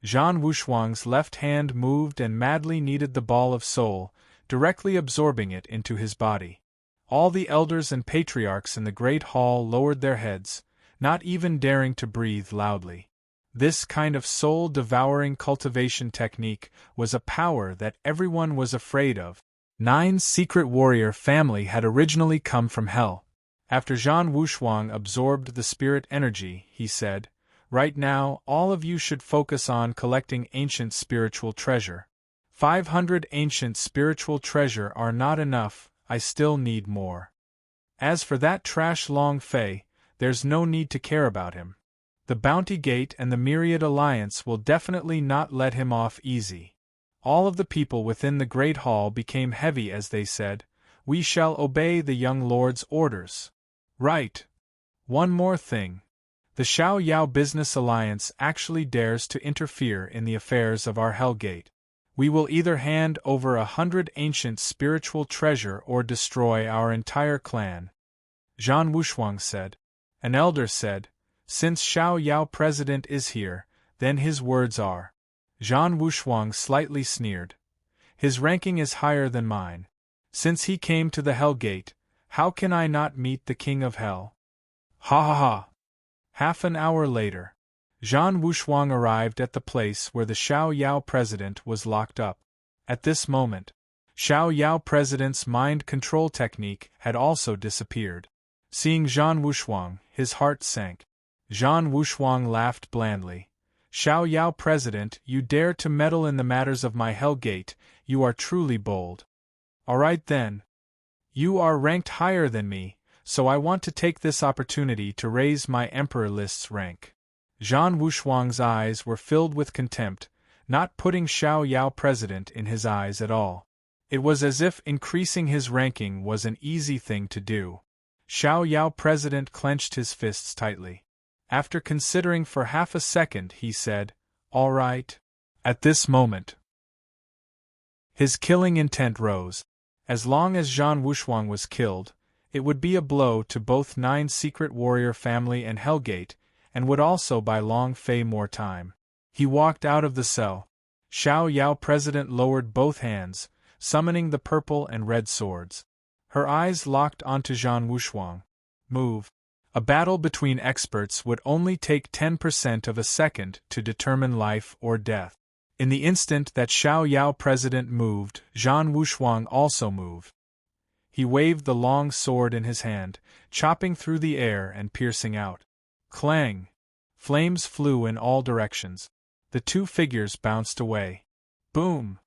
Zhan Wushuang's left hand moved and madly kneaded the ball of soul, directly absorbing it into his body. All the elders and patriarchs in the great hall lowered their heads, not even daring to breathe loudly. This kind of soul-devouring cultivation technique was a power that everyone was afraid of. 9's secret warrior family had originally come from hell. After Zhan Wushuang absorbed the spirit energy, he said, right now, all of you should focus on collecting ancient spiritual treasure. 500 ancient spiritual treasure are not enough, I still need more. As for that trash Long Fei, there's no need to care about him. The Bounty Gate and the Myriad Alliance will definitely not let him off easy. All of the people within the Great Hall became heavy as they said, we shall obey the young lord's orders. Right. One more thing. The Xiao Yao Business Alliance actually dares to interfere in the affairs of our Hellgate. We will either hand over 100 ancient spiritual treasure or destroy our entire clan. Zhan Wushuang said. An elder said, since Xiao Yao president is here, then his words are. Zhan Wushuang slightly sneered. His ranking is higher than mine. Since he came to the Hellgate, how can I not meet the King of Hell? Ha ha ha! Half an hour later, Zhan Wushuang arrived at the place where the Xiao Yao president was locked up. At this moment, Xiao Yao president's mind control technique had also disappeared. Seeing Zhan Wushuang, his heart sank. Zhan Wushuang laughed blandly. Xiao Yao president, you dare to meddle in the matters of my Hellgate, you are truly bold. Alright then. You are ranked higher than me, so I want to take this opportunity to raise my Emperor list's rank. Zhan Wushuang's eyes were filled with contempt, not putting Xiao Yao president in his eyes at all. It was as if increasing his ranking was an easy thing to do. Xiao Yao president clenched his fists tightly. After considering for half a second, he said, all right. At this moment, his killing intent rose. As long as Zhan Wushuang was killed, it would be a blow to both 9's secret warrior family and Hellgate, and would also buy Long Fei more time. He walked out of the cell. Xiao Yao president lowered both hands, summoning the purple and red swords. Her eyes locked onto Zhan Wushuang. Move. A battle between experts would only take 10% of a second to determine life or death. In the instant that Xiao Yao president moved, Zhan Wushuang also moved. He waved the long sword in his hand, chopping through the air and piercing out. Clang! Flames flew in all directions. The two figures bounced away. Boom!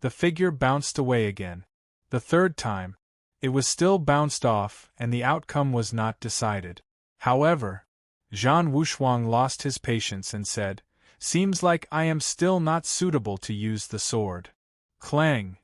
The figure bounced away again. The third time, it was still bounced off, and the outcome was not decided. However, Zhan Wushuang lost his patience and said, seems like I am still not suitable to use the sword. Clang!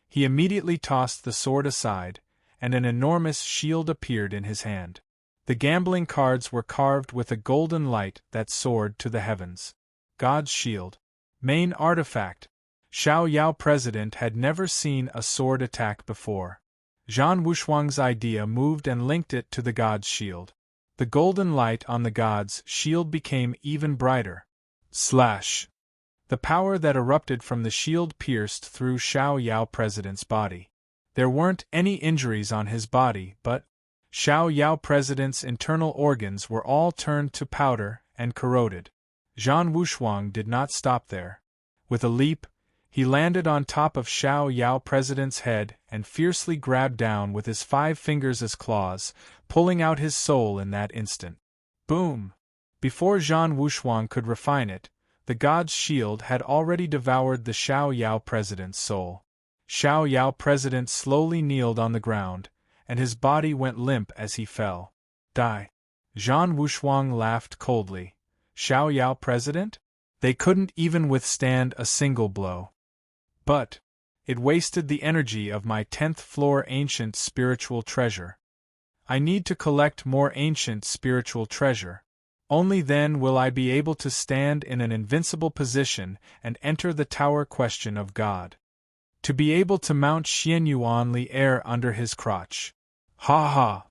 He immediately tossed the sword aside, and an enormous shield appeared in his hand. The gambling cards were carved with a golden light that soared to the heavens. God's shield. Main artifact. Xiao Yao president had never seen a sword attack before. Zhan Wushuang's idea moved and linked it to the god's shield. The golden light on the god's shield became even brighter. Slash! The power that erupted from the shield pierced through Xiao Yao president's body. There weren't any injuries on his body, but Xiao Yao President's internal organs were all turned to powder and corroded. Zhan Wushuang did not stop there. With a leap, he landed on top of Xiao Yao President's head and fiercely grabbed down with his 5 fingers as claws, pulling out his soul in that instant. Boom! Before Zhan Wushuang could refine it, the god's shield had already devoured the Xiao Yao President's soul. Xiao Yao President slowly kneeled on the ground, and his body went limp as he fell. Die. Zhan Wushuang laughed coldly. Xiao Yao President? They couldn't even withstand a single blow. But it wasted the energy of my 10th floor ancient spiritual treasure. I need to collect more ancient spiritual treasure. Only then will I be able to stand in an invincible position and enter the tower question of God. To be able to mount Xian Yuan Li air under his crotch. Ha ha!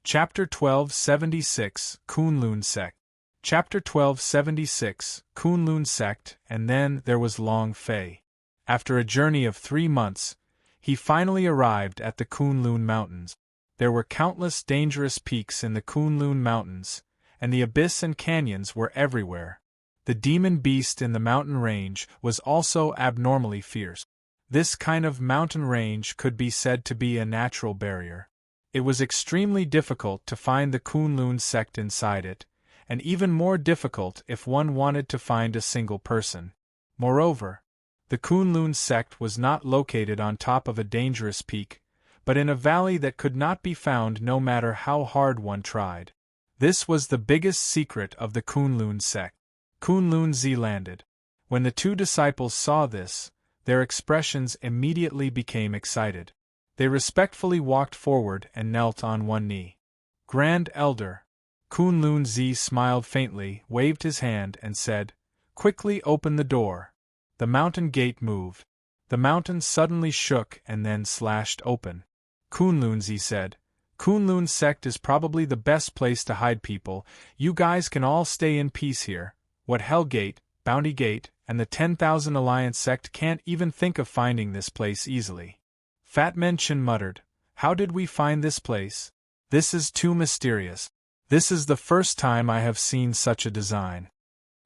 Chapter 1276, Kunlun Sect. Chapter 1276, Kunlun Sect. And then there was Long Fei. After a journey of 3 months, he finally arrived at the Kunlun Mountains. There were countless dangerous peaks in the Kunlun Mountains, and the abyss and canyons were everywhere. The demon beast in the mountain range was also abnormally fierce. This kind of mountain range could be said to be a natural barrier. It was extremely difficult to find the Kunlun sect inside it, and even more difficult if one wanted to find a single person. Moreover, the Kunlun sect was not located on top of a dangerous peak, but in a valley that could not be found no matter how hard one tried. This was the biggest secret of the Kunlun sect. Kunlun Zi landed. When the 2 disciples saw this, their expressions immediately became excited. They respectfully walked forward and knelt on one knee. Grand Elder. Kunlun Zi smiled faintly, waved his hand, and said, "Quickly open the door." The mountain gate moved. The mountain suddenly shook and then slashed open. Kunlun Zi said, "Kunlun sect is probably the best place to hide people. You guys can all stay in peace here. What Hell Gate, Bounty Gate, and the 10,000 Alliance sect can't even think of finding this place easily." Fat Man Chin muttered, "How did we find this place? This is too mysterious. This is the first time I have seen such a design."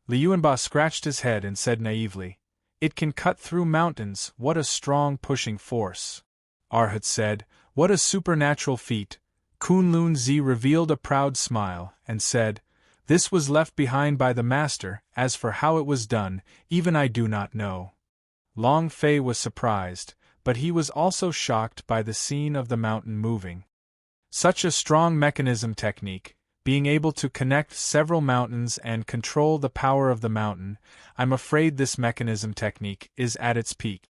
Li Yuanba scratched his head and said naively, "It can cut through mountains, what a strong pushing force." Arhat said, "What a supernatural feat." Kunlun Zi revealed a proud smile, and said, "This was left behind by the master, as for how it was done, even I do not know." Long Fei was surprised, but he was also shocked by the scene of the mountain moving. Such a strong mechanism technique, being able to connect several mountains and control the power of the mountain, I'm afraid this mechanism technique is at its peak.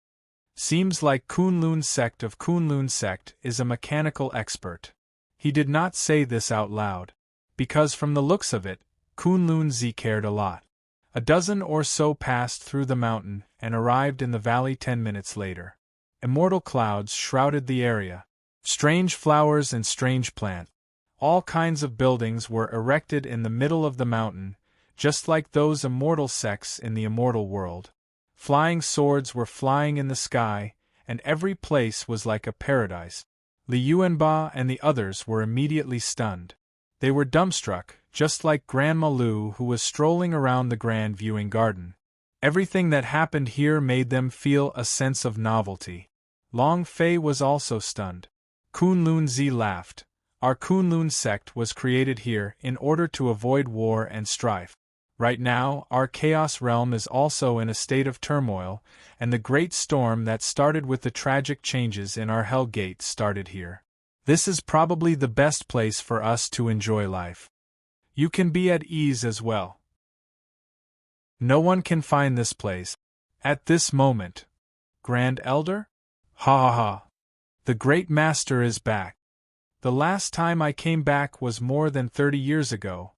Seems like Kunlun sect of Kunlun sect is a mechanical expert. He did not say this out loud, because from the looks of it, Kunlun Zi cared a lot. A dozen or so passed through the mountain and arrived in the valley 10 minutes later. Immortal clouds shrouded the area. Strange flowers and strange plants. All kinds of buildings were erected in the middle of the mountain, just like those immortal sects in the immortal world. Flying swords were flying in the sky, and every place was like a paradise. Li Yuanba and the others were immediately stunned. They were dumbstruck, just like Grandma Lu, who was strolling around the grand viewing garden. Everything that happened here made them feel a sense of novelty. Long Fei was also stunned. Kunlun Zi laughed. Our Kunlun sect was created here in order to avoid war and strife. Right now, our Chaos Realm is also in a state of turmoil, and the great storm that started with the tragic changes in our Hell Gate started here. This is probably the best place for us to enjoy life. You can be at ease as well. No one can find this place. At this moment. Grand Elder? Ha ha ha. The Great Master is back. The last time I came back was more than 30 years ago.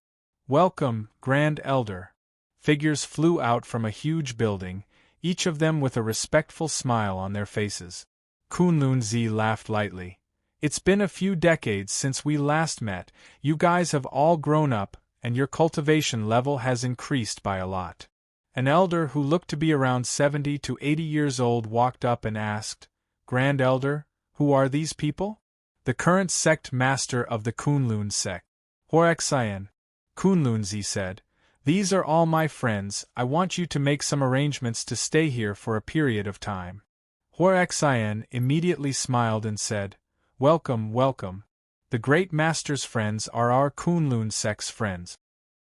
Welcome, Grand Elder. Figures flew out from a huge building, each of them with a respectful smile on their faces. Kunlun Zi laughed lightly. It's been a few decades since we last met. You guys have all grown up, and your cultivation level has increased by a lot. An elder who looked to be around 70 to 80 years old walked up and asked, "Grand Elder, who are these people?" "The current sect master of the Kunlun sect." "Horexien." Kunlunzi said, "These are all my friends. I want you to make some arrangements to stay here for a period of time." Horexien immediately smiled and said, "Welcome, welcome. The great master's friends are our Kunlun sect's friends.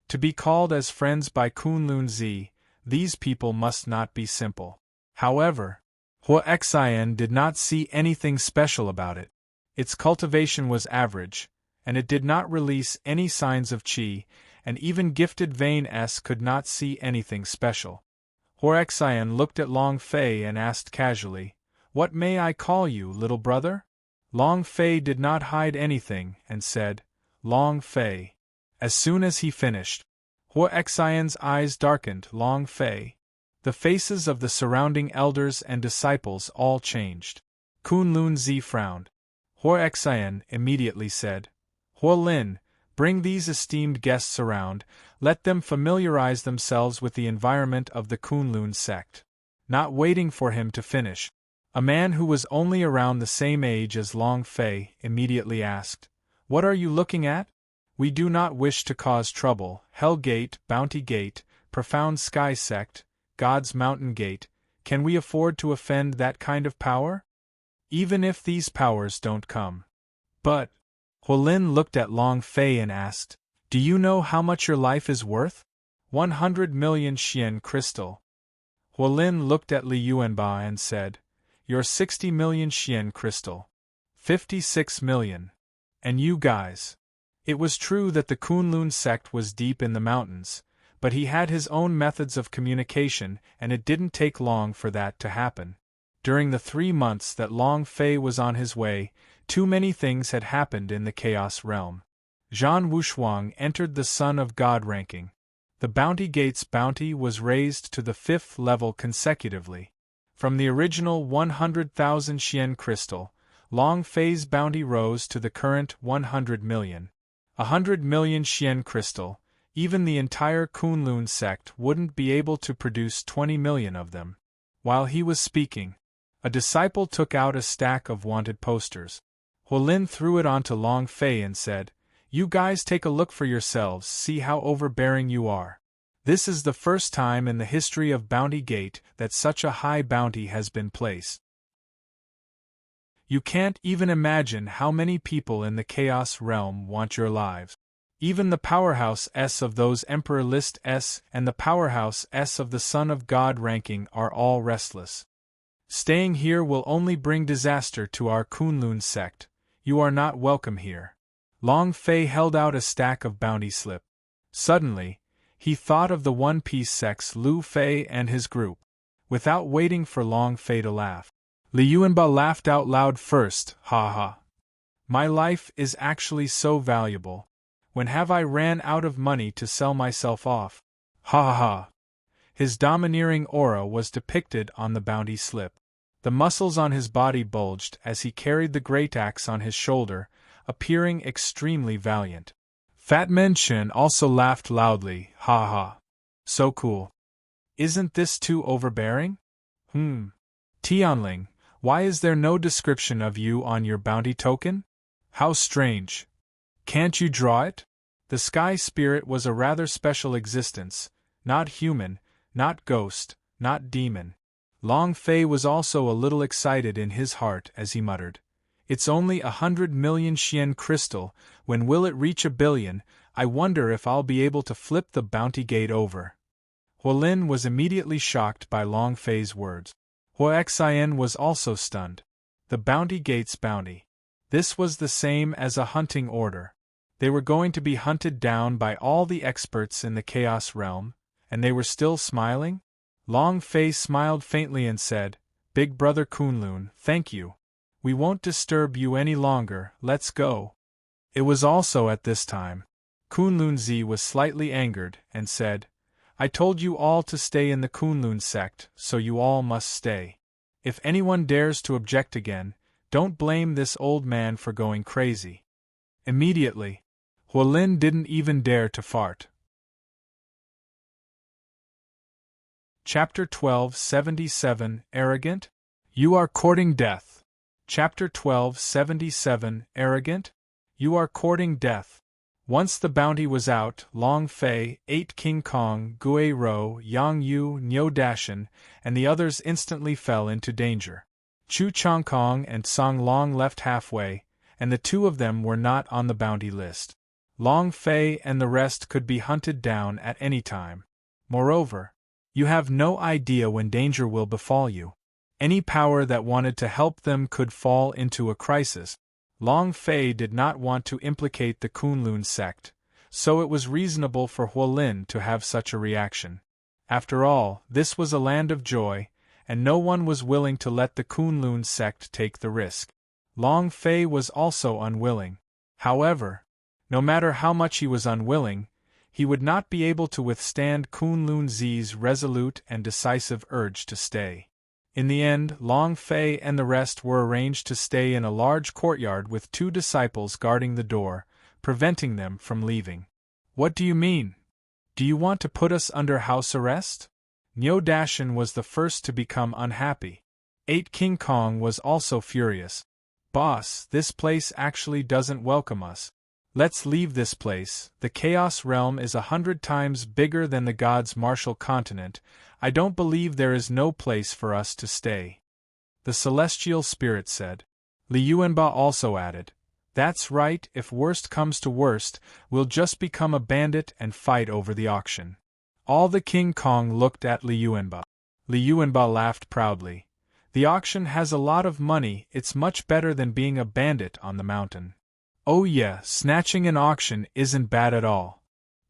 To be called as friends by Kunlunzi, these people must not be simple." However, Horexien did not see anything special about it. Its cultivation was average, and it did not release any signs of qi, and even gifted Vane S could not see anything special. Horexien looked at Long Fei and asked casually, "What may I call you, little brother?" Long Fei did not hide anything and said, "Long Fei." As soon as he finished, Horexian's eyes darkened. Long Fei. The faces of the surrounding elders and disciples all changed. Kunlun Zi frowned. Horexian immediately said, "Huolin, bring these esteemed guests around, let them familiarize themselves with the environment of the Kunlun sect." Not waiting for him to finish, a man who was only around the same age as Long Fei immediately asked, "What are you looking at?" "We do not wish to cause trouble. Hell Gate, Bounty Gate, Profound Sky Sect, God's Mountain Gate, can we afford to offend that kind of power? Even if these powers don't come." "But," Huolin looked at Long Fei and asked, "Do you know how much your life is worth?" 100 million Xian crystal. Huolin looked at Li Yuanba and said, "Your 60 million Xian crystal. 56 million. And you guys?" It was true that the Kunlun sect was deep in the mountains, but he had his own methods of communication, and it didn't take long for that to happen. During the 3 months that Long Fei was on his way, too many things had happened in the Chaos Realm. Zhan Wushuang entered the Son of God ranking. The Bounty Gate's bounty was raised to the 5th level consecutively. From the original 100,000 Xian crystal, Long Fei's bounty rose to the current 100 million. 100 million Xian crystal, even the entire Kunlun sect wouldn't be able to produce 20 million of them. While he was speaking, a disciple took out a stack of wanted posters. Huolin threw it onto Long Fei and said, "You guys take a look for yourselves, see how overbearing you are. This is the first time in the history of Bounty Gate that such a high bounty has been placed. You can't even imagine how many people in the Chaos Realm want your lives. Even the Powerhouse S of those Emperor List S and the Powerhouse S of the Son of God ranking are all restless. Staying here will only bring disaster to our Kunlun sect. You are not welcome here." Long Fei held out a stack of bounty slip. Suddenly, he thought of the One Piece sect's Lu Fei and his group. Without waiting for Long Fei to laugh, Li Yuanba laughed out loud first, "Ha ha. My life is actually so valuable. When have I ran out of money to sell myself off? Ha ha ha." His domineering aura was depicted on the bounty slip. The muscles on his body bulged as he carried the great axe on his shoulder, appearing extremely valiant. Fat Men Shin also laughed loudly, "Ha ha. So cool. Isn't this too overbearing? Tianling, why is there no description of you on your bounty token? How strange. Can't you draw it?" The Sky Spirit was a rather special existence, not human, not ghost, not demon. Long Fei was also a little excited in his heart as he muttered, "It's only 100 million Xian crystal, when will it reach 1 billion? I wonder if I'll be able to flip the Bounty Gate over." Huolin was immediately shocked by Long Fei's words. Hoexien was also stunned. The Bounty Gate's bounty. This was the same as a hunting order. They were going to be hunted down by all the experts in the Chaos Realm, and they were still smiling? Long Fei smiled faintly and said, "Big Brother Kunlun, thank you. We won't disturb you any longer, let's go." It was also at this time. Kunlun Zi was slightly angered, and said, "I told you all to stay in the Kunlun sect, so you all must stay. If anyone dares to object again, don't blame this old man for going crazy." Immediately, Huolin didn't even dare to fart. Chapter 1277 Arrogant? You are courting death. Chapter 1277 Arrogant? You are courting death. Once the bounty was out, Long Fei, 8 King Kong, Gui Rou, Yang Yu, Niu Dashan, and the others instantly fell into danger. Chu Chongkong and Song Long left halfway, and the two of them were not on the bounty list. Long Fei and the rest could be hunted down at any time. Moreover, you have no idea when danger will befall you. Any power that wanted to help them could fall into a crisis. Long Fei did not want to implicate the Kunlun sect, so it was reasonable for Huolin to have such a reaction. After all, this was a land of joy, and no one was willing to let the Kunlun sect take the risk. Long Fei was also unwilling. However, no matter how much he was unwilling, he would not be able to withstand Kunlun Zi's resolute and decisive urge to stay. In the end, Long Fei and the rest were arranged to stay in a large courtyard with 2 disciples guarding the door, preventing them from leaving. What do you mean? Do you want to put us under house arrest? Niu Dashan was the first to become unhappy. 8 King Kong was also furious. Boss, this place actually doesn't welcome us. Let's leave this place. The Chaos Realm is 100 times bigger than the God's Martial Continent. I don't believe there is no place for us to stay. The Celestial Spirit said. Li Yuanba also added, That's right, if worst comes to worst, we'll just become a bandit and fight over the auction. All the King Kong looked at Li Yuanba. Li Yuanba laughed proudly. The auction has a lot of money, it's much better than being a bandit on the mountain. Oh yeah, snatching an auction isn't bad at all.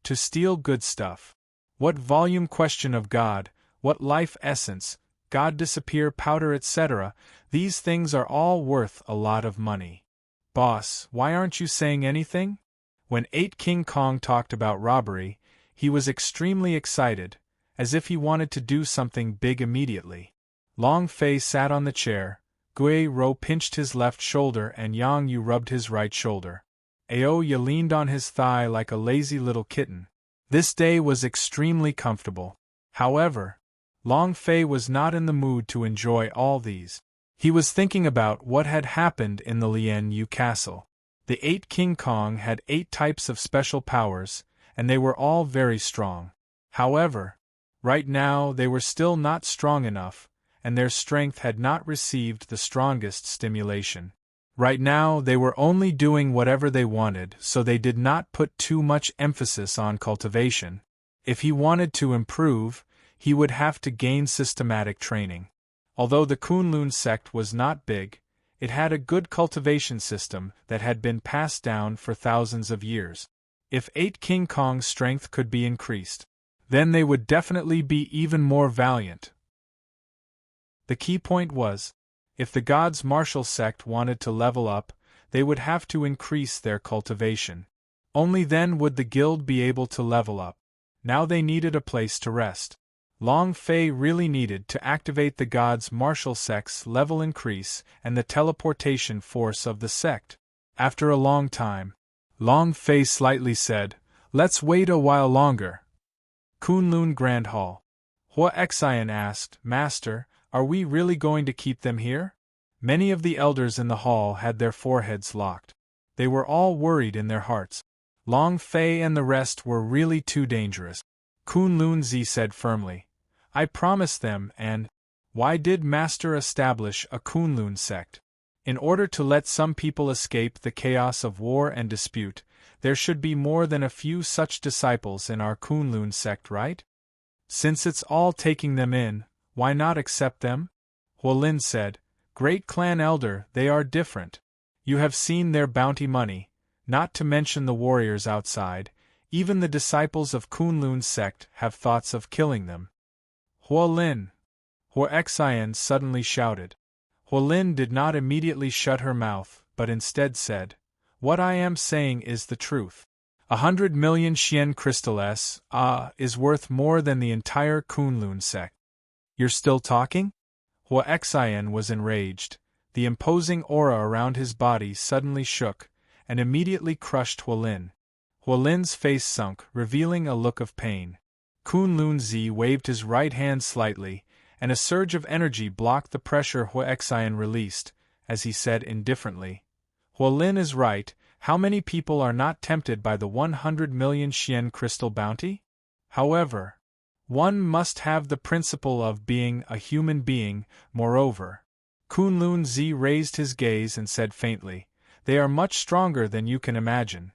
To steal good stuff. What volume question of God, what life essence, God disappear powder etc., these things are all worth a lot of money. Boss, why aren't you saying anything? When 8 King Kong talked about robbery, he was extremely excited, as if he wanted to do something big immediately. Long Fei sat on the chair, Gui Rou pinched his left shoulder and Yang Yu rubbed his right shoulder. Aoya leaned on his thigh like a lazy little kitten. This day was extremely comfortable. However, Long Fei was not in the mood to enjoy all these. He was thinking about what had happened in the Lian Yu castle. The 8 King Kong had 8 types of special powers, and they were all very strong. However, right now they were still not strong enough, and their strength had not received the strongest stimulation. Right now they were only doing whatever they wanted, so they did not put too much emphasis on cultivation. If he wanted to improve, he would have to gain systematic training. Although the Kunlun sect was not big, it had a good cultivation system that had been passed down for thousands of years. If 8 King Kong's strength could be increased, then they would definitely be even more valiant. The key point was, if the God's Martial sect wanted to level up, they would have to increase their cultivation. Only then would the guild be able to level up. Now they needed a place to rest. Long Fei really needed to activate the God's Martial sect's level increase and the teleportation force of the sect. After a long time, Long Fei slightly said, Let's wait a while longer. Kunlun Grand Hall. Hua Xian asked, Master, are we really going to keep them here? Many of the elders in the hall had their foreheads locked. They were all worried in their hearts. Long Fei and the rest were really too dangerous. Kunlun Zi said firmly, I promised them and… Why did Master establish a Kunlun sect? In order to let some people escape the chaos of war and dispute, there should be more than a few such disciples in our Kunlun sect, right? Since it's all taking them in, why not accept them? Huolin said, Great clan elder, they are different. You have seen their bounty money, not to mention the warriors outside, even the disciples of Kunlun's sect have thoughts of killing them. Huolin! Hua Xian suddenly shouted. Huolin did not immediately shut her mouth, but instead said, What I am saying is the truth. 100 million Xian crystals is worth more than the entire Kunlun sect. You're still talking? Hua Xian was enraged. The imposing aura around his body suddenly shook, and immediately crushed Huolin. Huolin's face sunk, revealing a look of pain. Kunlun-zi waved his right hand slightly, and a surge of energy blocked the pressure Huaxian released, as he said indifferently, Huolin is right, how many people are not tempted by the 100 million Xian crystal bounty? However, one must have the principle of being a human being, moreover. Kunlun-zi raised his gaze and said faintly, they are much stronger than you can imagine.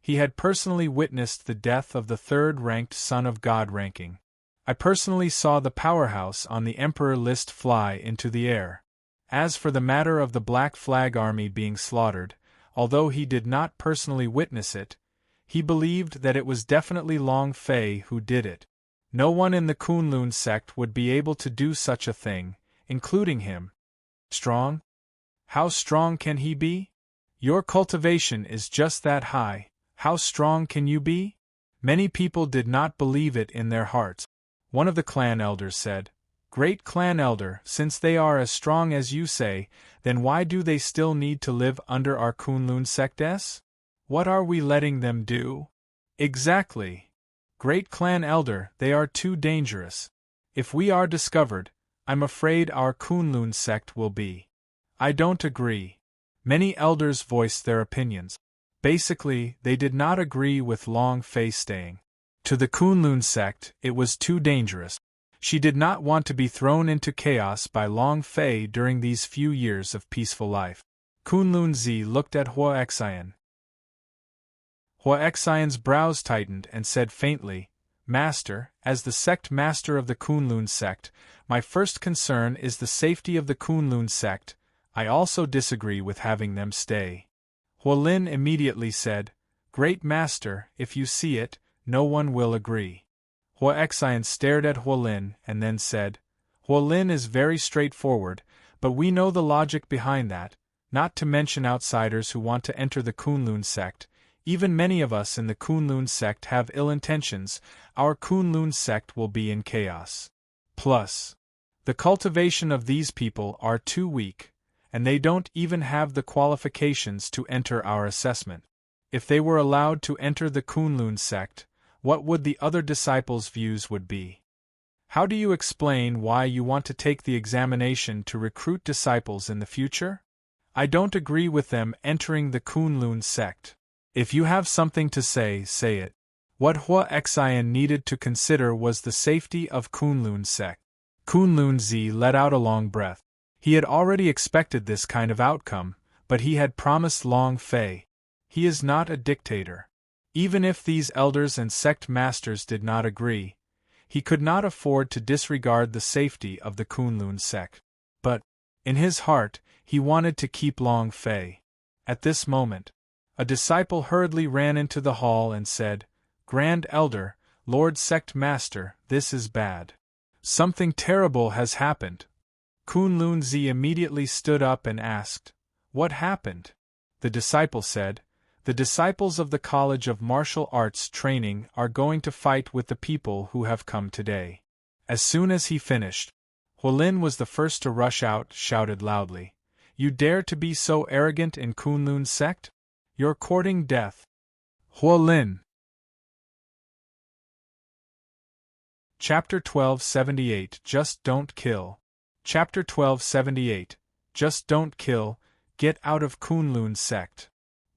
He had personally witnessed the death of the third-ranked Son of God ranking. I personally saw the powerhouse on the Emperor list fly into the air. As for the matter of the Black Flag Army being slaughtered, although he did not personally witness it, he believed that it was definitely Long Fei who did it. No one in the Kunlun sect would be able to do such a thing, including him. Strong? How strong can he be? Your cultivation is just that high, how strong can you be? Many people did not believe it in their hearts. One of the clan elders said, Great clan elder, since they are as strong as you say, then why do they still need to live under our Kunlun sect? What are we letting them do? Exactly. Great clan elder, they are too dangerous. If we are discovered, I'm afraid our Kunlun sect will be. I don't agree. Many elders voiced their opinions. Basically, they did not agree with Long Fei staying. To the Kunlun sect, it was too dangerous. She did not want to be thrown into chaos by Long Fei during these few years of peaceful life. Kunlun-zi looked at Huaxian. Huaxian's brows tightened and said faintly, Master, as the sect master of the Kunlun sect, my first concern is the safety of the Kunlun sect. I also disagree with having them stay. Huolin immediately said, Great Master, if you see it, no one will agree. Huaxian stared at Huolin and then said, Huolin is very straightforward, but we know the logic behind that, not to mention outsiders who want to enter the Kunlun sect. Even many of us in the Kunlun sect have ill intentions, our Kunlun sect will be in chaos. Plus, the cultivation of these people are too weak, and they don't even have the qualifications to enter our assessment. If they were allowed to enter the Kunlun sect, what would the other disciples' views would be? How do you explain why you want to take the examination to recruit disciples in the future? I don't agree with them entering the Kunlun sect. If you have something to say, say it. What Huaxian needed to consider was the safety of Kunlun sect. Kunlun-zi let out a long breath. He had already expected this kind of outcome, but he had promised Long Fei. He is not a dictator. Even if these elders and sect masters did not agree, he could not afford to disregard the safety of the Kunlun sect. But, in his heart, he wanted to keep Long Fei. At this moment, a disciple hurriedly ran into the hall and said, Grand Elder, Lord Sect Master, this is bad. Something terrible has happened. Kunlun-zi immediately stood up and asked, What happened? The disciple said, The disciples of the College of Martial Arts Training are going to fight with the people who have come today. As soon as he finished, Huolin was the first to rush out, shouted loudly, You dare to be so arrogant in Kunlun sect? You're courting death. Huolin. Chapter 1278 Just Don't Kill. Chapter 1278 Just Don't Kill, Get Out of Kunlun Sect.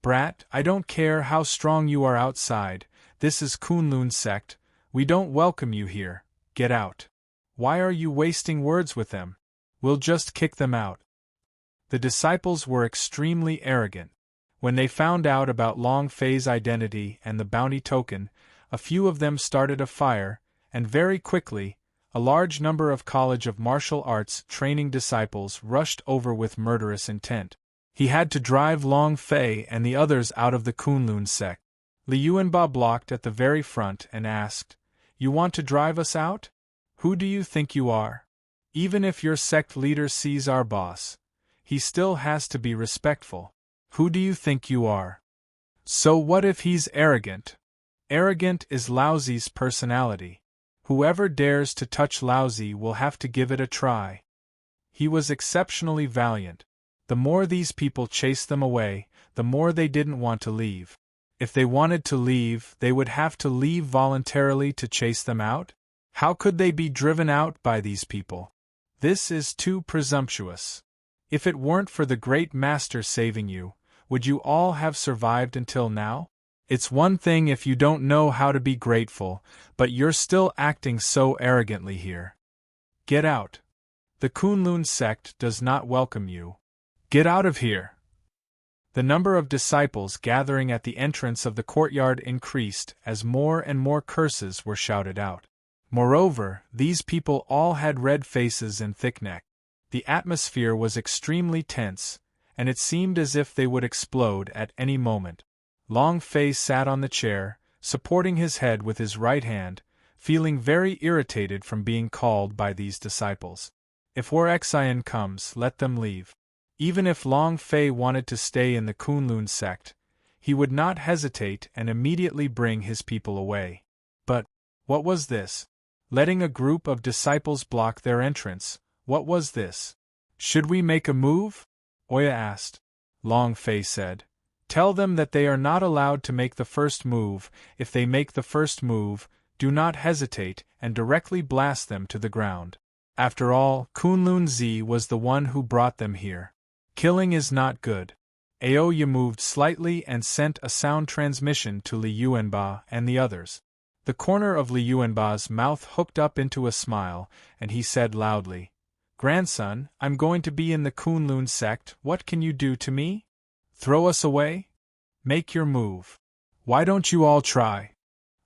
Brat, I don't care how strong you are outside, this is Kunlun Sect, we don't welcome you here, get out. Why are you wasting words with them? We'll just kick them out. The disciples were extremely arrogant. When they found out about Long Fei's identity and the bounty token, a few of them started a fire, and very quickly, a large number of College of Martial Arts training disciples rushed over with murderous intent. He had to drive Long Fei and the others out of the Kunlun sect. Li Yuanba blocked at the very front and asked, You want to drive us out? Who do you think you are? Even if your sect leader sees our boss, he still has to be respectful. Who do you think you are? So what if he's arrogant? Arrogant is Laozi's personality. Whoever dares to touch Laozi will have to give it a try. He was exceptionally valiant. The more these people chased them away, the more they didn't want to leave. If they wanted to leave, they would have to leave voluntarily to chase them out? How could they be driven out by these people? This is too presumptuous. If it weren't for the great master saving you, would you all have survived until now? It's one thing if you don't know how to be grateful, but you're still acting so arrogantly here. Get out. The Kunlun sect does not welcome you. Get out of here. The number of disciples gathering at the entrance of the courtyard increased as more and more curses were shouted out. Moreover, these people all had red faces and thick necks. The atmosphere was extremely tense, and it seemed as if they would explode at any moment. Long Fei sat on the chair, supporting his head with his right hand, feeling very irritated from being called by these disciples. If Huoxian comes, let them leave. Even if Long Fei wanted to stay in the Kunlun sect, he would not hesitate and immediately bring his people away. But what was this? Letting a group of disciples block their entrance, what was this? Should we make a move? Oya asked. Long Fei said, tell them that they are not allowed to make the first move. If they make the first move, do not hesitate and directly blast them to the ground. After all, Kunlun Zi was the one who brought them here. Killing is not good. Aoya moved slightly and sent a sound transmission to Li Yuanba and the others. The corner of Li Yuanba's mouth hooked up into a smile, and he said loudly, Grandson, I'm going to be in the Kunlun sect, what can you do to me? Throw us away? Make your move. Why don't you all try?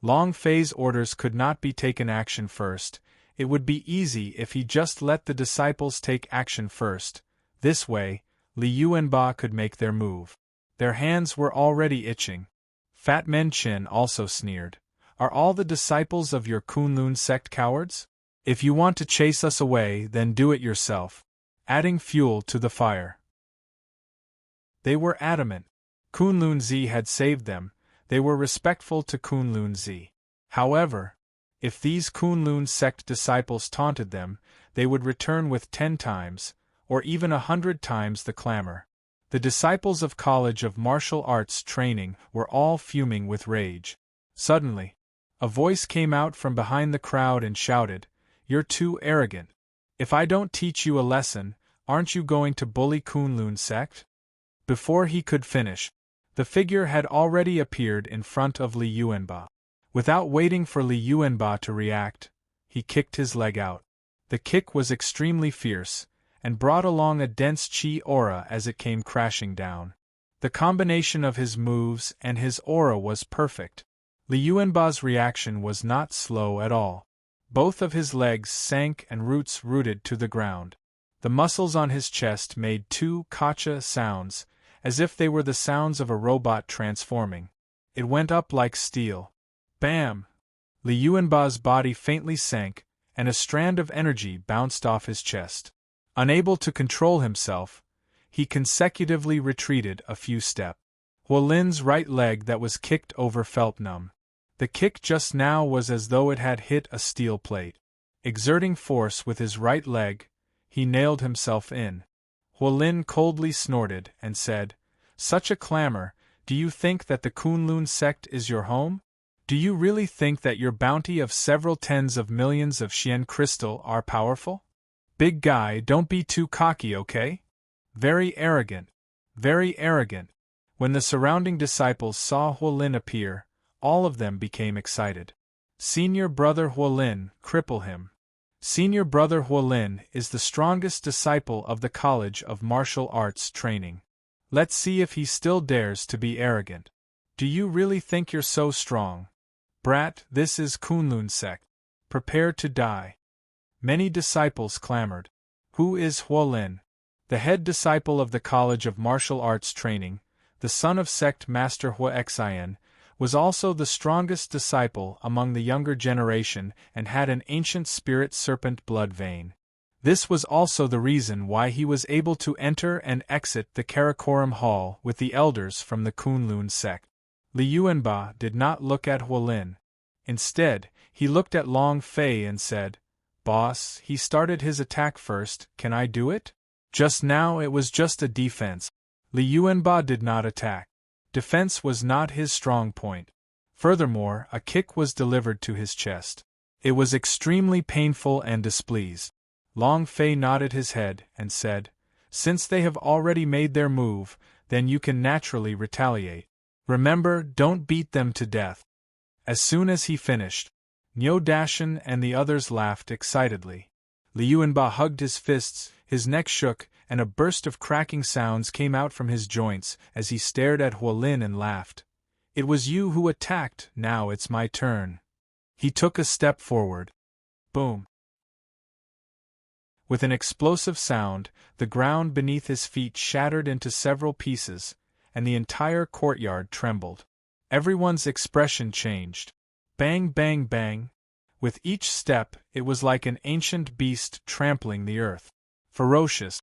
Long Fei's orders could not be taken action first. It would be easy if he just let the disciples take action first. This way, Li Yuanba could make their move. Their hands were already itching. Fat Men Chin also sneered. Are all the disciples of your Kunlun sect cowards? If you want to chase us away, then do it yourself. Adding fuel to the fire. They were adamant. Kunlun Zi had saved them. They were respectful to Kunlun Zi. However, if these Kunlun sect disciples taunted them, they would return with 10 times, or even 100 times the clamor. The disciples of College of Martial Arts Training were all fuming with rage. Suddenly, a voice came out from behind the crowd and shouted, You're too arrogant. If I don't teach you a lesson, aren't you going to bully Kunlun sect? Before he could finish, the figure had already appeared in front of Li Yuanba. Without waiting for Li Yuanba to react, he kicked his leg out. The kick was extremely fierce, and brought along a dense chi aura as it came crashing down. The combination of his moves and his aura was perfect. Li Yuanba's reaction was not slow at all. Both of his legs sank and roots rooted to the ground. The muscles on his chest made 2 kacha sounds, as if they were the sounds of a robot transforming. It went up like steel. Bam! Li Yuanba's body faintly sank, and a strand of energy bounced off his chest. Unable to control himself, he consecutively retreated a few steps. Huolin's right leg that was kicked over felt numb. The kick just now was as though it had hit a steel plate. Exerting force with his right leg, he nailed himself in. Huolin coldly snorted and said, Such a clamor, do you think that the Kunlun sect is your home? Do you really think that your bounty of several tens of millions of Xian crystal are powerful? Big guy, don't be too cocky, okay? Very arrogant. Very arrogant. When the surrounding disciples saw Huolin appear, all of them became excited. Senior Brother Huolin, cripple him. Senior Brother Huolin is the strongest disciple of the College of Martial Arts Training. Let's see if he still dares to be arrogant. Do you really think you're so strong? Brat, this is Kunlun sect. Prepare to die. Many disciples clamored. Who is Huolin? The head disciple of the College of Martial Arts Training, the son of sect master Huoxian, was also the strongest disciple among the younger generation and had an ancient spirit serpent blood vein. This was also the reason why he was able to enter and exit the Karakoram Hall with the elders from the Kunlun sect. Li Yuanba did not look at Huolin. Instead, he looked at Long Fei and said, Boss, he started his attack first, can I do it? Just now it was just a defense. Li Yuanba did not attack. Defense was not his strong point. Furthermore, a kick was delivered to his chest. It was extremely painful and displeased. Long Fei nodded his head and said, "Since they have already made their move, then you can naturally retaliate. Remember, don't beat them to death." As soon as he finished, Niu Dashan and the others laughed excitedly. Li Yuanba hugged his fists, his neck shook, and a burst of cracking sounds came out from his joints as he stared at Huolin and laughed. "It was you who attacked, now it's my turn." He took a step forward. Boom! With an explosive sound, the ground beneath his feet shattered into several pieces, and the entire courtyard trembled. Everyone's expression changed. Bang, bang, bang. With each step, it was like an ancient beast trampling the earth. Ferocious.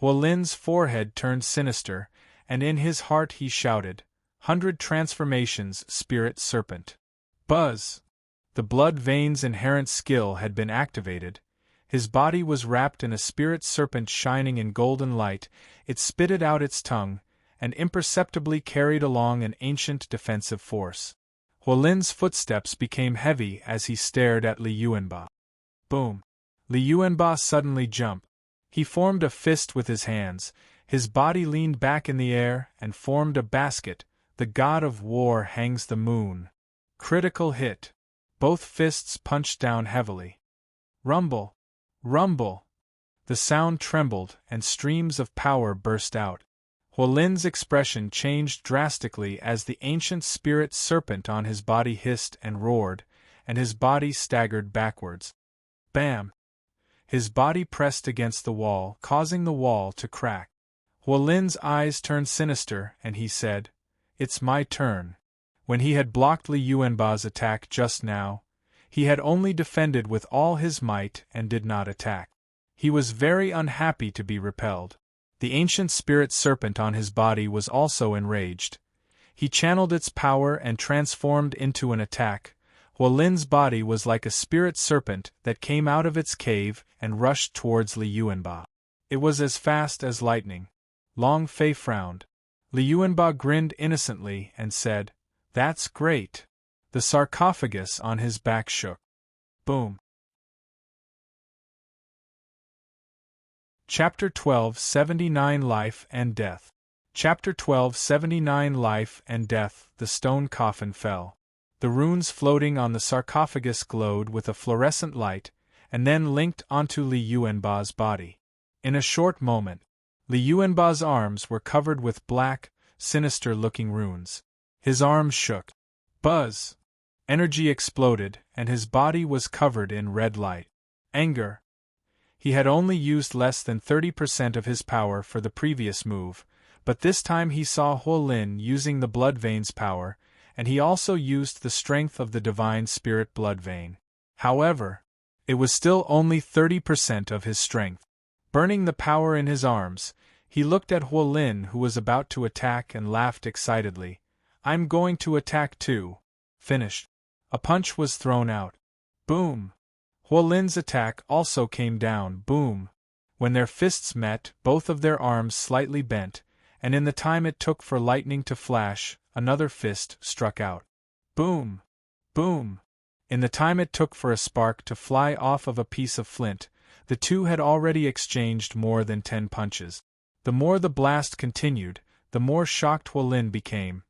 Huolin's forehead turned sinister, and in his heart he shouted, "100 transformations, Spirit Serpent." Buzz! The blood vein's inherent skill had been activated. His body was wrapped in a spirit serpent shining in golden light. It spitted out its tongue, and imperceptibly carried along an ancient defensive force. Huolin's footsteps became heavy as he stared at Li Yuanba. Boom! Li Yuanba suddenly jumped. He formed a fist with his hands, his body leaned back in the air and formed a basket. The god of war hangs the moon. Critical hit. Both fists punched down heavily. Rumble! Rumble! The sound trembled, and streams of power burst out. Huolin's expression changed drastically as the ancient spirit serpent on his body hissed and roared, and his body staggered backwards. Bam! His body pressed against the wall, causing the wall to crack. Huolin's eyes turned sinister, and he said, "It's my turn." When he had blocked Li Yuanba's attack just now, he had only defended with all his might and did not attack. He was very unhappy to be repelled. The ancient spirit serpent on his body was also enraged. He channeled its power and transformed into an attack. Huolin's body was like a spirit serpent that came out of its cave and rushed towards Li Yuanba. It was as fast as lightning. Long Fei frowned. Li Yuanba grinned innocently and said, "That's great." The sarcophagus on his back shook. Boom! Chapter 12 79 Life and Death. Chapter 12 79 Life and Death. The stone coffin fell. The runes floating on the sarcophagus glowed with a fluorescent light, and then linked onto Li Yuanba's body. In a short moment, Li Yuanba's arms were covered with black, sinister-looking runes. His arms shook. Buzz! Energy exploded, and his body was covered in red light. Anger. He had only used less than 30% of his power for the previous move, but this time he saw Huolin using the blood vein's power, and he also used the strength of the divine spirit blood vein. However, it was still only 30% of his strength. Burning the power in his arms, he looked at Huolin, who was about to attack, and laughed excitedly. "I'm going to attack too." Finished. A punch was thrown out. Boom! Huolin's attack also came down. Boom! When their fists met, both of their arms slightly bent, and in the time it took for lightning to flash, another fist struck out. Boom! Boom! In the time it took for a spark to fly off of a piece of flint, the two had already exchanged more than 10 punches. The more the blast continued, the more shocked Huolin became.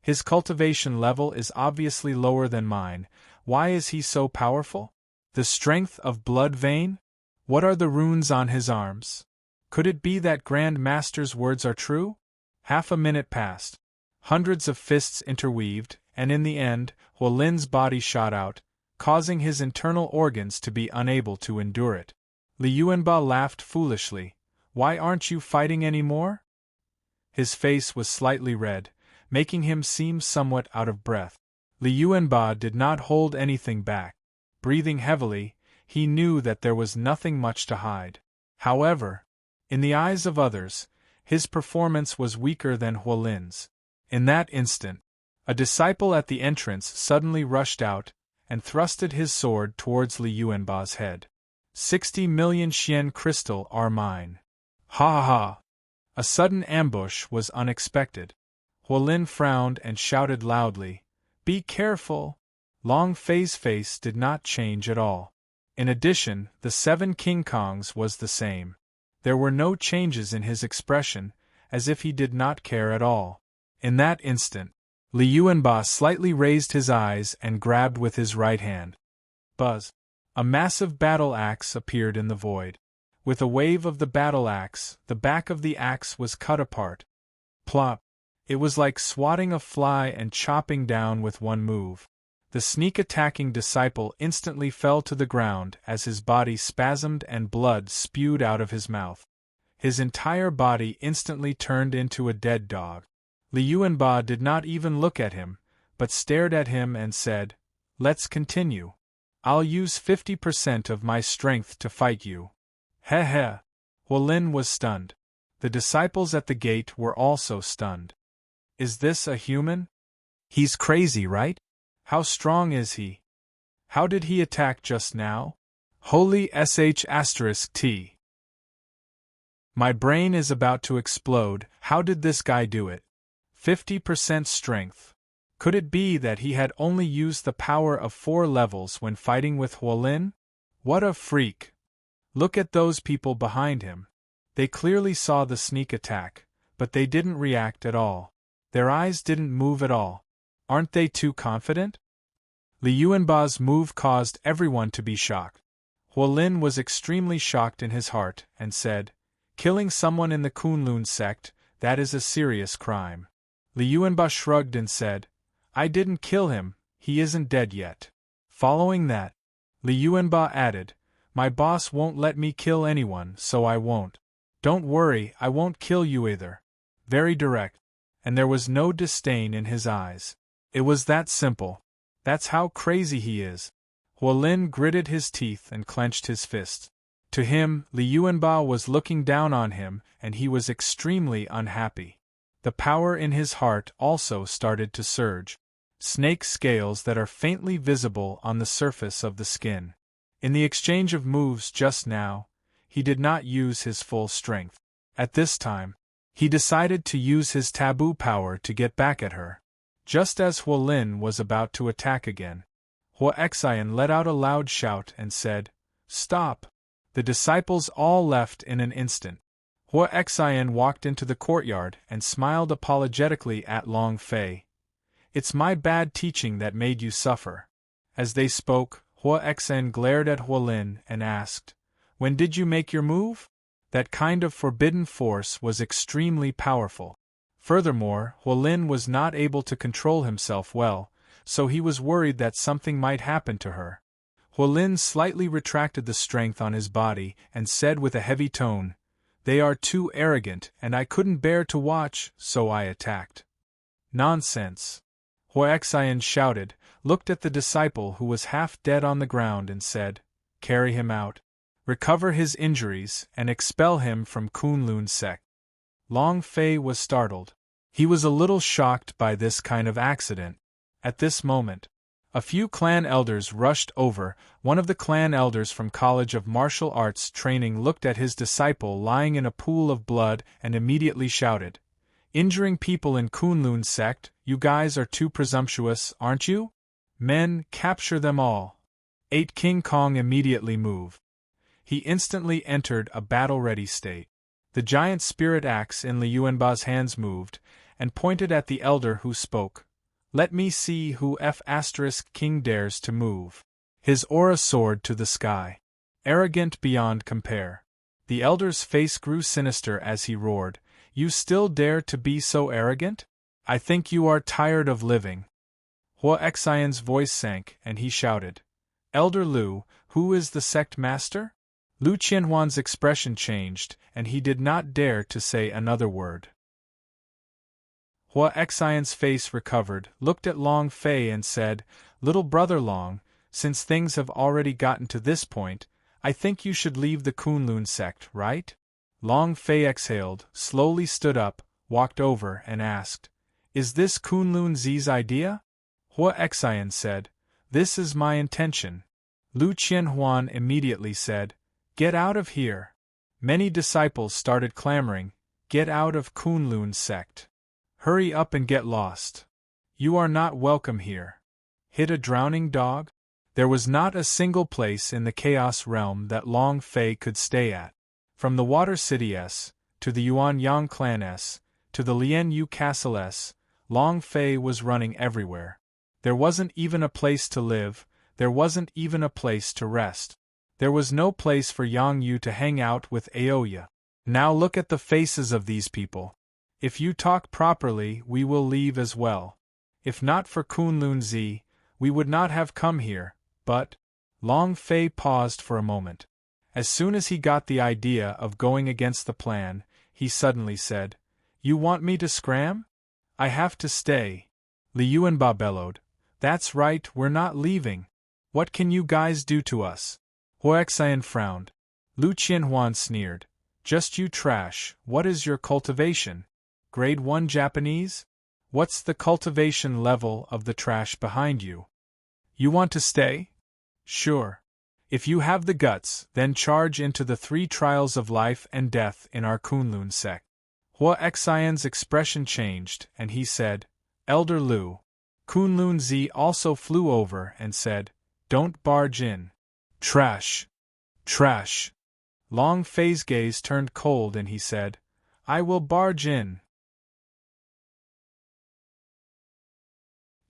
His cultivation level is obviously lower than mine. Why is he so powerful? The strength of blood vein? What are the runes on his arms? Could it be that Grand Master's words are true? Half a minute passed. Hundreds of fists interweaved, and in the end, Huolin's body shot out, causing his internal organs to be unable to endure it. Li Yuanba laughed foolishly. "Why aren't you fighting anymore?" His face was slightly red, making him seem somewhat out of breath. Li Yuanba did not hold anything back. Breathing heavily, he knew that there was nothing much to hide. However, in the eyes of others, his performance was weaker than Huolin's. In that instant, a disciple at the entrance suddenly rushed out and thrusted his sword towards Li Yuanba's head. 60 million Xian crystal are mine. Ha ha ha! A sudden ambush was unexpected. Huolin frowned and shouted loudly, "Be careful!" Long Fei's face did not change at all. In addition, the 7 King Kongs was the same. There were no changes in his expression, as if he did not care at all. In that instant, Li Yuanba slightly raised his eyes and grabbed with his right hand. Buzz! A massive battle axe appeared in the void. With a wave of the battle axe, the back of the axe was cut apart. Plop! It was like swatting a fly and chopping down with one move. The sneak-attacking disciple instantly fell to the ground as his body spasmed and blood spewed out of his mouth. His entire body instantly turned into a dead dog. Li Yuanba did not even look at him, but stared at him and said, "Let's continue. I'll use 50% of my strength to fight you." Heh heh. Huolin was stunned. The disciples at the gate were also stunned. Is this a human? He's crazy, right? How strong is he? How did he attack just now? Holy sh*t. My brain is about to explode. How did this guy do it? 50% strength. Could it be that he had only used the power of 4 levels when fighting with Huolin? What a freak! Look at those people behind him. They clearly saw the sneak attack, but they didn't react at all. Their eyes didn't move at all. Aren't they too confident? Li Yuanba's move caused everyone to be shocked. Huolin was extremely shocked in his heart and said, "Killing someone in the Kunlun sect, that is a serious crime." Li Yuanba shrugged and said, "I didn't kill him, he isn't dead yet." Following that, Li Yuanba added, "My boss won't let me kill anyone, so I won't. Don't worry, I won't kill you either." Very direct, and there was no disdain in his eyes. It was that simple. That's how crazy he is. Huolin gritted his teeth and clenched his fists. To him, Li Yuanba was looking down on him, and he was extremely unhappy. The power in his heart also started to surge. Snake scales that are faintly visible on the surface of the skin. In the exchange of moves just now, he did not use his full strength. At this time, he decided to use his taboo power to get back at her. Just as Huolin was about to attack again, Huoxian let out a loud shout and said, "Stop!" The disciples all left in an instant. Huoxian walked into the courtyard and smiled apologetically at Long Fei. "It's my bad teaching that made you suffer." As they spoke, Huoxian glared at Huolin and asked, "When did you make your move?" That kind of forbidden force was extremely powerful. Furthermore, Huolin was not able to control himself well, so he was worried that something might happen to her. Huolin slightly retracted the strength on his body and said with a heavy tone, "They are too arrogant and I couldn't bear to watch, so I attacked." "Nonsense!" Huoxian shouted, looked at the disciple who was half dead on the ground and said, "Carry him out. Recover his injuries and expel him from Kunlun sect." Long Fei was startled. He was a little shocked by this kind of accident. At this moment, a few clan elders rushed over. One of the clan elders from College of Martial Arts Training looked at his disciple lying in a pool of blood and immediately shouted, "Injuring people in Kunlun sect, you guys are too presumptuous, aren't you? Men, capture them all." 8 King Kong immediately moved. He instantly entered a battle-ready state. The giant spirit axe in Li Yuanba's hands moved, and pointed at the elder who spoke. "Let me see who King dares to move." His aura soared to the sky. Arrogant beyond compare. The elder's face grew sinister as he roared, "You still dare to be so arrogant? I think you are tired of living." Huoxian's voice sank and he shouted, "Elder Lu, who is the sect master?" Lu Qianhuan's expression changed, and he did not dare to say another word. Huoxian's face recovered, looked at Long Fei and said, "Little brother Long, since things have already gotten to this point, I think you should leave the Kunlun sect, right?" Long Fei exhaled, slowly stood up, walked over and asked, "Is this Kunlun Z's idea?" Huoxian said, "This is my intention." Lu Qianhuan immediately said, "Get out of here." Many disciples started clamoring, "Get out of Kunlun sect." Hurry up and get lost. You are not welcome here. Hit a drowning dog? There was not a single place in the Chaos Realm that Long Fei could stay at. From the Water City S, to the Yuan Yang Clan S, to the Lian Yu Castle S, Long Fei was running everywhere. There wasn't even a place to live, there wasn't even a place to rest. There was no place for Yang Yu to hang out with Aoya. Now look at the faces of these people. If you talk properly, we will leave as well. If not for Kunlun Zi, we would not have come here, but… Long Fei paused for a moment. As soon as he got the idea of going against the plan, he suddenly said, You want me to scram? I have to stay. Li Yuanba bellowed, That's right, we're not leaving. What can you guys do to us? Huaxian frowned. Lu Qianhuan sneered, Just you trash, what is your cultivation? Grade 1 Japanese? What's the cultivation level of the trash behind you? You want to stay? Sure. If you have the guts, then charge into the 3 trials of life and death in our Kunlun sect. Huaxian's expression changed, and he said, Elder Lu. Kunlun Zi also flew over and said, Don't barge in. Trash. Trash. Long Fei's gaze turned cold and he said, I will barge in.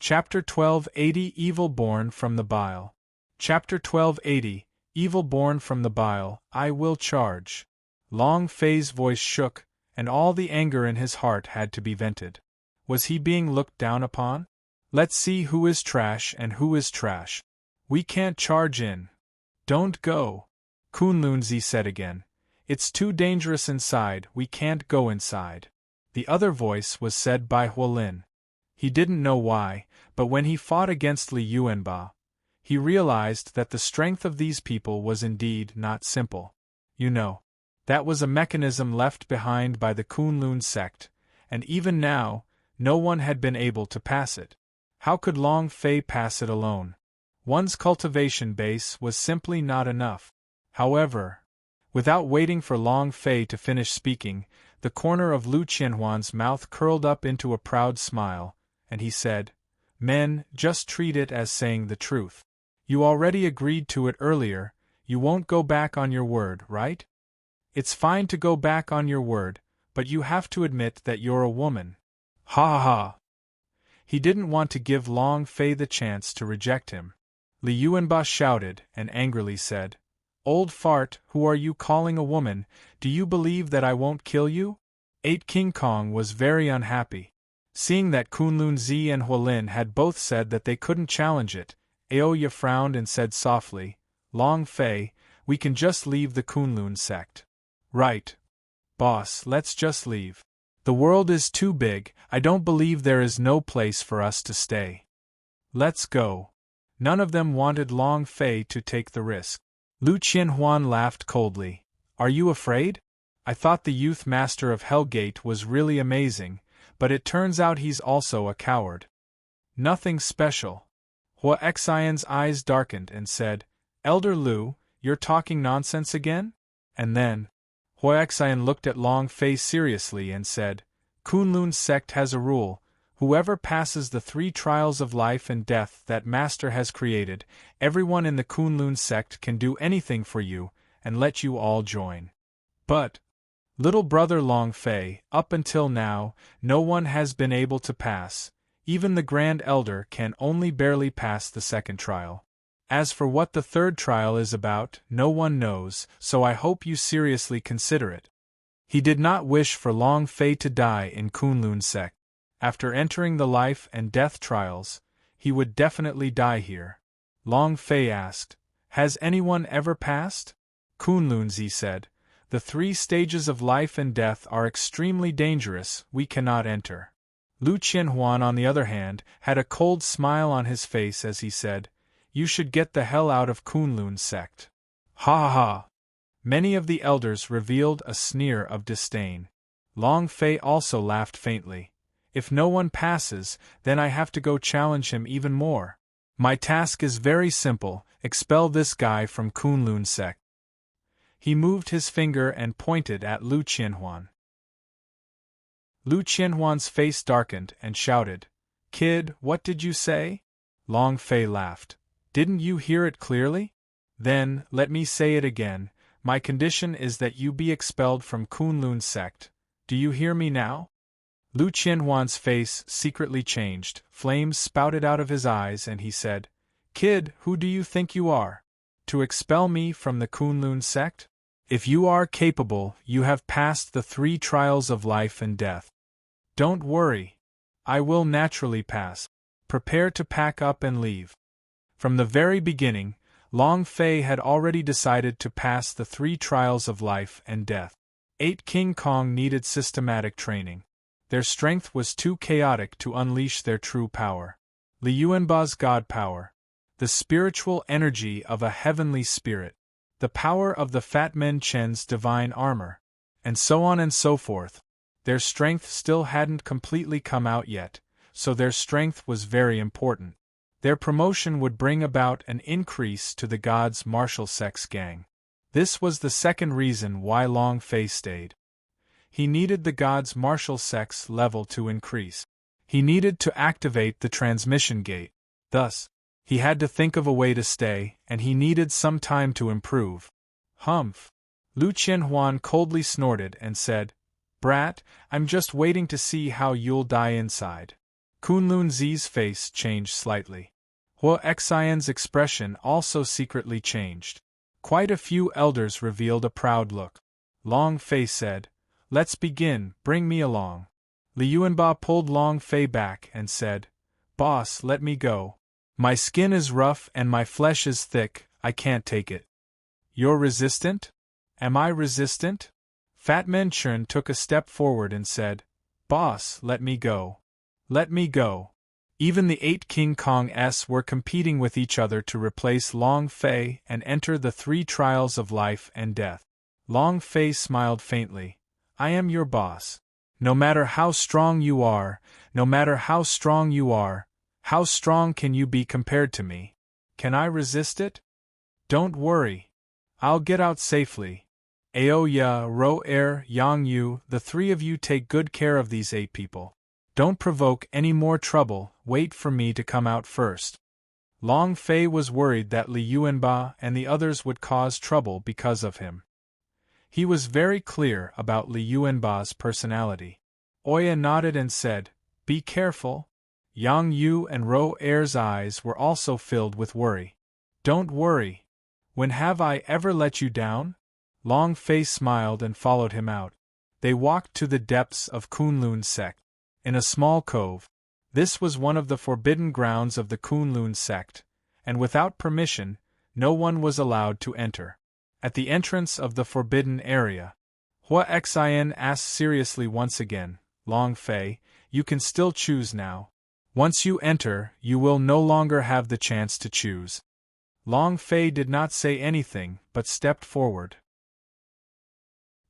Chapter 1280 Evil Born from the Bile. Chapter 1280 Evil Born from the Bile, I will charge. Long Fei's voice shook, and all the anger in his heart had to be vented. Was he being looked down upon? Let's see who is trash and who is trash. We can't charge in. Don't go. Kunlun Zi said again. It's too dangerous inside, we can't go inside. The other voice was said by Huolin. He didn't know why, but when he fought against Li Yuanba, he realized that the strength of these people was indeed not simple. You know, that was a mechanism left behind by the Kunlun sect, and even now, no one had been able to pass it. How could Long Fei pass it alone? One's cultivation base was simply not enough. However, without waiting for Long Fei to finish speaking, the corner of Lu Qianhuan's mouth curled up into a proud smile, and he said, Men, just treat it as saying the truth. You already agreed to it earlier, you won't go back on your word, right? It's fine to go back on your word, but you have to admit that you're a woman. Ha ha ha. He didn't want to give Long Fei the chance to reject him. Li Yuanba shouted and angrily said, Old fart, who are you calling a woman? Do you believe that I won't kill you? 8 King Kong was very unhappy. Seeing that Kunlun Zi and Huolin had both said that they couldn't challenge it, Aoya frowned and said softly, Long Fei, we can just leave the Kunlun sect. Right. Boss, let's just leave. The world is too big, I don't believe there is no place for us to stay. Let's go. None of them wanted Long Fei to take the risk. Lu Qianhuan laughed coldly. Are you afraid? I thought the youth master of Hellgate was really amazing, but it turns out he's also a coward. Nothing special. Huaxian's eyes darkened and said, Elder Lu, you're talking nonsense again? And then, Huaxian looked at Long Fei seriously and said, Kunlun's sect has a rule, whoever passes the 3 trials of life and death that Master has created, everyone in the Kunlun sect can do anything for you, and let you all join. But, little brother Long Fei, up until now, no one has been able to pass, even the Grand Elder can only barely pass the 2nd trial. As for what the 3rd trial is about, no one knows, so I hope you seriously consider it. He did not wish for Long Fei to die in Kunlun sect. After entering the life and death trials, he would definitely die here. Long Fei asked, Has anyone ever passed? Kunlun Zi said, The 3 stages of life and death are extremely dangerous, we cannot enter. Lu Qianhuan, on the other hand, had a cold smile on his face as he said, You should get the hell out of Kunlun sect. Ha ha ha. Many of the elders revealed a sneer of disdain. Long Fei also laughed faintly. If no one passes, then I have to go challenge him even more. My task is very simple, expel this guy from Kunlun sect. He moved his finger and pointed at Lu Qianhuan. Lu Qianhuan's face darkened and shouted, "Kid, what did you say?" Long Fei laughed. "Didn't you hear it clearly? Then, let me say it again, my condition is that you be expelled from Kunlun's sect. Do you hear me now?" Lu Qianhuan's face secretly changed, flames spouted out of his eyes and he said, "Kid, who do you think you are? To expel me from the Kunlun sect? If you are capable, you have passed the 3 trials of life and death. Don't worry. I will naturally pass. Prepare to pack up and leave." From the very beginning, Long Fei had already decided to pass the 3 trials of life and death. 8 King Kong needed systematic training. Their strength was too chaotic to unleash their true power. Li Yuanba's God power. The spiritual energy of a heavenly spirit. The power of the Fat Men Chen's divine armor. And so on and so forth. Their strength still hadn't completely come out yet, so their strength was very important. Their promotion would bring about an increase to the God's martial sex gang. This was the second reason why Long Fei stayed. He needed the God's martial sex level to increase. He needed to activate the transmission gate. Thus, he had to think of a way to stay, and he needed some time to improve. Humph! Lu Qianhuan coldly snorted and said, "Brat, I'm just waiting to see how you'll die inside." Kunlun Zi's face changed slightly. Hua Xian's expression also secretly changed. Quite a few elders revealed a proud look. Long Fei said, "Let's begin, bring me along." Li Yuanba pulled Long Fei back and said, "Boss, let me go. My skin is rough and my flesh is thick, I can't take it." "You're resistant? Am I resistant?" Fat Man Chun took a step forward and said, "Boss, let me go. Let me go." Even the 8 King Kong's were competing with each other to replace Long Fei and enter the 3 trials of life and death. Long Fei smiled faintly. "I am your boss. No matter how strong you are, no matter how strong you are, how strong can you be compared to me? Can I resist it? Don't worry. I'll get out safely. Aoya, Ro Er, Yang Yu, the 3 of you take good care of these 8 people. Don't provoke any more trouble, wait for me to come out first." Long Fei was worried that Li Yuanba and the others would cause trouble because of him. He was very clear about Li Yuanba's personality. Oya nodded and said, "Be careful." Yang Yu and Ro Er's eyes were also filled with worry. "Don't worry. When have I ever let you down?" Long Fei smiled and followed him out. They walked to the depths of Kunlun sect. In a small cove. This was one of the forbidden grounds of the Kunlun sect, and without permission, no one was allowed to enter. At the entrance of the forbidden area, Hua Xian asked seriously once again, "Long Fei, you can still choose now. Once you enter, you will no longer have the chance to choose." Long Fei did not say anything, but stepped forward.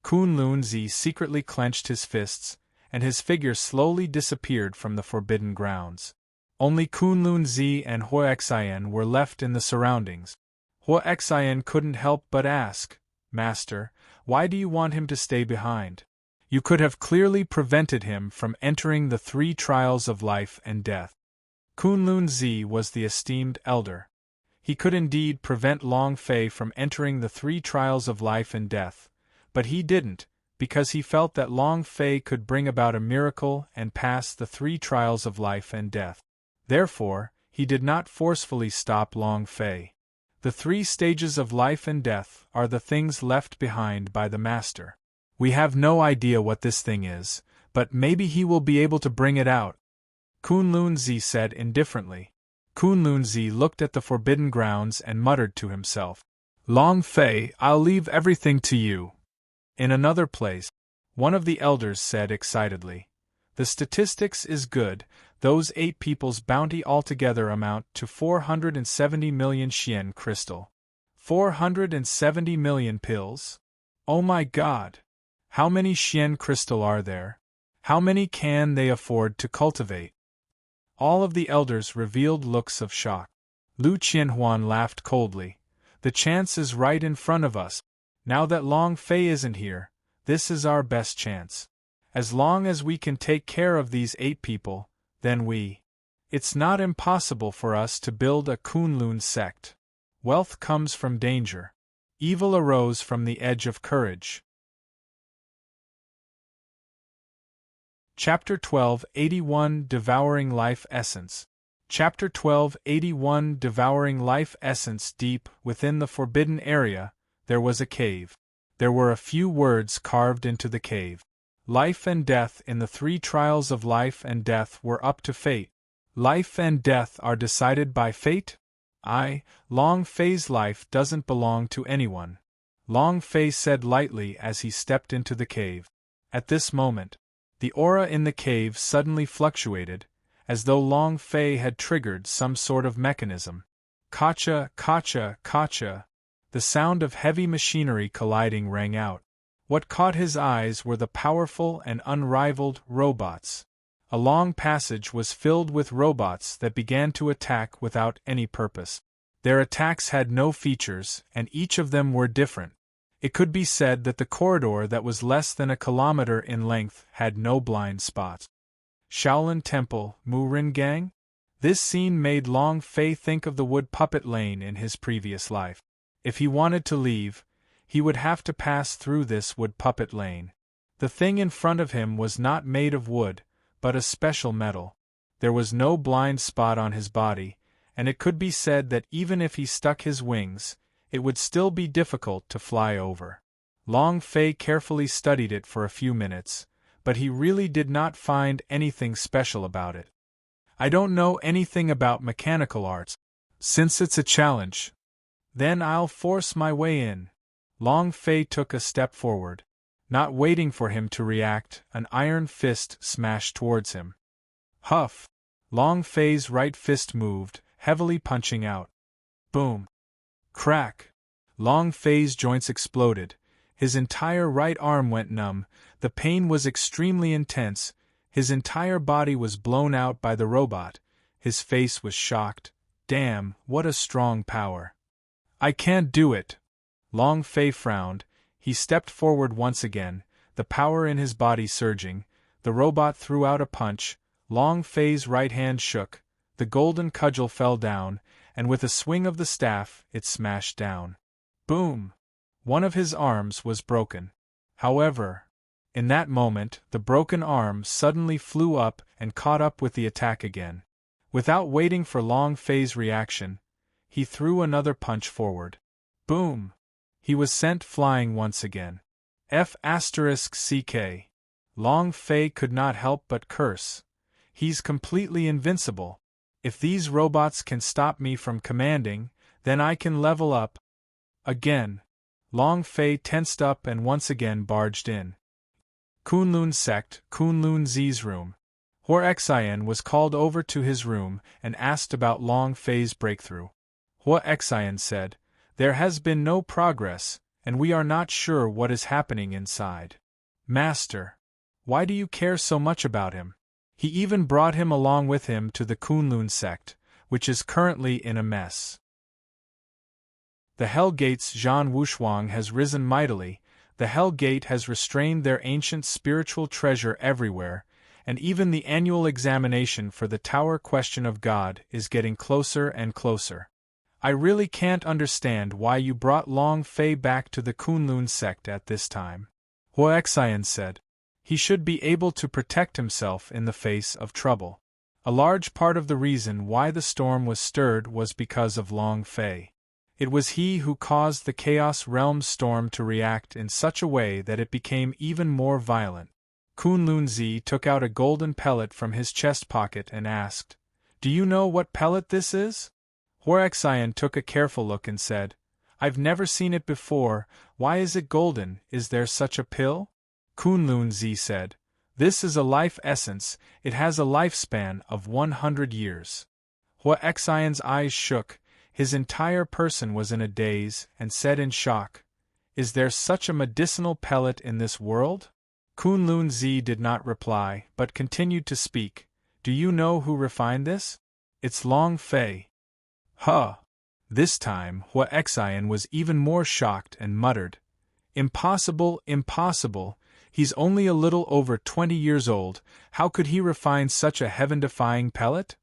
Kunlun Zi secretly clenched his fists, and his figure slowly disappeared from the forbidden grounds. Only Kunlun Zi and Hua Xian were left in the surroundings. Hua Xian couldn't help but ask, "Master, why do you want him to stay behind? You could have clearly prevented him from entering the 3 trials of life and death." Kunlun Zi was the esteemed elder. He could indeed prevent Long Fei from entering the 3 trials of life and death, but he didn't, because he felt that Long Fei could bring about a miracle and pass the 3 trials of life and death. Therefore, he did not forcefully stop Long Fei. The 3 stages of life and death are the things left behind by the Master. We have no idea what this thing is, but maybe he will be able to bring it out. Kunlun Zi said indifferently. Kunlun Zi looked at the forbidden grounds and muttered to himself, "Long Fei, I'll leave everything to you." In another place, one of the elders said excitedly, "The statistics is good, those 8 people's bounty altogether amount to 470 million Xian crystal. 470 million pills? Oh my God! How many Xian crystal are there? How many can they afford to cultivate?" All of the elders revealed looks of shock. Lu Qianhuan laughed coldly. "The chance is right in front of us. Now that Long Fei isn't here, this is our best chance. As long as we can take care of these 8 people, then it's not impossible for us to build a Kunlun sect. Wealth comes from danger. Evil arose from the edge of courage. Chapter 1281 Devouring Life Essence. Chapter 1281 Devouring Life Essence. Deep within the forbidden area, there was a cave. There were a few words carved into the cave. Life and death in the 3 trials of life and death were up to fate. Life and death are decided by fate? Long Fei's life doesn't belong to anyone. Long Fei said lightly as he stepped into the cave. At this moment, the aura in the cave suddenly fluctuated, as though Long Fei had triggered some sort of mechanism. Kacha, kacha, kacha. The sound of heavy machinery colliding rang out. What caught his eyes were the powerful and unrivaled robots. A long passage was filled with robots that began to attack without any purpose. Their attacks had no features, and each of them were different. It could be said that the corridor that was less than a kilometer in length had no blind spots. Shaolin Temple, Murin Gang? This scene made Long Fei think of the wood puppet lane in his previous life. If he wanted to leave, he would have to pass through this wood puppet lane. The thing in front of him was not made of wood, but a special metal. There was no blind spot on his body, and it could be said that even if he stuck his wings, it would still be difficult to fly over. Long Fei carefully studied it for a few minutes, but he really did not find anything special about it. I don't know anything about mechanical arts. Since it's a challenge, then I'll force my way in. Long Fei took a step forward. Not waiting for him to react, an iron fist smashed towards him. Huff! Long Fei's right fist moved, heavily punching out. Boom! Crack! Long Fei's joints exploded. His entire right arm went numb. The pain was extremely intense. His entire body was blown out by the robot. His face was shocked. Damn, what a strong power. I can't do it. Long Fei frowned. He stepped forward once again, the power in his body surging. The robot threw out a punch. Long Fei's right hand shook. The golden cudgel fell down, and with a swing of the staff, it smashed down. Boom! One of his arms was broken. However, in that moment, the broken arm suddenly flew up and caught up with the attack again. Without waiting for Long Fei's reaction, he threw another punch forward. Boom! He was sent flying once again. F***ck. Long Fei could not help but curse. He's completely invincible. If these robots can stop me from commanding, then I can level up. Again. Long Fei tensed up and once again barged in. Kunlun Sect, Kunlun Z's room. Hor Xian was called over to his room and asked about Long Fei's breakthrough. Hor Xian said, "There has been no progress, and we are not sure what is happening inside. Master, why do you care so much about him?" He even brought him along with him to the Kunlun sect, which is currently in a mess. The Hell Gate's Zhan Wushuang has risen mightily. The Hell Gate has restrained their ancient spiritual treasure everywhere, and even the annual examination for the Tower Question of God is getting closer and closer. I really can't understand why you brought Long Fei back to the Kunlun sect at this time. Hor Xian said. He should be able to protect himself in the face of trouble. A large part of the reason why the storm was stirred was because of Long Fei. It was he who caused the Chaos Realm storm to react in such a way that it became even more violent. Kunlun Zi took out a golden pellet from his chest pocket and asked, "Do you know what pellet this is?" Hor Xian took a careful look and said, "I've never seen it before. Why is it golden? Is there such a pill?" Kunlun Zi said, "This is a life essence. It has a lifespan of 100 years. Hor Xian's eyes shook. His entire person was in a daze, and said in shock, "Is there such a medicinal pellet in this world?" Kunlun Zi did not reply, but continued to speak. "Do you know who refined this? It's Long Fei." Huh! This time, Hor Xian was even more shocked and muttered, "Impossible, impossible. He's only a little over 20 years old, how could he refine such a heaven-defying pellet?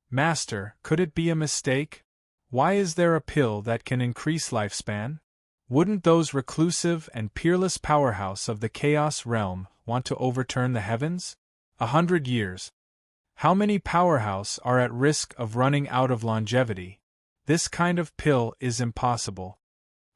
Master, could it be a mistake? Why is there a pill that can increase lifespan? Wouldn't those reclusive and peerless powerhouse of the Chaos Realm want to overturn the heavens? 100 years. How many powerhouse are at risk of running out of longevity? This kind of pill is impossible.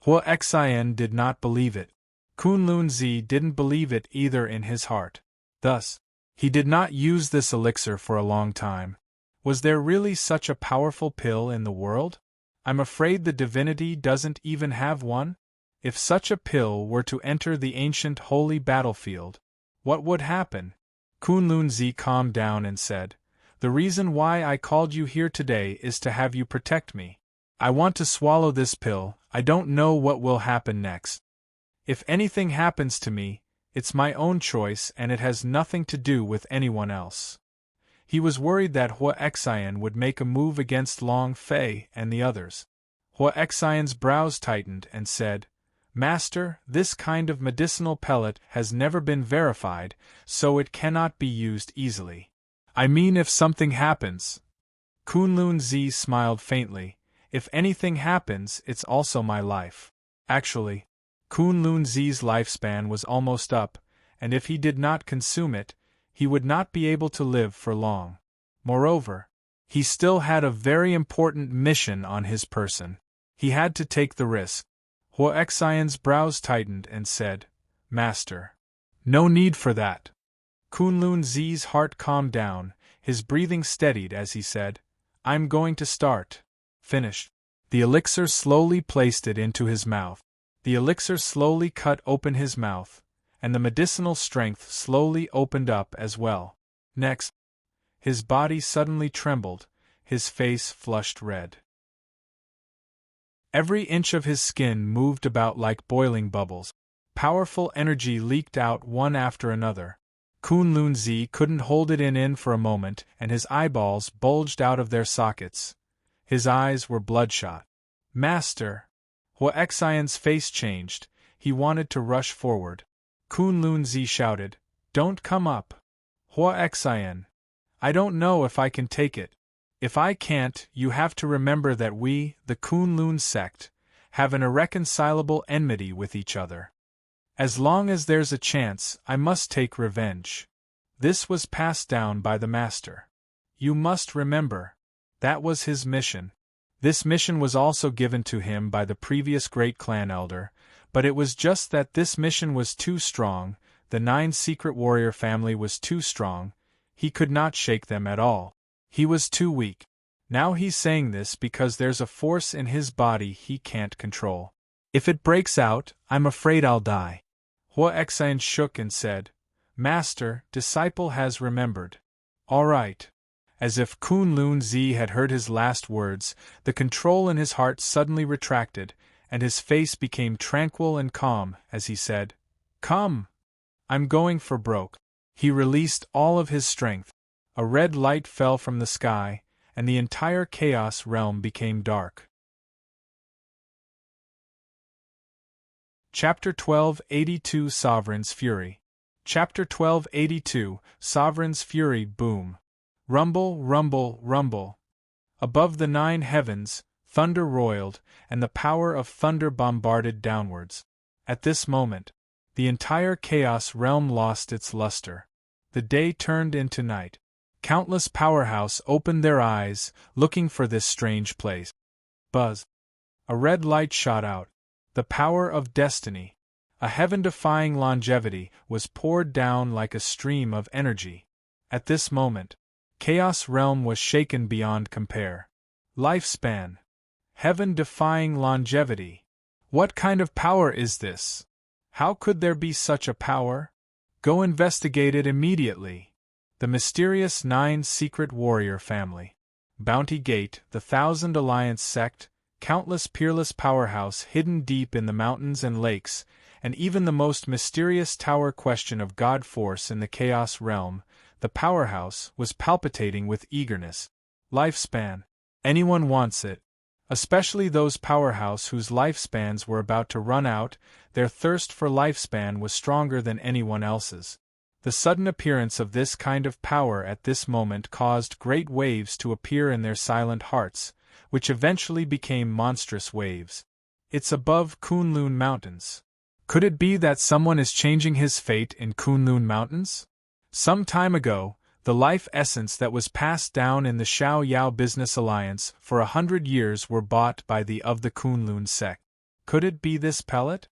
Hua Xian did not believe it. Kunlun Zi didn't believe it either in his heart. Thus, he did not use this elixir for a long time. Was there really such a powerful pill in the world? I'm afraid the divinity doesn't even have one. If such a pill were to enter the ancient holy battlefield, what would happen? Kunlun Zi calmed down and said, "The reason why I called you here today is to have you protect me. I want to swallow this pill, I don't know what will happen next. If anything happens to me, it's my own choice and it has nothing to do with anyone else." He was worried that Hua Xian would make a move against Long Fei and the others. Hua Xian's brows tightened and said, "Master, this kind of medicinal pellet has never been verified, so it cannot be used easily." "I mean if something happens." Kunlun Zi smiled faintly. "If anything happens, it's also my life." Actually, Kunlun Zi's lifespan was almost up, and if he did not consume it, he would not be able to live for long. Moreover, he still had a very important mission on his person. He had to take the risk. Hua Xian's brows tightened and said, "Master, no need for that." Kunlun Zi's heart calmed down, his breathing steadied as he said, "I'm going to start." Finished. The elixir slowly placed it into his mouth. The elixir slowly cut open his mouth, and the medicinal strength slowly opened up as well. Next, his body suddenly trembled, his face flushed red. Every inch of his skin moved about like boiling bubbles. Powerful energy leaked out one after another. Kunlun Zi couldn't hold it in for a moment, and his eyeballs bulged out of their sockets. His eyes were bloodshot. "Master!" Hua Xian's face changed, he wanted to rush forward. Kunlun Zi shouted, "Don't come up! Hua Xian! I don't know if I can take it. If I can't, you have to remember that we, the Kunlun sect, have an irreconcilable enmity with each other. As long as there's a chance, I must take revenge." This was passed down by the master. You must remember. That was his mission. This mission was also given to him by the previous great clan elder, but it was just that this mission was too strong, the 9 secret warrior family was too strong, he could not shake them at all. He was too weak. Now he's saying this because there's a force in his body he can't control. If it breaks out, I'm afraid I'll die. Hua Xian shook and said, "Master, disciple has remembered." "All right." As if Kunlun Zi had heard his last words, the control in his heart suddenly retracted, and his face became tranquil and calm as he said, "Come! I'm going for broke." He released all of his strength. A red light fell from the sky, and the entire chaos realm became dark. Chapter 1282 Sovereign's Fury. Chapter 1282 Sovereign's Fury. Boom. Rumble, rumble, rumble. Above the 9 heavens, thunder roiled, and the power of thunder bombarded downwards. At this moment, the entire chaos realm lost its luster. The day turned into night. Countless powerhouse opened their eyes, looking for this strange place. Buzz. A red light shot out. The power of destiny, a heaven-defying longevity, was poured down like a stream of energy. At this moment, Chaos Realm was shaken beyond compare. Lifespan. Heaven-defying longevity. What kind of power is this? How could there be such a power? Go investigate it immediately. The mysterious 9 secret warrior family. Bounty Gate, the Thousand Alliance sect, countless peerless powerhouse hidden deep in the mountains and lakes, and even the most mysterious tower question of God force in the Chaos Realm, the powerhouse was palpitating with eagerness. Lifespan. Anyone wants it. Especially those powerhouse whose lifespans were about to run out, their thirst for lifespan was stronger than anyone else's. The sudden appearance of this kind of power at this moment caused great waves to appear in their silent hearts, which eventually became monstrous waves. It's above Kunlun Mountains. Could it be that someone is changing his fate in Kunlun Mountains? Some time ago, the life essence that was passed down in the Xiao Yao Business Alliance for 100 years were bought by the Kunlun sect. Could it be this pellet?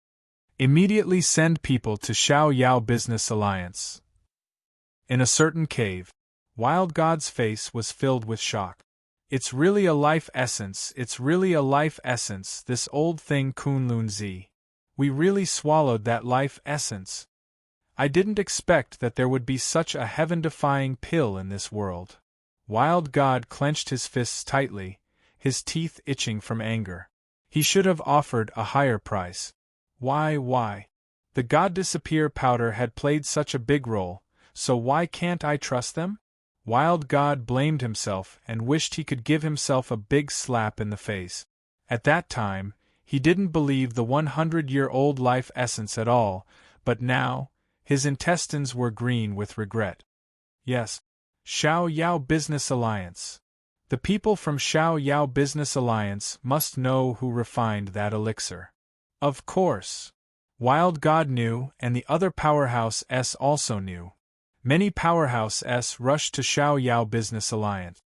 Immediately send people to Xiao Yao Business Alliance. In a certain cave, Wild God's face was filled with shock. It's really a life essence, it's really a life essence, this old thing Kunlun Z. We really swallowed that life essence. I didn't expect that there would be such a heaven-defying pill in this world. Wild God clenched his fists tightly, his teeth itching from anger. He should have offered a higher price. Why? The God Disappear powder had played such a big role, so why can't I trust them? Wild God blamed himself and wished he could give himself a big slap in the face. At that time, he didn't believe the 100-year-old life essence at all, but now, his intestines were green with regret. Yes, Xiao Yao Business Alliance. The people from Xiao Yao Business Alliance must know who refined that elixir. Of course. Wild God knew, and the other Powerhouse S also knew. Many Powerhouse S rushed to Xiao Yao Business Alliance.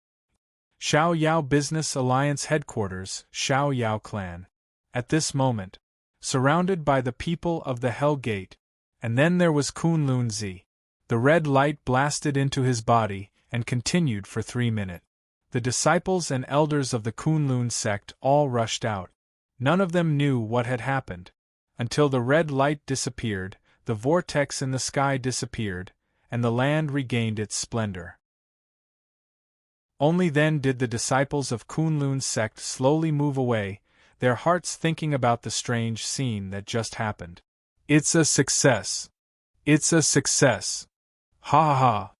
Xiao Yao Business Alliance headquarters, Xiao Yao Clan. At this moment, surrounded by the people of the Hell Gate, and then there was Kunlun Z. The red light blasted into his body and continued for 3 minutes. The disciples and elders of the Kunlun sect all rushed out. None of them knew what had happened. Until the red light disappeared, the vortex in the sky disappeared, and the land regained its splendor. Only then did the disciples of Kunlun's sect slowly move away, their hearts thinking about the strange scene that just happened. It's a success. It's a success. Ha ha ha.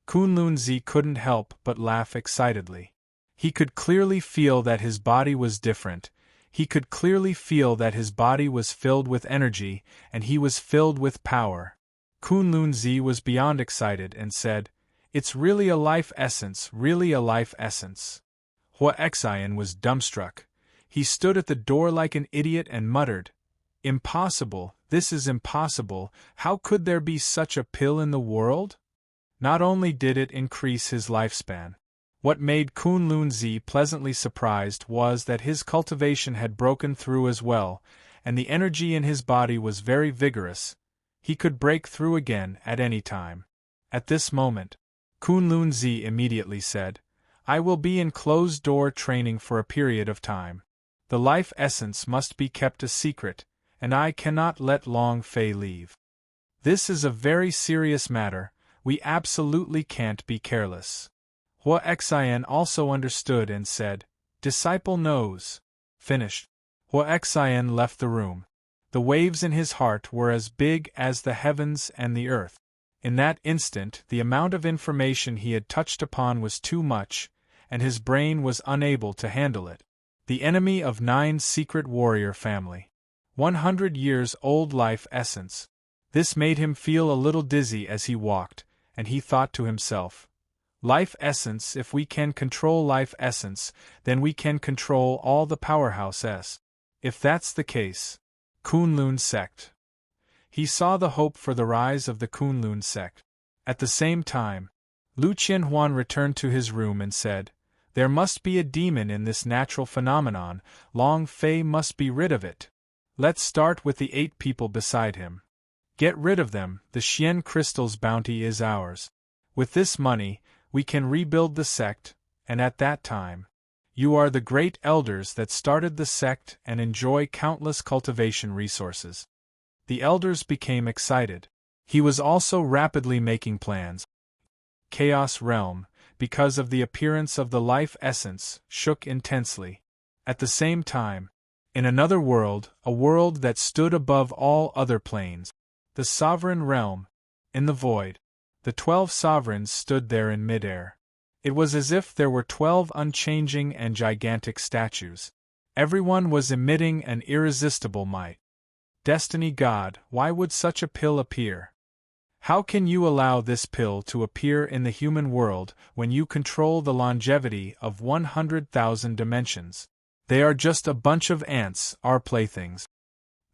Kunlun Z couldn't help but laugh excitedly. He could clearly feel that his body was different. He could clearly feel that his body was filled with energy, and he was filled with power. Kunlun Z was beyond excited and said, "It's really a life essence, really a life essence." Hua Xian was dumbstruck. He stood at the door like an idiot and muttered, "Impossible, this is impossible, how could there be such a pill in the world?" Not only did it increase his lifespan. What made Kunlun Z pleasantly surprised was that his cultivation had broken through as well, and the energy in his body was very vigorous. He could break through again at any time. At this moment, Kunlun Z immediately said, "I will be in closed-door training for a period of time. The life essence must be kept a secret, and I cannot let Long Fei leave. This is a very serious matter, we absolutely can't be careless." Hua Xian also understood and said, "Disciple knows." Finished. Hua Xian left the room. The waves in his heart were as big as the heavens and the earth. In that instant the amount of information he had touched upon was too much, and his brain was unable to handle it. The enemy of 9 secret warrior family. 100 years old life essence. This made him feel a little dizzy as he walked, and he thought to himself, "Life essence, if we can control life essence, then we can control all the Powerhouse S. If that's the case." Kunlun sect. He saw the hope for the rise of the Kunlun sect. At the same time, Lu Qianhuan returned to his room and said, "There must be a demon in this natural phenomenon, Long Fei must be rid of it. Let's start with the 8 people beside him. Get rid of them, the Xian crystal's bounty is ours. With this money, we can rebuild the sect, and at that time, you are the great elders that started the sect and enjoy countless cultivation resources." The elders became excited. He was also rapidly making plans. Chaos Realm, because of the appearance of the life essence, shook intensely. At the same time, in another world, a world that stood above all other planes, the Sovereign Realm, in the void, the 12 sovereigns stood there in midair. It was as if there were 12 unchanging and gigantic statues. Everyone was emitting an irresistible might. Destiny God, why would such a pill appear? How can you allow this pill to appear in the human world when you control the longevity of 100,000 dimensions? They are just a bunch of ants, our playthings.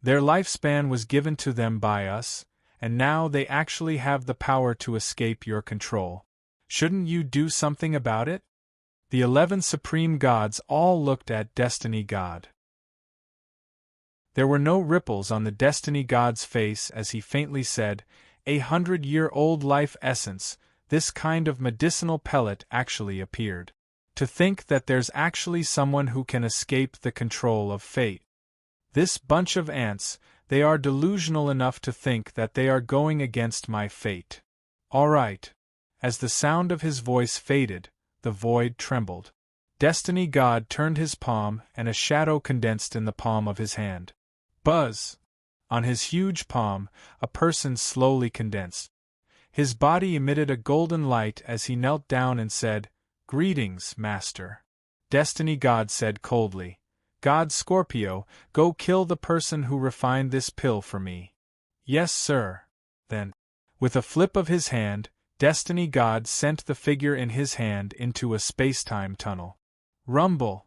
Their lifespan was given to them by us, and now they actually have the power to escape your control. Shouldn't you do something about it? The 11 supreme gods all looked at Destiny God. There were no ripples on the Destiny God's face as he faintly said, "A 100-year-old life essence, this kind of medicinal pellet actually appeared. To think that there's actually someone who can escape the control of fate. This bunch of ants, they are delusional enough to think that they are going against my fate. All right." As the sound of his voice faded, the void trembled. Destiny God turned his palm and a shadow condensed in the palm of his hand. Buzz! On his huge palm, a person slowly condensed. His body emitted a golden light as he knelt down and said, "Greetings, Master." Destiny God said coldly, "God Scorpio, go kill the person who refined this pill for me." "Yes, sir." Then, with a flip of his hand, Destiny God sent the figure in his hand into a space-time tunnel. Rumble!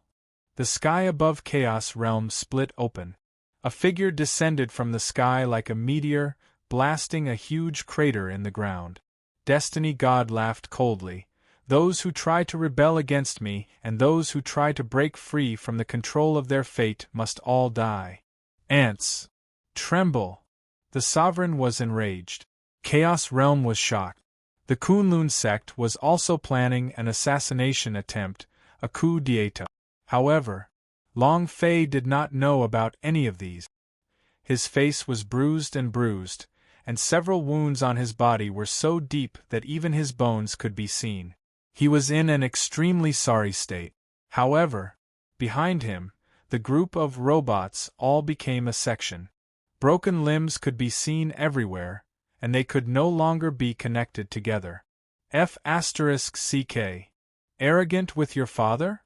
The sky above Chaos Realm split open. A figure descended from the sky like a meteor, blasting a huge crater in the ground. Destiny God laughed coldly. "Those who try to rebel against me and those who try to break free from the control of their fate must all die. Ants! Tremble!" The sovereign was enraged. Chaos Realm was shocked. The Kunlun sect was also planning an assassination attempt, a coup d'état. However, Long Fei did not know about any of these. His face was bruised, and several wounds on his body were so deep that even his bones could be seen. He was in an extremely sorry state. However, behind him, the group of robots all became a section. Broken limbs could be seen everywhere, and they could no longer be connected together. F***CK. Arrogant with your father?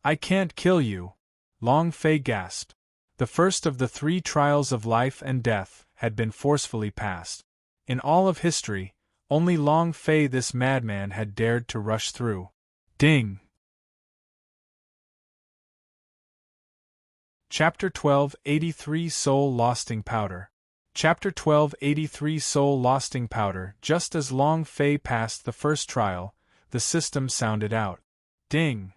I can't kill you. Long Fei gasped. The first of the 3 trials of life and death had been forcefully passed. In all of history, only Long Fei this madman had dared to rush through. Ding! Chapter 12 83 Soul Losting Powder. Chapter 12 83 Soul Losting Powder. Just as Long Fei passed the first trial, the system sounded out. Ding!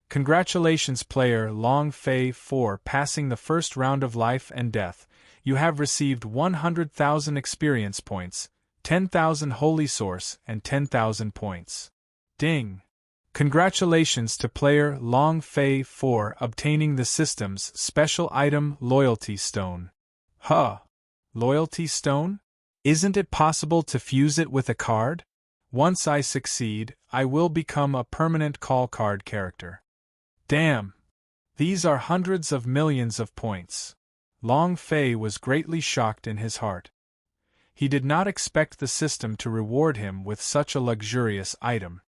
Congratulations, player Long Fei, for passing the first round of life and death. You have received 100,000 experience points, 10,000 holy source, and 10,000 points. Ding! Congratulations to player Long Fei for obtaining the system's special item Loyalty Stone. Huh! Loyalty Stone? Isn't it possible to fuse it with a card? Once I succeed, I will become a permanent call card character. Damn! These are hundreds of millions of points. Long Fei was greatly shocked in his heart. He did not expect the system to reward him with such a luxurious item.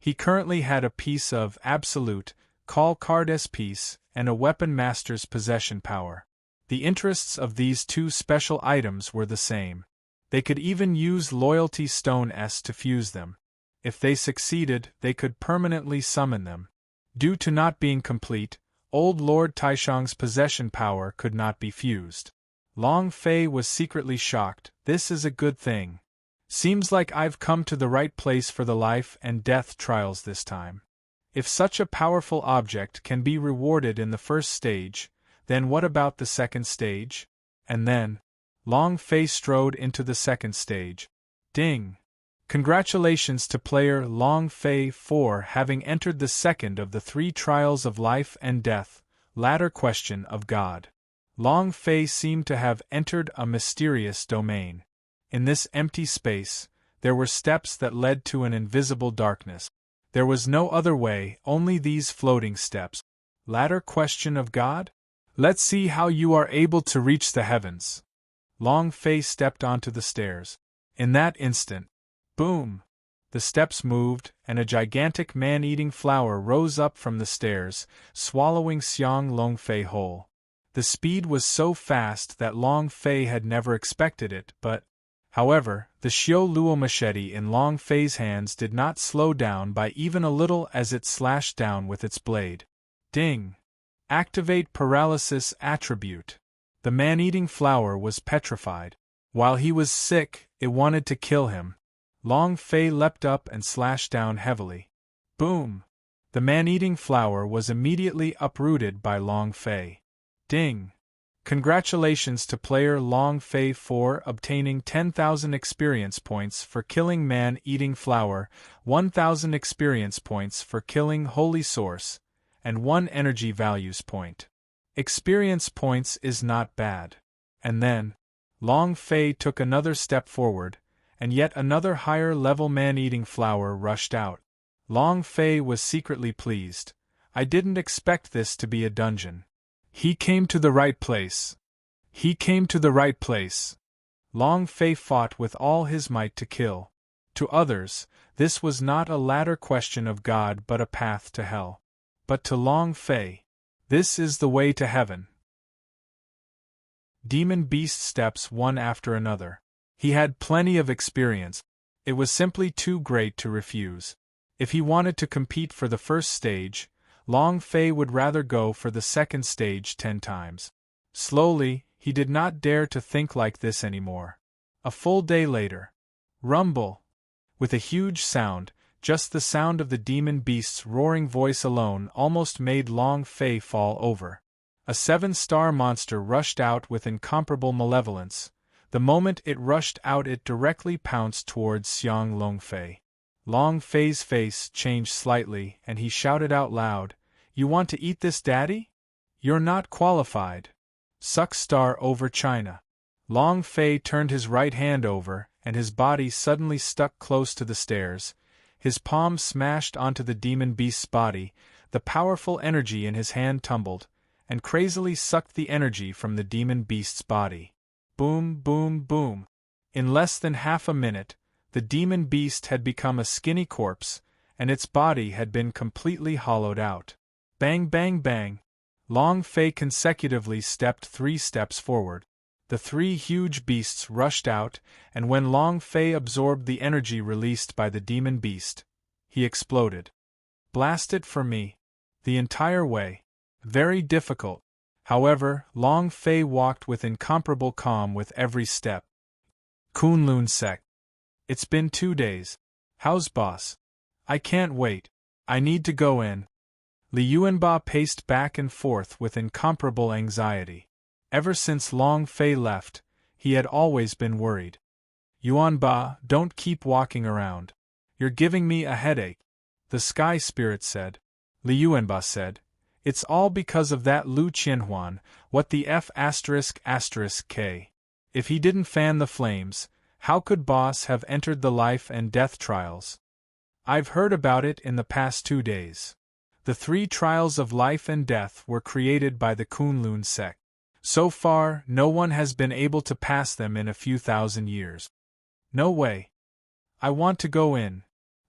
He currently had a piece of absolute, call card's piece, and a weapon master's possession power. The interests of these 2 special items were the same. They could even use Loyalty Stone S to fuse them. If they succeeded, they could permanently summon them. Due to not being complete, old Lord Taishang's possession power could not be fused. Long Fei was secretly shocked. This is a good thing. Seems like I've come to the right place for the life and death trials this time. If such a powerful object can be rewarded in the first stage, then what about the second stage? And then, Long Fei strode into the second stage. Ding! Congratulations to player Long Fei for having entered the second of the 3 trials of life and death, ladder question of God. Long Fei seemed to have entered a mysterious domain. In this empty space, there were steps that led to an invisible darkness. There was no other way, only these floating steps. Ladder question of God? Let's see how you are able to reach the heavens. Long Fei stepped onto the stairs. In that instant, boom! The steps moved, and a gigantic man-eating flower rose up from the stairs, swallowing Xiang Longfei whole. The speed was so fast that Long Fei had never expected it, but, however, the Xiao Luo machete in Long Fei's hands did not slow down by even a little as it slashed down with its blade. Ding! Activate paralysis attribute. The man-eating flower was petrified. While he was sick, it wanted to kill him. Long Fei leapt up and slashed down heavily. Boom! The man-eating flower was immediately uprooted by Long Fei. Ding! Congratulations to player Long Fei for obtaining 10,000 experience points for killing man-eating flower, 1,000 experience points for killing Holy Source, and 1 energy values point. Experience points is not bad. And then, Long Fei took another step forward, and yet another higher-level man-eating flower rushed out. Long Fei was secretly pleased. I didn't expect this to be a dungeon. He came to the right place. He came to the right place. Long Fei fought with all his might to kill. To others, this was not a ladder question of God but a path to hell. But to Long Fei, this is the way to heaven. Demon beast steps one after another. He had plenty of experience. It was simply too great to refuse. If he wanted to compete for the first stage, Long Fei would rather go for the second stage 10 times. Slowly, he did not dare to think like this anymore. A full day later. Rumble! With a huge sound, just the sound of the demon beast's roaring voice alone almost made Long Fei fall over. A 7-star monster rushed out with incomparable malevolence. The moment it rushed out, it directly pounced towards Xiang Longfei. Long Fei's face changed slightly, and he shouted out loud, "You want to eat this, Daddy? You're not qualified. Suck star over China." Long Fei turned his right hand over, and his body suddenly stuck close to the stairs. His palm smashed onto the demon beast's body, the powerful energy in his hand tumbled, and crazily sucked the energy from the demon beast's body. Boom, boom, boom. In less than half a minute, the demon beast had become a skinny corpse, and its body had been completely hollowed out. Bang, bang, bang. Long Fei consecutively stepped 3 steps forward. The 3 huge beasts rushed out, and when Long Fei absorbed the energy released by the demon beast, he exploded. Blast it for me. The entire way. Very difficult. However, Long Fei walked with incomparable calm with every step. Kunlun Sec. It's been 2 days. How's boss? I can't wait. I need to go in. Li Yuanba paced back and forth with incomparable anxiety. Ever since Long Fei left, he had always been worried. Yuanba, don't keep walking around. You're giving me a headache, the Sky Spirit said. Li Yuanba said, "It's all because of that Lu Qianhuan, what the F******K. If he didn't fan the flames, how could boss have entered the life and death trials? I've heard about it in the past 2 days. The 3 trials of life and death were created by the Kunlun sect. So far, no one has been able to pass them in a few thousand years. No way. I want to go in,"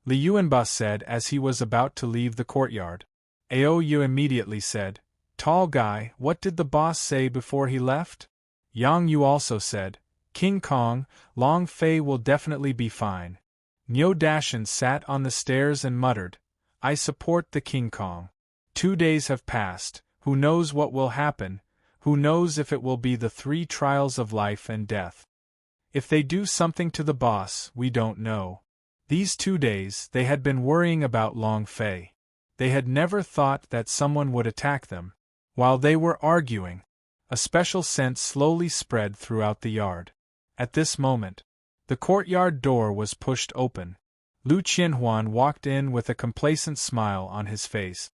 Li Yuanba said as he was about to leave the courtyard. Aoyu immediately said, "Tall guy, what did the boss say before he left?" Yang Yu also said, "King Kong, Long Fei will definitely be fine." Niu Dashan sat on the stairs and muttered, "I support the King Kong. 2 days have passed, who knows what will happen, who knows if it will be the 3 trials of life and death. If they do something to the boss, we don't know." These 2 days they had been worrying about Long Fei. They had never thought that someone would attack them. While they were arguing, a special scent slowly spread throughout the yard. At this moment, the courtyard door was pushed open. Lu Qianhuan walked in with a complacent smile on his face.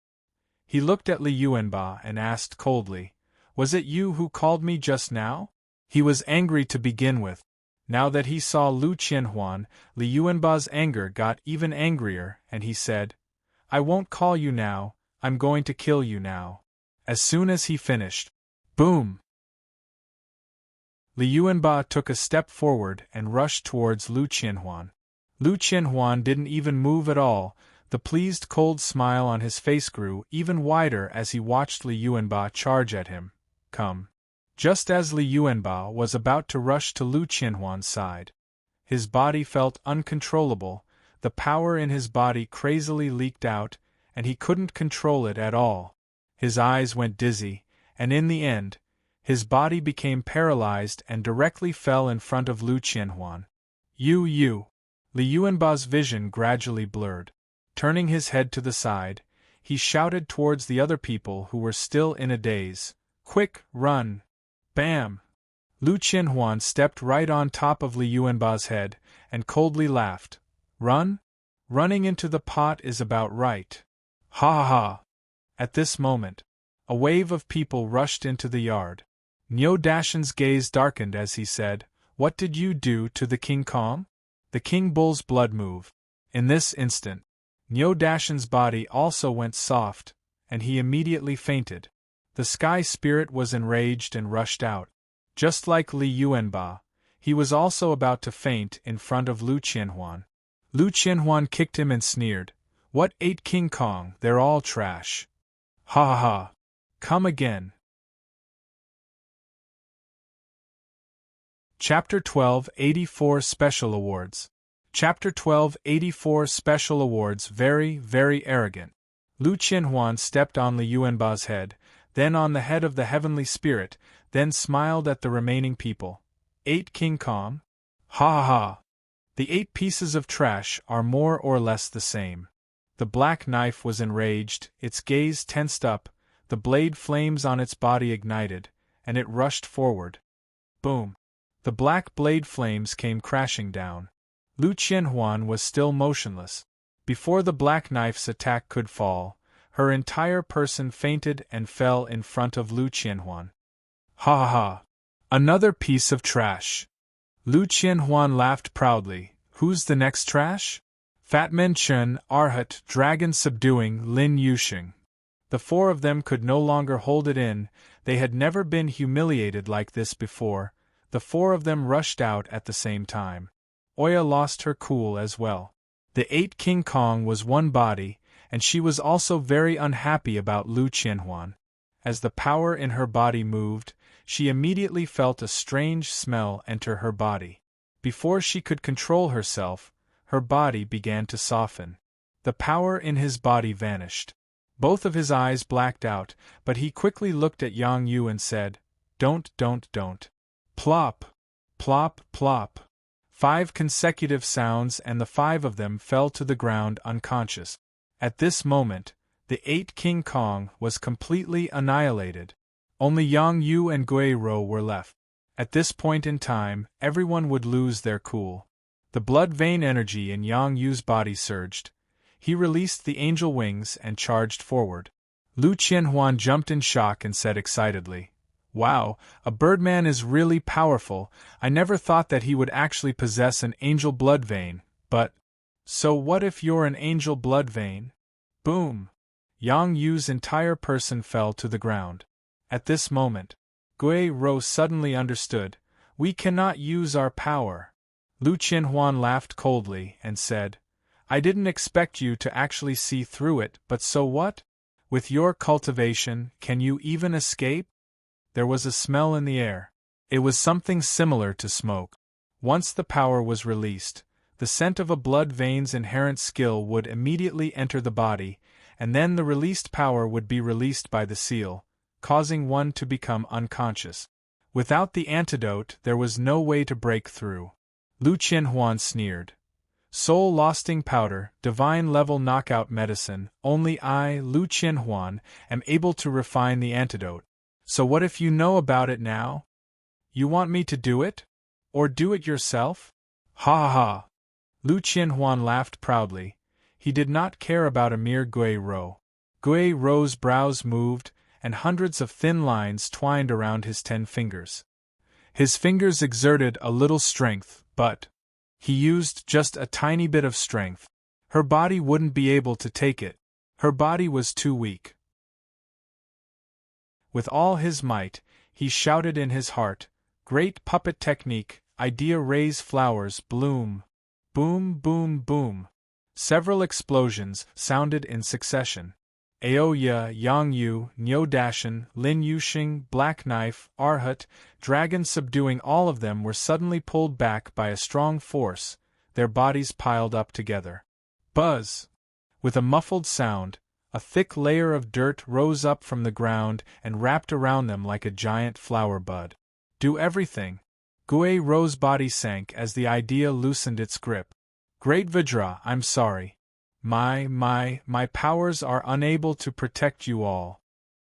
He looked at Li Yuanba and asked coldly, "Was it you who called me just now?" He was angry to begin with. Now that he saw Lu Qianhuan, Li Yuanba's anger got even angrier, and he said, "I won't call you now, I'm going to kill you now." As soon as he finished, boom! Li Yuanba took a step forward and rushed towards Lu Qianhuan. Lu Qianhuan didn't even move at all. The pleased cold smile on his face grew even wider as he watched Li Yuanba charge at him. Come. Just as Li Yuanba was about to rush to Lu Qianhuan's side, his body felt uncontrollable. The power in his body crazily leaked out, and he couldn't control it at all. His eyes went dizzy, and in the end, his body became paralyzed and directly fell in front of Lu Qianhuan. You! Li Yuanba's vision gradually blurred. Turning his head to the side, he shouted towards the other people who were still in a daze. Quick, run! Bam! Lu Qianhuan stepped right on top of Li Yuanba's head, and coldly laughed. Run? Running into the pot is about right. Ha ha ha! At this moment, a wave of people rushed into the yard. Niu Dashan's gaze darkened as he said, What did you do to the King Kong? The King Bull's blood moved. In this instant, Niu Dashan's body also went soft, and he immediately fainted. The Sky Spirit was enraged and rushed out. Just like Li Yuanba, he was also about to faint in front of Lu Qianhuan. Lu Qianhuan kicked him and sneered, What ate King Kong? They're all trash. Ha ha ha! Come again. Chapter 12 84 Special Awards. Chapter 12 84 Special Awards. Very, very arrogant. Lu Qianhuan stepped on Li Yuanba's head, then on the head of the heavenly spirit, then smiled at the remaining people. Ate King Kong? Ha ha ha! The 8 pieces of trash are more or less the same. The black knife was enraged, its gaze tensed up, the blade flames on its body ignited, and it rushed forward. Boom! The black blade flames came crashing down. Lu Qianhuan was still motionless. Before the black knife's attack could fall, her entire person fainted and fell in front of Lu Qianhuan. Ha ha ha! Another piece of trash! Lu Qianhuan laughed proudly. Who's the next trash? Fatman Chen, Arhat, dragon subduing Lin Yuxing. The 4 of them could no longer hold it in. They had never been humiliated like this before. The 4 of them rushed out at the same time. Oya lost her cool as well. The 8 King Kong was one body, and she was also very unhappy about Lu Qianhuan. As the power in her body moved, she immediately felt a strange smell enter her body. Before she could control herself, her body began to soften. The power in his body vanished. Both of his eyes blacked out, but he quickly looked at Yang Yu and said, Don't. Plop! Plop, plop. 5 consecutive sounds and the 5 of them fell to the ground unconscious. At this moment, the 8 King Kong was completely annihilated. Only Yang Yu and Gui Rou were left. At this point in time, everyone would lose their cool. The blood vein energy in Yang Yu's body surged. He released the angel wings and charged forward. Lu Qianhuan jumped in shock and said excitedly, Wow, a birdman is really powerful. I never thought that he would actually possess an angel blood vein, but… So what if you're an angel blood vein? Boom! Yang Yu's entire person fell to the ground. At this moment, Gui Rou suddenly understood. We cannot use our power. Lu Qianhuan laughed coldly and said, I didn't expect you to actually see through it, but so what? With your cultivation, can you even escape? There was a smell in the air. It was something similar to smoke. Once the power was released, the scent of a blood vein's inherent skill would immediately enter the body, and then the released power would be released by the seal, causing one to become unconscious. Without the antidote, there was no way to break through. Lu Qianhuan sneered. Soul-losting powder, divine-level knockout medicine, only I, Lu Qianhuan, am able to refine the antidote. So what if you know about it now? You want me to do it? Or do it yourself? Ha ha ha! Lu Qianhuan laughed proudly. He did not care about a mere Gui Rou. Gui Rou's brows moved, and hundreds of thin lines twined around his 10 fingers. His fingers exerted a little strength, but he used just a tiny bit of strength. Her body wouldn't be able to take it. Her body was too weak. With all his might, he shouted in his heart, Great puppet technique, idea raise flowers bloom. Boom, boom, boom. Several explosions sounded in succession. Aoya, Yangyu, Nyodashin, Lin Yuxing, Black Knife, Arhut, Dragon subduing all of them were suddenly pulled back by a strong force, their bodies piled up together. Buzz! With a muffled sound, a thick layer of dirt rose up from the ground and wrapped around them like a giant flower bud. Do everything. Gui Ro's body sank as the idea loosened its grip. Great Vajra, I'm sorry. My powers are unable to protect you all.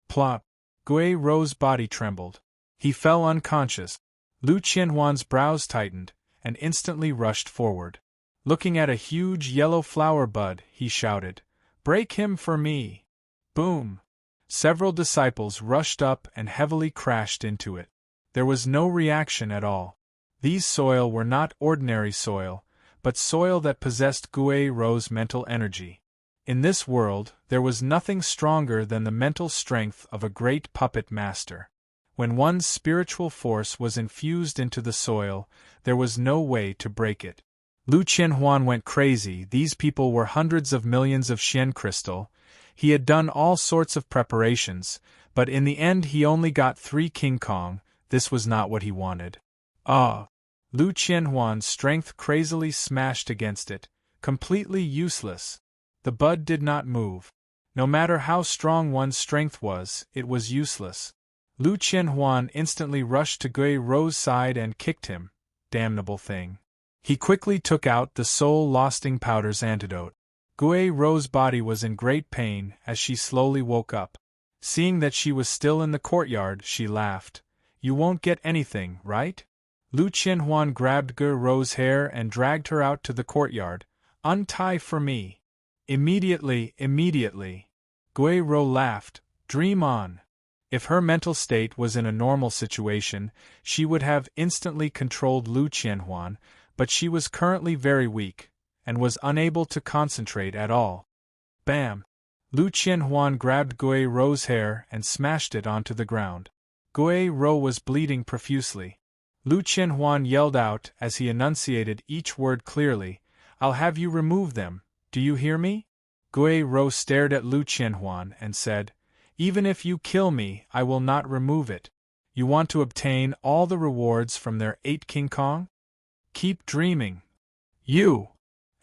Plop. Gui Ro's body trembled. He fell unconscious. Lu Qianhuan's brows tightened, and instantly rushed forward. Looking at a huge yellow flower bud, he shouted, "Break him for me!" Boom! Several disciples rushed up and heavily crashed into it. There was no reaction at all. These soil were not ordinary soil, but soil that possessed Gui Ro's mental energy. In this world, there was nothing stronger than the mental strength of a great puppet master. When one's spiritual force was infused into the soil, there was no way to break it. Lu Qianhuan went crazy. These people were hundreds of millions of Xian crystal. He had done all sorts of preparations, but in the end he only got 3 King Kong. This was not what he wanted. Lu Qianhuan's strength crazily smashed against it, completely useless. The bud did not move. No matter how strong one's strength was, it was useless. Lu Qianhuan instantly rushed to Gui Ro's side and kicked him. Damnable thing. He quickly took out the soul-losting powder's antidote. Gui Ro's body was in great pain as she slowly woke up. Seeing that she was still in the courtyard, she laughed. You won't get anything, right? Lu Qianhuan grabbed Gui Ro's hair and dragged her out to the courtyard. Untie for me. Immediately. Gui Ro laughed. Dream on. If her mental state was in a normal situation, she would have instantly controlled Lu Qianhuan, but she was currently very weak, and was unable to concentrate at all. Bam! Lu Qianhuan grabbed Gui Ro's hair and smashed it onto the ground. Gui Ro was bleeding profusely. Lu Qianhuan yelled out as he enunciated each word clearly, I'll have you remove them, do you hear me? Gui Ro stared at Lu Qianhuan and said, Even if you kill me, I will not remove it. You want to obtain all the rewards from their 8 King Kong? Keep dreaming. You!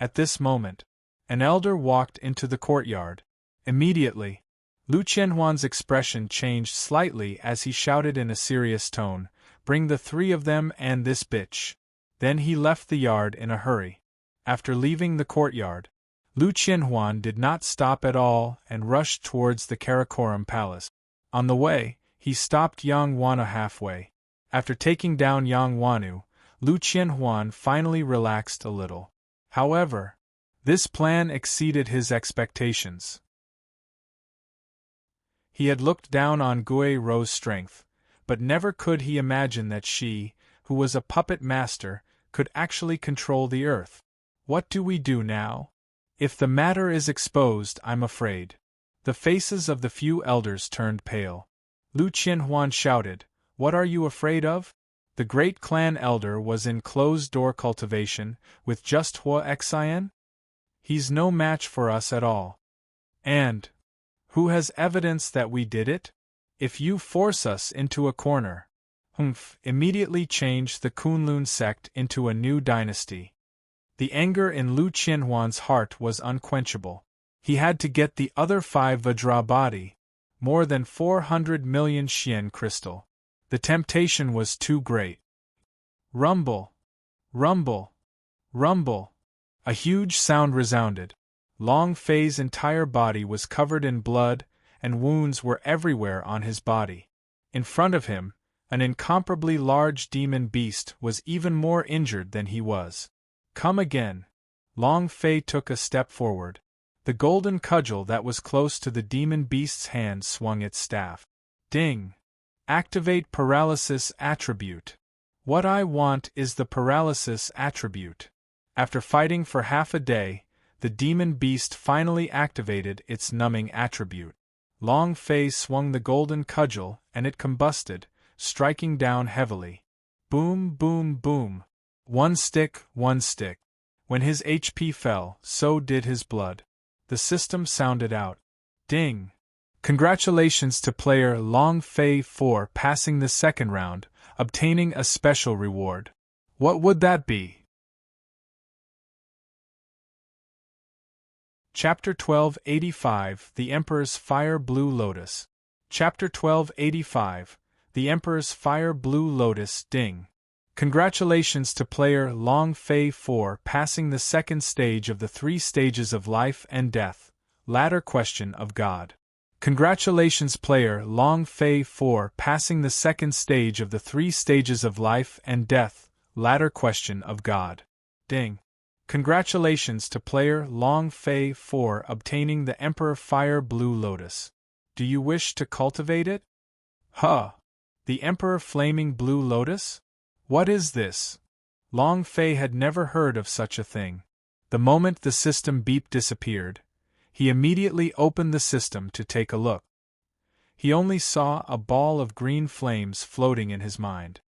At this moment, an elder walked into the courtyard. Immediately, Lu Qianhuan's expression changed slightly as he shouted in a serious tone, Bring the 3 of them and this bitch. Then he left the yard in a hurry. After leaving the courtyard, Lu Qianhuan did not stop at all and rushed towards the Karakoram Palace. On the way, he stopped Yang Wanu halfway. After taking down Yang Wanu, Lu Qianhuan finally relaxed a little. However, this plan exceeded his expectations. He had looked down on Gui Ro's strength, but never could he imagine that she, who was a puppet master, could actually control the earth. What do we do now? If the matter is exposed, I'm afraid. The faces of the few elders turned pale. Lu Qianhuan shouted, What are you afraid of? The great clan elder was in closed-door cultivation, with just Hua Xian? He's no match for us at all. And who has evidence that we did it? If you force us into a corner, immediately change the Kunlun sect into a new dynasty. The anger in Lu Qianhuan's heart was unquenchable. He had to get the other 5 Vajra body, more than 400 million Xian crystal. The temptation was too great. Rumble! Rumble! Rumble! A huge sound resounded. Long Fei's entire body was covered in blood, and wounds were everywhere on his body. In front of him, an incomparably large demon beast was even more injured than he was. Come again. Long Fei took a step forward. The golden cudgel that was close to the demon beast's hand swung its staff. Ding! Activate paralysis attribute. What I want is the paralysis attribute. After fighting for half a day, the demon beast finally activated its numbing attribute. Long Fei swung the golden cudgel and it combusted, striking down heavily. Boom, boom, boom. One stick, When his HP fell, so did his blood. The system sounded out. Ding! Congratulations to player Long Fei for passing the second round, obtaining a special reward. What would that be? Chapter 1285 The Emperor's Fire Blue Lotus. Chapter 1285 The Emperor's Fire Blue Lotus. Ding! Congratulations to player Long Fei for passing the second stage of the 3 stages of life and death, ladder question of God. Congratulations player Long Fei for passing the second stage of the 3 stages of life and death, ladder question of God. Ding! Congratulations to player Long Fei for obtaining the Emperor Fire Blue Lotus. Do you wish to cultivate it? Huh! The Emperor Flaming Blue Lotus? What is this? Long Fei had never heard of such a thing. The moment the system beep disappeared, he immediately opened the system to take a look. He only saw a ball of green flames floating in his mind.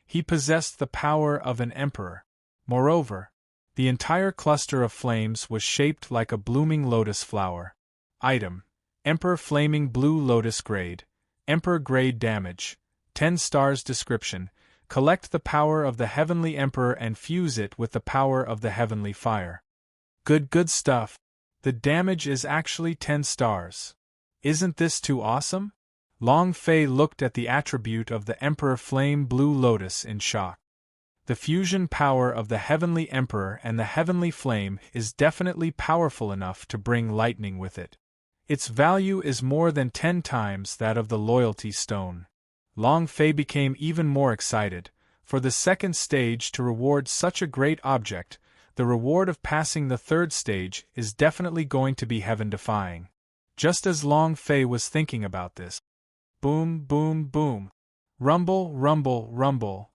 He possessed the power of an emperor. Moreover, the entire cluster of flames was shaped like a blooming lotus flower. Item: Emperor Flaming Blue Lotus Grade. Emperor Grade Damage. 10 stars. Description: collect the power of the Heavenly Emperor and fuse it with the power of the Heavenly Fire. Good stuff. The damage is actually 10 stars. Isn't this too awesome? Long Fei looked at the attribute of the Emperor Flame Blue Lotus in shock. The fusion power of the Heavenly Emperor and the Heavenly Flame is definitely powerful enough to bring lightning with it. Its value is more than 10 times that of the Loyalty Stone. Long Fei became even more excited. For the second stage to reward such a great object, the reward of passing the third stage is definitely going to be heaven-defying. Just as Long Fei was thinking about this, boom, boom, boom. Rumble, rumble, rumble.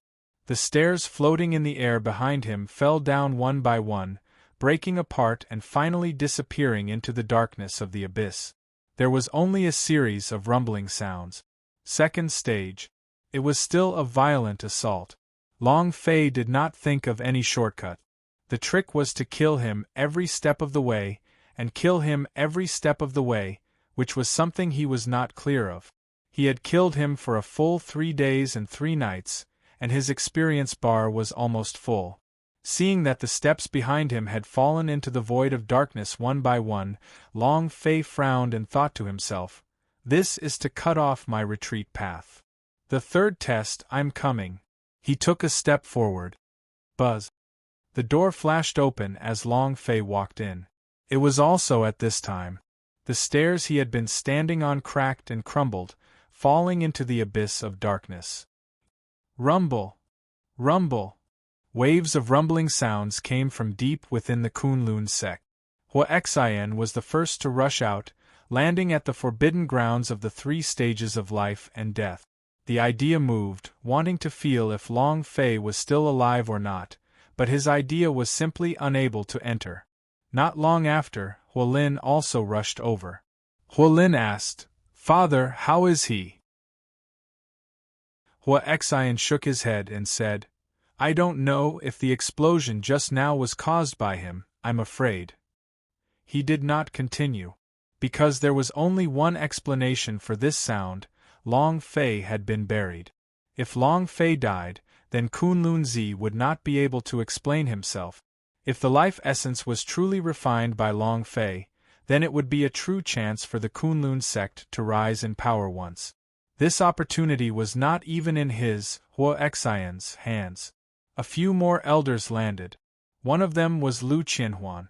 The stairs floating in the air behind him fell down one by one, breaking apart and finally disappearing into the darkness of the abyss. There was only a series of rumbling sounds. Second stage. It was still a violent assault. Long Fei did not think of any shortcut. The trick was to kill him every step of the way, and kill him every step of the way, which was something he was not clear of. He had killed him for a full 3 days and 3 nights, and his experience bar was almost full. Seeing that the steps behind him had fallen into the void of darkness one by one, Long Fei frowned and thought to himself, "This is to cut off my retreat path. The third test, I'm coming." He took a step forward. Buzz. The door flashed open as Long Fei walked in. It was also at this time. The stairs he had been standing on cracked and crumbled, falling into the abyss of darkness. Rumble! Rumble! Waves of rumbling sounds came from deep within the Kunlun sect. Hua Xian was the first to rush out, landing at the forbidden grounds of the 3 stages of life and death. The idea moved, wanting to feel if Long Fei was still alive or not, but his idea was simply unable to enter. Not long after, Huolin also rushed over. Huolin asked, "Father, how is he?" Hua Xian shook his head and said, "I don't know if the explosion just now was caused by him, I'm afraid." He did not continue. Because there was only one explanation for this sound, Long Fei had been buried. If Long Fei died, then Kunlun Zi would not be able to explain himself. If the life essence was truly refined by Long Fei, then it would be a true chance for the Kunlun sect to rise in power once. This opportunity was not even in his, Hua Xian's, hands. A few more elders landed. One of them was Lu Qianhuan.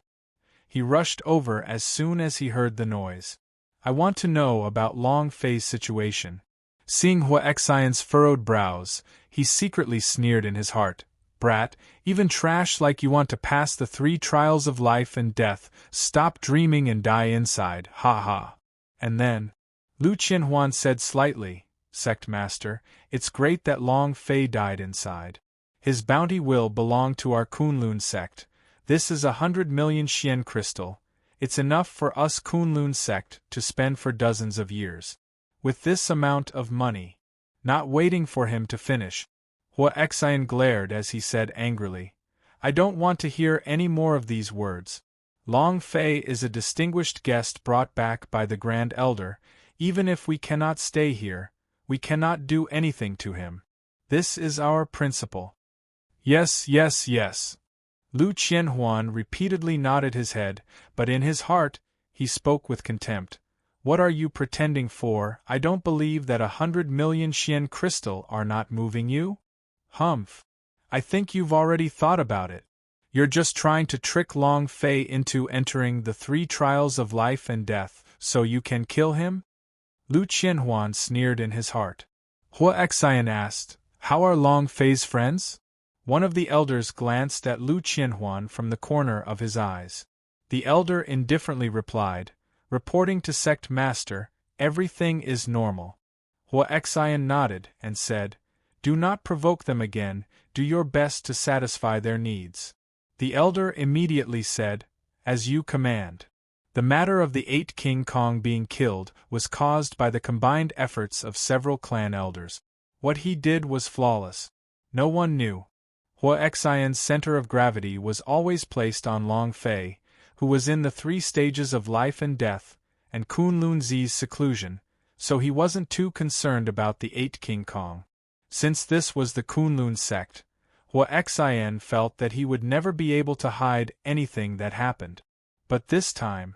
He rushed over as soon as he heard the noise. "I want to know about Long Fei's situation." Seeing Hua Xian's furrowed brows, he secretly sneered in his heart, "Brat, even trash like you want to pass the 3 trials of life and death, stop dreaming and die inside, ha ha." And then, Lu Qianhuan said slightly, "Sect Master, it's great that Long Fei died inside. His bounty will belong to our Kunlun sect. This is 100 million Xian crystal. It's enough for us Kunlun sect to spend for dozens of years. With this amount of money." Not waiting for him to finish, Hua Xian glared as he said angrily, I don't want to hear any more of these words. Long Fei is a distinguished guest brought back by the Grand Elder. Even if we cannot stay here, we cannot do anything to him. This is our principle. Yes, yes, yes. Lu Qianhuan repeatedly nodded his head, but in his heart, he spoke with contempt. What are you pretending for? I don't believe that 100 million Xian crystal are not moving you. Humph. I think you've already thought about it. You're just trying to trick Long Fei into entering the 3 trials of life and death, so you can kill him? Lu Qianhuan sneered in his heart. Hua Xian asked, How are Long Fei's friends? One of the elders glanced at Lu Qianhuan from the corner of his eyes. The elder indifferently replied, Reporting to Sect Master, everything is normal. Hua Xian nodded and said, Do not provoke them again, do your best to satisfy their needs. The elder immediately said, As you command. The matter of the 8 King Kong being killed was caused by the combined efforts of several clan elders. What he did was flawless. No one knew. Hua Xian's center of gravity was always placed on Long Fei, who was in the 3 stages of life and death, and Kunlun Zi's seclusion, so he wasn't too concerned about the 8 King Kong. Since this was the Kunlun sect, Hua Xian felt that he would never be able to hide anything that happened. But this time,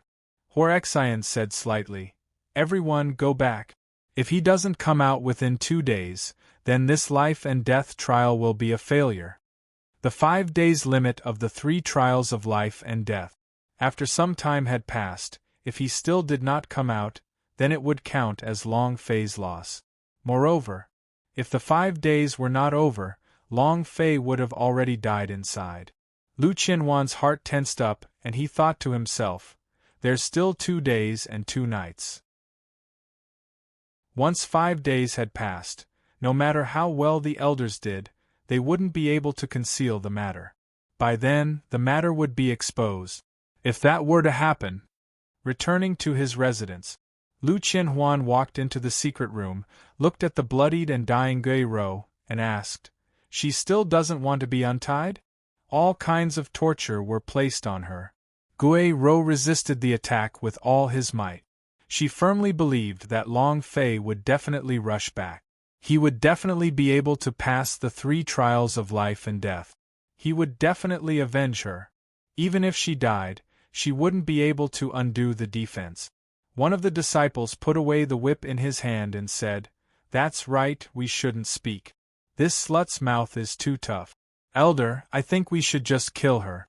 Hua Xian said slightly, Everyone go back. If he doesn't come out within 2 days, then this life and death trial will be a failure. The 5 days limit of the 3 trials of life and death. After some time had passed, if he still did not come out, then it would count as Long Fei's loss. Moreover, if the 5 days were not over, Long Fei would have already died inside. Lu Qianhuan's heart tensed up, and he thought to himself, There's still 2 days and 2 nights. Once 5 days had passed, no matter how well the elders did, they wouldn't be able to conceal the matter. By then, the matter would be exposed. If that were to happen. Returning to his residence, Lu Qianhuan walked into the secret room, looked at the bloodied and dying Gui Rou, and asked, She still doesn't want to be untied? All kinds of torture were placed on her. Gui Rou resisted the attack with all his might. She firmly believed that Long Fei would definitely rush back. He would definitely be able to pass the 3 trials of life and death. He would definitely avenge her. Even if she died, she wouldn't be able to undo the defense. One of the disciples put away the whip in his hand and said, That's right, we shouldn't speak. This slut's mouth is too tough. Elder, I think we should just kill her.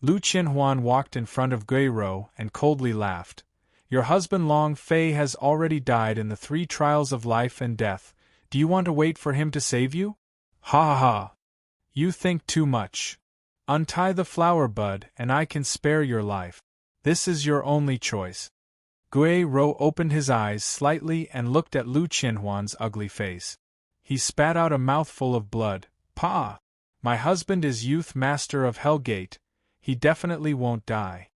Lu Qianhuan walked in front of Gui Rou and coldly laughed. Your husband Long Fei has already died in the 3 trials of life and death. Do you want to wait for him to save you? Ha ha ha. You think too much. Untie the flower bud and I can spare your life. This is your only choice. Gui Rou opened his eyes slightly and looked at Lu Qianhuan's ugly face. He spat out a mouthful of blood. Pa! My husband is youth master of Hellgate. He definitely won't die.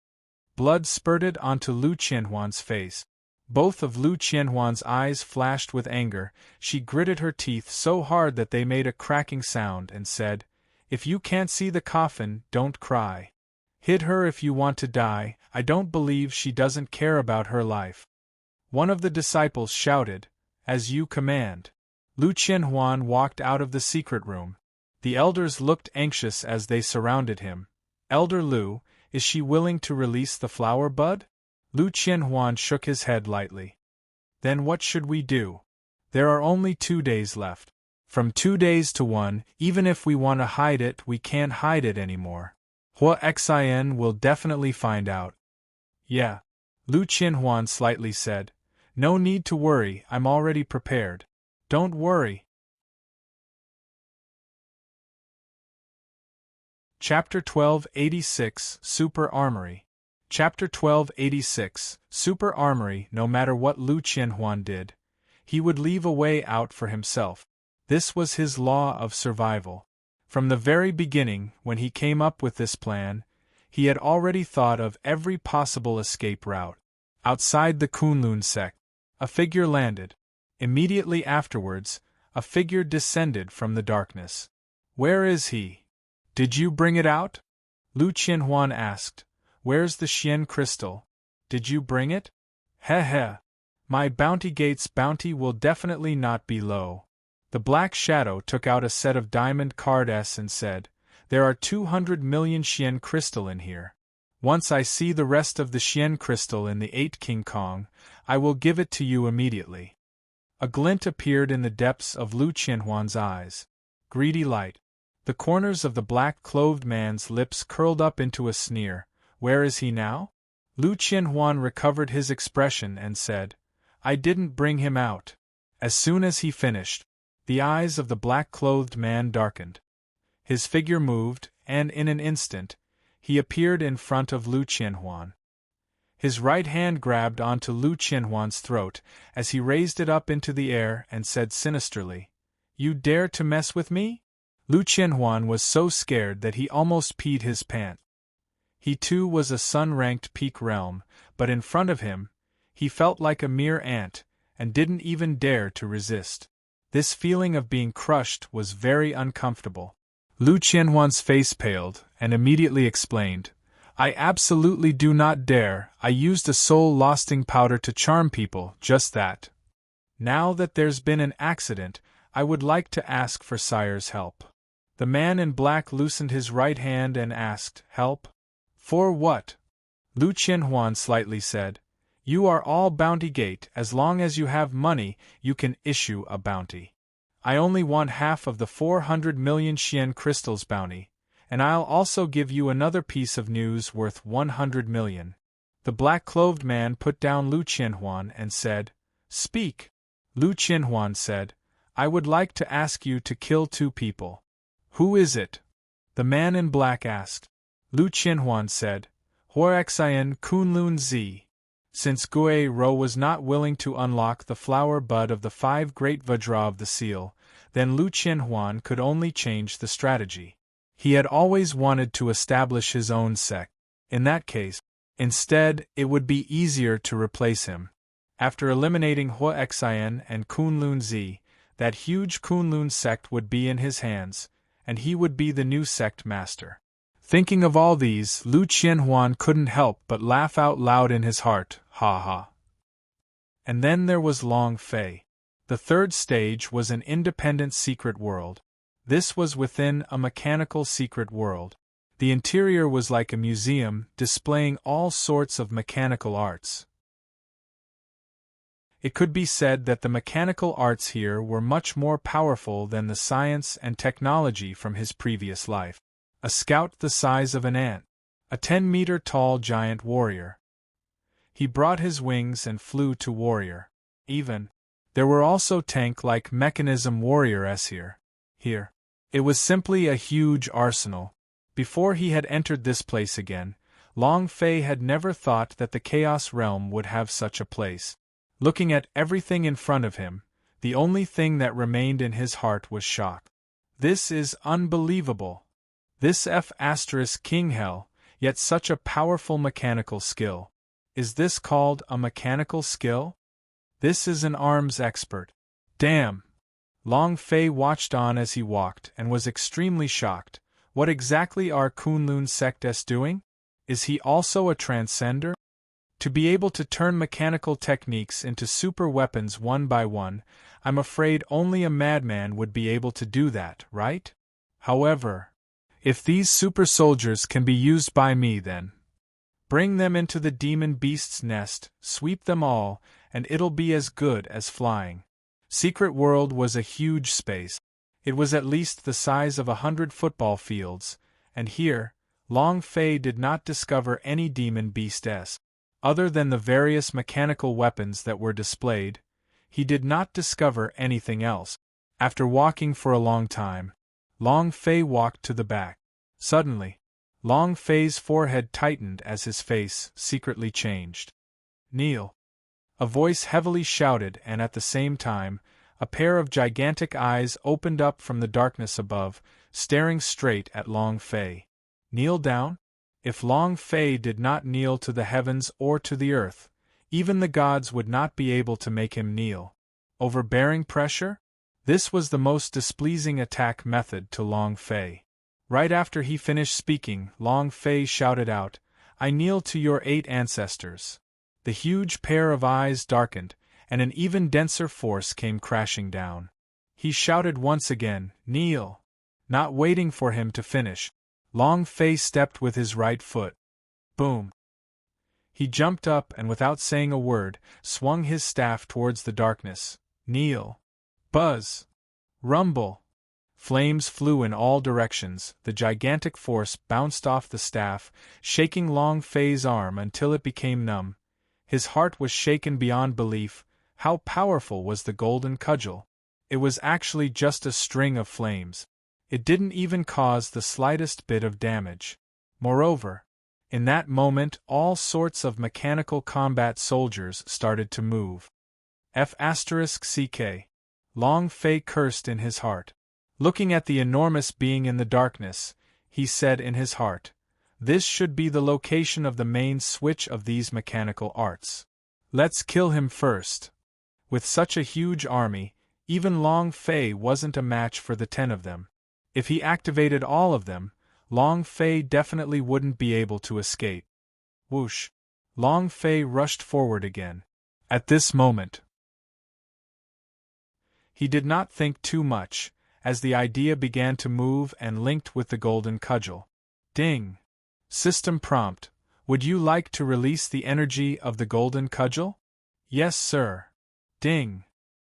Blood spurted onto Lu Qianhuan's face. Both of Lu Qianhuan's eyes flashed with anger. She gritted her teeth so hard that they made a cracking sound and said, If you can't see the coffin, don't cry. Hit her if you want to die, I don't believe she doesn't care about her life. One of the disciples shouted, As you command. Lu Qianhuan walked out of the secret room. The elders looked anxious as they surrounded him. Elder Lu, is she willing to release the flower bud? Lu Qianhuan shook his head lightly. Then what should we do? There are only 2 days left. From 2 days to 1, even if we want to hide it, we can't hide it anymore. Hua Xian will definitely find out. Yeah. Lu Qianhuan slightly said. No need to worry, I'm already prepared. Don't worry. Chapter 1286, Super Armory. Chapter 1286, Super Armory. No matter what Lu Qianhuan did, he would leave a way out for himself. This was his law of survival. From the very beginning, when he came up with this plan, he had already thought of every possible escape route. Outside the Kunlun sect, a figure landed. Immediately afterwards, a figure descended from the darkness. Where is he? Did you bring it out? Lu Qianhuan asked. Where's the Xian crystal? Did you bring it? Heh heh. My bounty gate's bounty will definitely not be low. The Black Shadow took out a set of diamond cards and said, There are 200 million Xian crystal in here. Once I see the rest of the Xian crystal in the 8 King Kong, I will give it to you immediately. A glint appeared in the depths of Lu Qianhuan's eyes. Greedy light. The corners of the black-clothed man's lips curled up into a sneer. Where is he now? Lu Qianhuan recovered his expression and said, I didn't bring him out. As soon as he finished, the eyes of the black-clothed man darkened. His figure moved, and in an instant, he appeared in front of Lu Qianhuan. His right hand grabbed onto Lu Qianhuan's throat as he raised it up into the air and said sinisterly, You dare to mess with me? Lu Qianhuan was so scared that he almost peed his pants. He too was a sun-ranked peak realm, but in front of him, he felt like a mere ant, and didn't even dare to resist. This feeling of being crushed was very uncomfortable. Lu Qianhuan's face paled, and immediately explained, I absolutely do not dare. I used a soul-lasting powder to charm people, just that. Now that there's been an accident, I would like to ask for Sire's help. The man in black loosened his right hand and asked, Help? For what? Lu Qianhuan slightly said, You are all bounty gate. As long as you have money, you can issue a bounty. I only want half of the 400 million Xian crystals bounty, and I'll also give you another piece of news worth 100 million. The black-clothed man put down Lu Qianhuan and said, Speak. Lu Qianhuan said, I would like to ask you to kill 2 people. Who is it? The man in black asked. Lu Qianhuan said, Huoxian Kunlun Zi. Since Gui Rou was not willing to unlock the flower bud of the 5 great Vajra of the seal, then Lu Qianhuan could only change the strategy. He had always wanted to establish his own sect. In that case, instead, it would be easier to replace him. After eliminating Huoxian and Kunlun Zi, that huge Kunlun sect would be in his hands, and he would be the new sect master. Thinking of all these, Lu Qianhuan couldn't help but laugh out loud in his heart, ha ha. And then there was Long Fei. The 3rd stage was an independent secret world. This was within a mechanical secret world. The interior was like a museum, displaying all sorts of mechanical arts. It could be said that the mechanical arts here were much more powerful than the science and technology from his previous life. A scout the size of an ant. A 10-meter-tall giant warrior. He brought his wings and flew to warrior. There were also tank-like mechanism warriors here. It was simply a huge arsenal. Before he had entered this place again, Long Fei had never thought that the Chaos Realm would have such a place. Looking at everything in front of him, the only thing that remained in his heart was shock. This is unbelievable. This King Hell, yet such a powerful mechanical skill. Is this called a mechanical skill? This is an arms expert. Damn! Long Fei watched on as he walked and was extremely shocked. What exactly are Kunlun sects doing? Is he also a transcender? To be able to turn mechanical techniques into super weapons one by one, I'm afraid only a madman would be able to do that, right? However, if these super soldiers can be used by me, then bring them into the demon beast's nest, sweep them all, and it'll be as good as flying. Secret World was a huge space. It was at least the size of 100 football fields, and here, Long Fei did not discover any demon beasts. Other than the various mechanical weapons that were displayed, he did not discover anything else. After walking for a long time, Long Fei walked to the back. Suddenly, Long Fei's forehead tightened as his face secretly changed. Kneel! A voice heavily shouted, and at the same time, a pair of gigantic eyes opened up from the darkness above, staring straight at Long Fei. Kneel down? If Long Fei did not kneel to the heavens or to the earth, even the gods would not be able to make him kneel. Overbearing pressure? This was the most displeasing attack method to Long Fei. Right after he finished speaking, Long Fei shouted out, "I kneel to your 8 ancestors." The huge pair of eyes darkened, and an even denser force came crashing down. He shouted once again, "Kneel!" Not waiting for him to finish, Long Fei stepped with his right foot. Boom! He jumped up and without saying a word, swung his staff towards the darkness. Kneel! Buzz! Rumble! Flames flew in all directions, the gigantic force bounced off the staff, shaking Long Fei's arm until it became numb. His heart was shaken beyond belief. How powerful was the golden cudgel? It was actually just a string of flames. It didn't even cause the slightest bit of damage. Moreover, in that moment all sorts of mechanical combat soldiers started to move. F***ck. Long Fei cursed in his heart. Looking at the enormous being in the darkness, he said in his heart, "This should be the location of the main switch of these mechanical arts. Let's kill him first." With such a huge army, even Long Fei wasn't a match for the 10 of them. If he activated all of them, Long Fei definitely wouldn't be able to escape. Whoosh! Long Fei rushed forward again. At this moment, he did not think too much, as the idea began to move and linked with the golden cudgel. Ding! System prompt: would you like to release the energy of the golden cudgel? Yes, sir. Ding!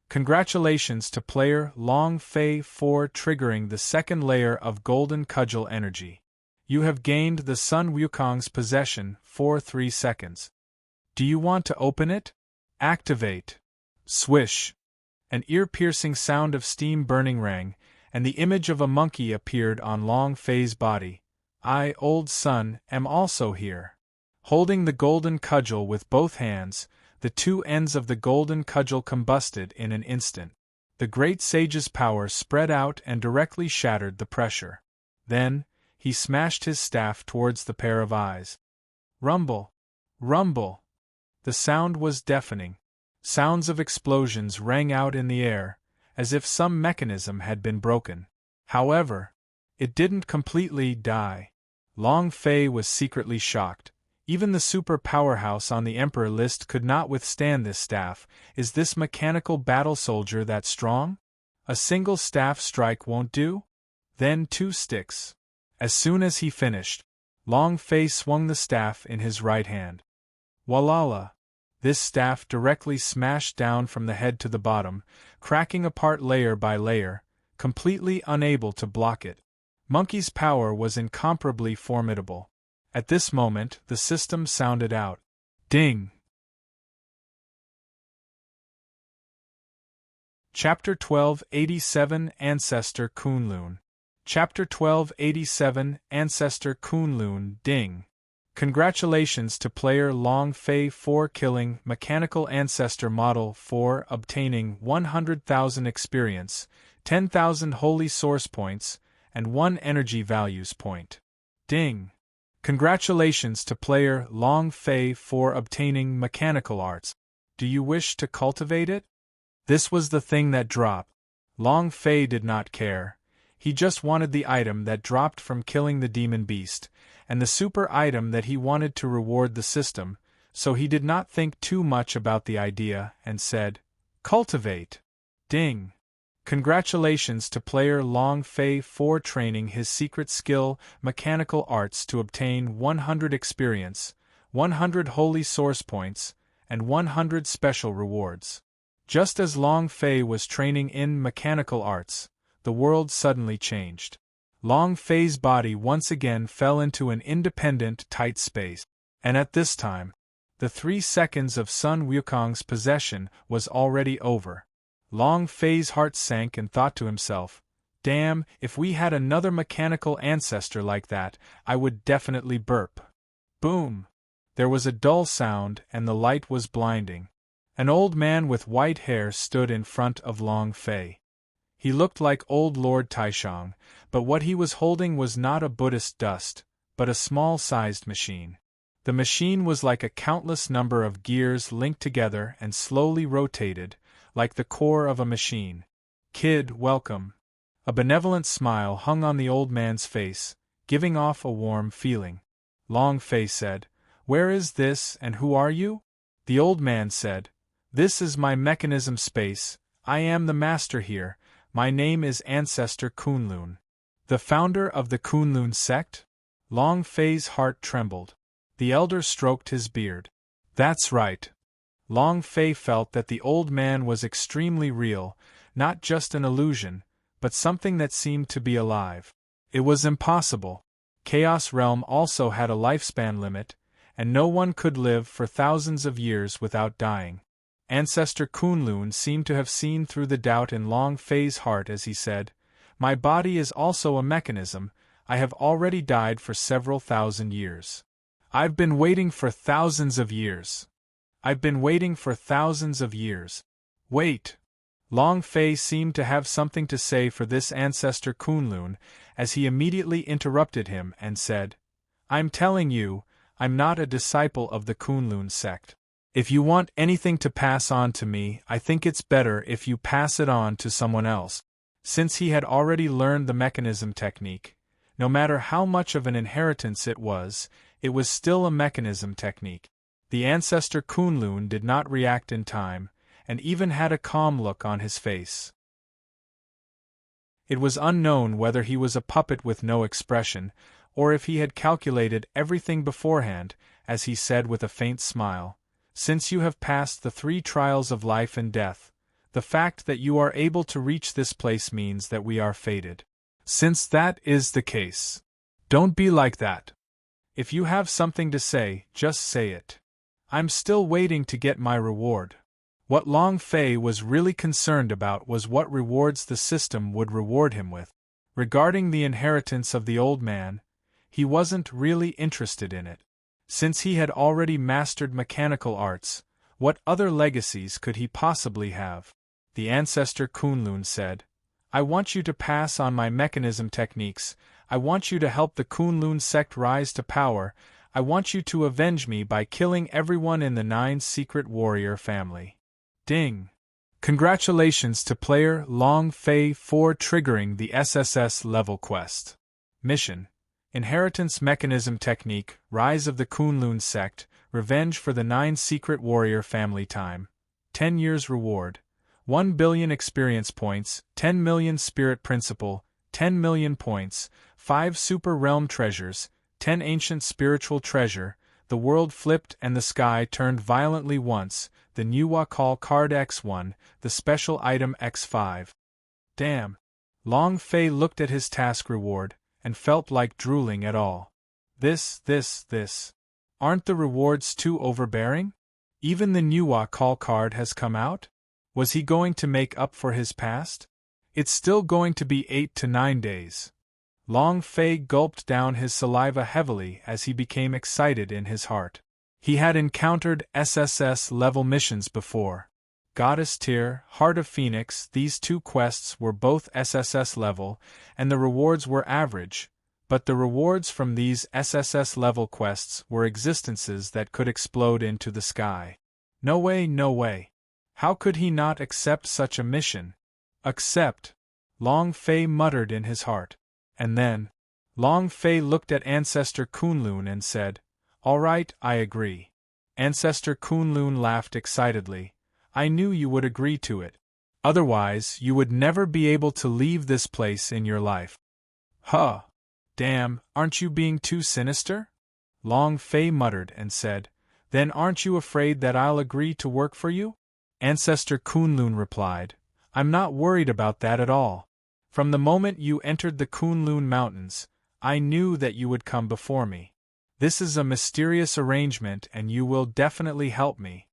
Congratulations to player Long Fei for triggering the second layer of golden cudgel energy. You have gained the Sun Wukong's possession for 3 seconds. Do you want to open it? Activate. Swish! An ear-piercing sound of steam burning rang, and the image of a monkey appeared on Long Fei's body. I, Old Sun, am also here. Holding the golden cudgel with both hands, the 2 ends of the golden cudgel combusted in an instant. The great sage's power spread out and directly shattered the pressure. Then, he smashed his staff towards the pair of eyes. Rumble! Rumble! The sound was deafening. Sounds of explosions rang out in the air, as if some mechanism had been broken. However, it didn't completely die. Long Fei was secretly shocked. Even the super powerhouse on the Emperor list could not withstand this staff. Is this mechanical battle soldier that strong? A single staff strike won't do? Then 2 sticks. As soon as he finished, Long Fei swung the staff in his right hand. Walala! This staff directly smashed down from the head to the bottom, cracking apart layer by layer, completely unable to block it. Monkey's power was incomparably formidable. At this moment, the system sounded out. Ding! Chapter 1287 Ancestor Kunlun. Chapter 1287 Ancestor Kunlun. Ding! Congratulations to player Long Fei for killing Mechanical Ancestor Model for obtaining 100,000 experience, 10,000 Holy Source Points, and 1 Energy Values Point. Ding! Congratulations to player Long Fei for obtaining Mechanical Arts. Do you wish to cultivate it? This was the thing that dropped. Long Fei did not care. He just wanted the item that dropped from killing the demon beast, and the super item that he wanted to reward the system, so he did not think too much about the idea and said, "Cultivate." Ding! Congratulations to player Long Fei for training his secret skill Mechanical Arts to obtain 100 experience, 100 Holy Source Points, and 100 special rewards. Just as Long Fei was training in Mechanical Arts, the world suddenly changed. Long Fei's body once again fell into an independent, tight space, and at this time, the 3 seconds of Sun Wukong's possession was already over. Long Fei's heart sank and thought to himself, "Damn, if we had another mechanical ancestor like that, I would definitely burp." Boom! There was a dull sound and the light was blinding. An old man with white hair stood in front of Long Fei. He looked like old Lord Taishang, but what he was holding was not a Buddhist dust, but a small-sized machine. The machine was like a countless number of gears linked together and slowly rotated, like the core of a machine. "Kid, welcome. A benevolent smile hung on the old man's face, giving off a warm feeling. Long Fei said, "Where is this and who are you?" The old man said, "This is my mechanism space, I am the master here, my name is Ancestor Kunlun." "The founder of the Kunlun sect?" Long Fei's heart trembled. The elder stroked his beard. "That's right." Long Fei felt that the old man was extremely real, not just an illusion, but something that seemed to be alive. It was impossible. Chaos Realm also had a lifespan limit, and no one could live for thousands of years without dying. Ancestor Kunlun seemed to have seen through the doubt in Long Fei's heart as he said, "My body is also a mechanism, I have already died for several thousand years. I've been waiting for thousands of years. I've been waiting for thousands of years. Wait!" Long Fei seemed to have something to say for this Ancestor Kunlun, as he immediately interrupted him and said, "I'm telling you, I'm not a disciple of the Kunlun sect. If you want anything to pass on to me, I think it's better if you pass it on to someone else." Since he had already learned the mechanism technique, no matter how much of an inheritance it was still a mechanism technique. The Ancestor Kunlun did not react in time, and even had a calm look on his face. It was unknown whether he was a puppet with no expression, or if he had calculated everything beforehand, as he said with a faint smile, "Since you have passed the 3 trials of life and death, the fact that you are able to reach this place means that we are fated. Since that is the case, don't be like that. If you have something to say, just say it. I'm still waiting to get my reward." What Long Fei was really concerned about was what rewards the system would reward him with. Regarding the inheritance of the old man, he wasn't really interested in it. Since he had already mastered mechanical arts, what other legacies could he possibly have? The Ancestor Kunlun said, "I want you to pass on my mechanism techniques, I want you to help the Kunlun sect rise to power, I want you to avenge me by killing everyone in the 9 Secret Warrior family." Ding! Congratulations to player Long Fei for triggering the SSS level quest. Mission: Inheritance Mechanism Technique, Rise of the Kunlun Sect, Revenge for the 9 Secret Warrior Family. Time: 10 years. Reward: 1 billion experience points, 10 million spirit principle, 10 million points, 5 super realm treasures, 10 ancient spiritual treasure. The world flipped and the sky turned violently once. The Nuwa call card X1, the special item X5. Damn! Long Fei looked at his task reward, and felt like drooling at all. This. Aren't the rewards too overbearing? Even the Nuwa call card has come out? Was he going to make up for his past? It's still going to be 8 to 9 days. Long Fei gulped down his saliva heavily as he became excited in his heart. He had encountered SSS-level missions before. Goddess Tier, Heart of Phoenix, these 2 quests were both SSS level, and the rewards were average, but the rewards from these SSS-level quests were existences that could explode into the sky. No way. How could he not accept such a mission? Accept? Long Fei muttered in his heart. And then, Long Fei looked at Ancestor Kunlun and said, "All right, I agree." Ancestor Kunlun laughed excitedly. "I knew you would agree to it. Otherwise, you would never be able to leave this place in your life." "Huh! Damn, aren't you being too sinister?" Long Fei muttered and said, "Then aren't you afraid that I'll agree to work for you?" Ancestor Kunlun replied, "I'm not worried about that at all. From the moment you entered the Kunlun Mountains, I knew that you would come before me. This is a mysterious arrangement and you will definitely help me.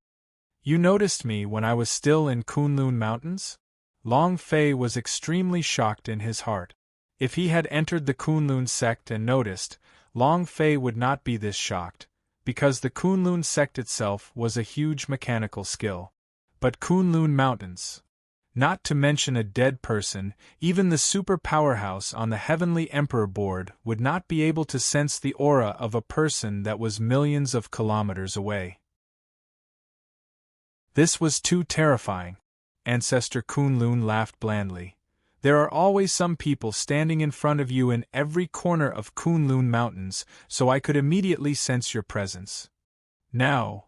You noticed me when I was still in Kunlun Mountains?" Long Fei was extremely shocked in his heart. If he had entered the Kunlun sect and noticed, Long Fei would not be this shocked, because the Kunlun sect itself was a huge mechanical skill. But Kunlun Mountains. Not to mention a dead person, even the super powerhouse on the Heavenly Emperor board would not be able to sense the aura of a person that was millions of kilometers away. This was too terrifying. Ancestor Kunlun laughed blandly. There are always some people standing in front of you in every corner of Kunlun Mountains, so I could immediately sense your presence. Now,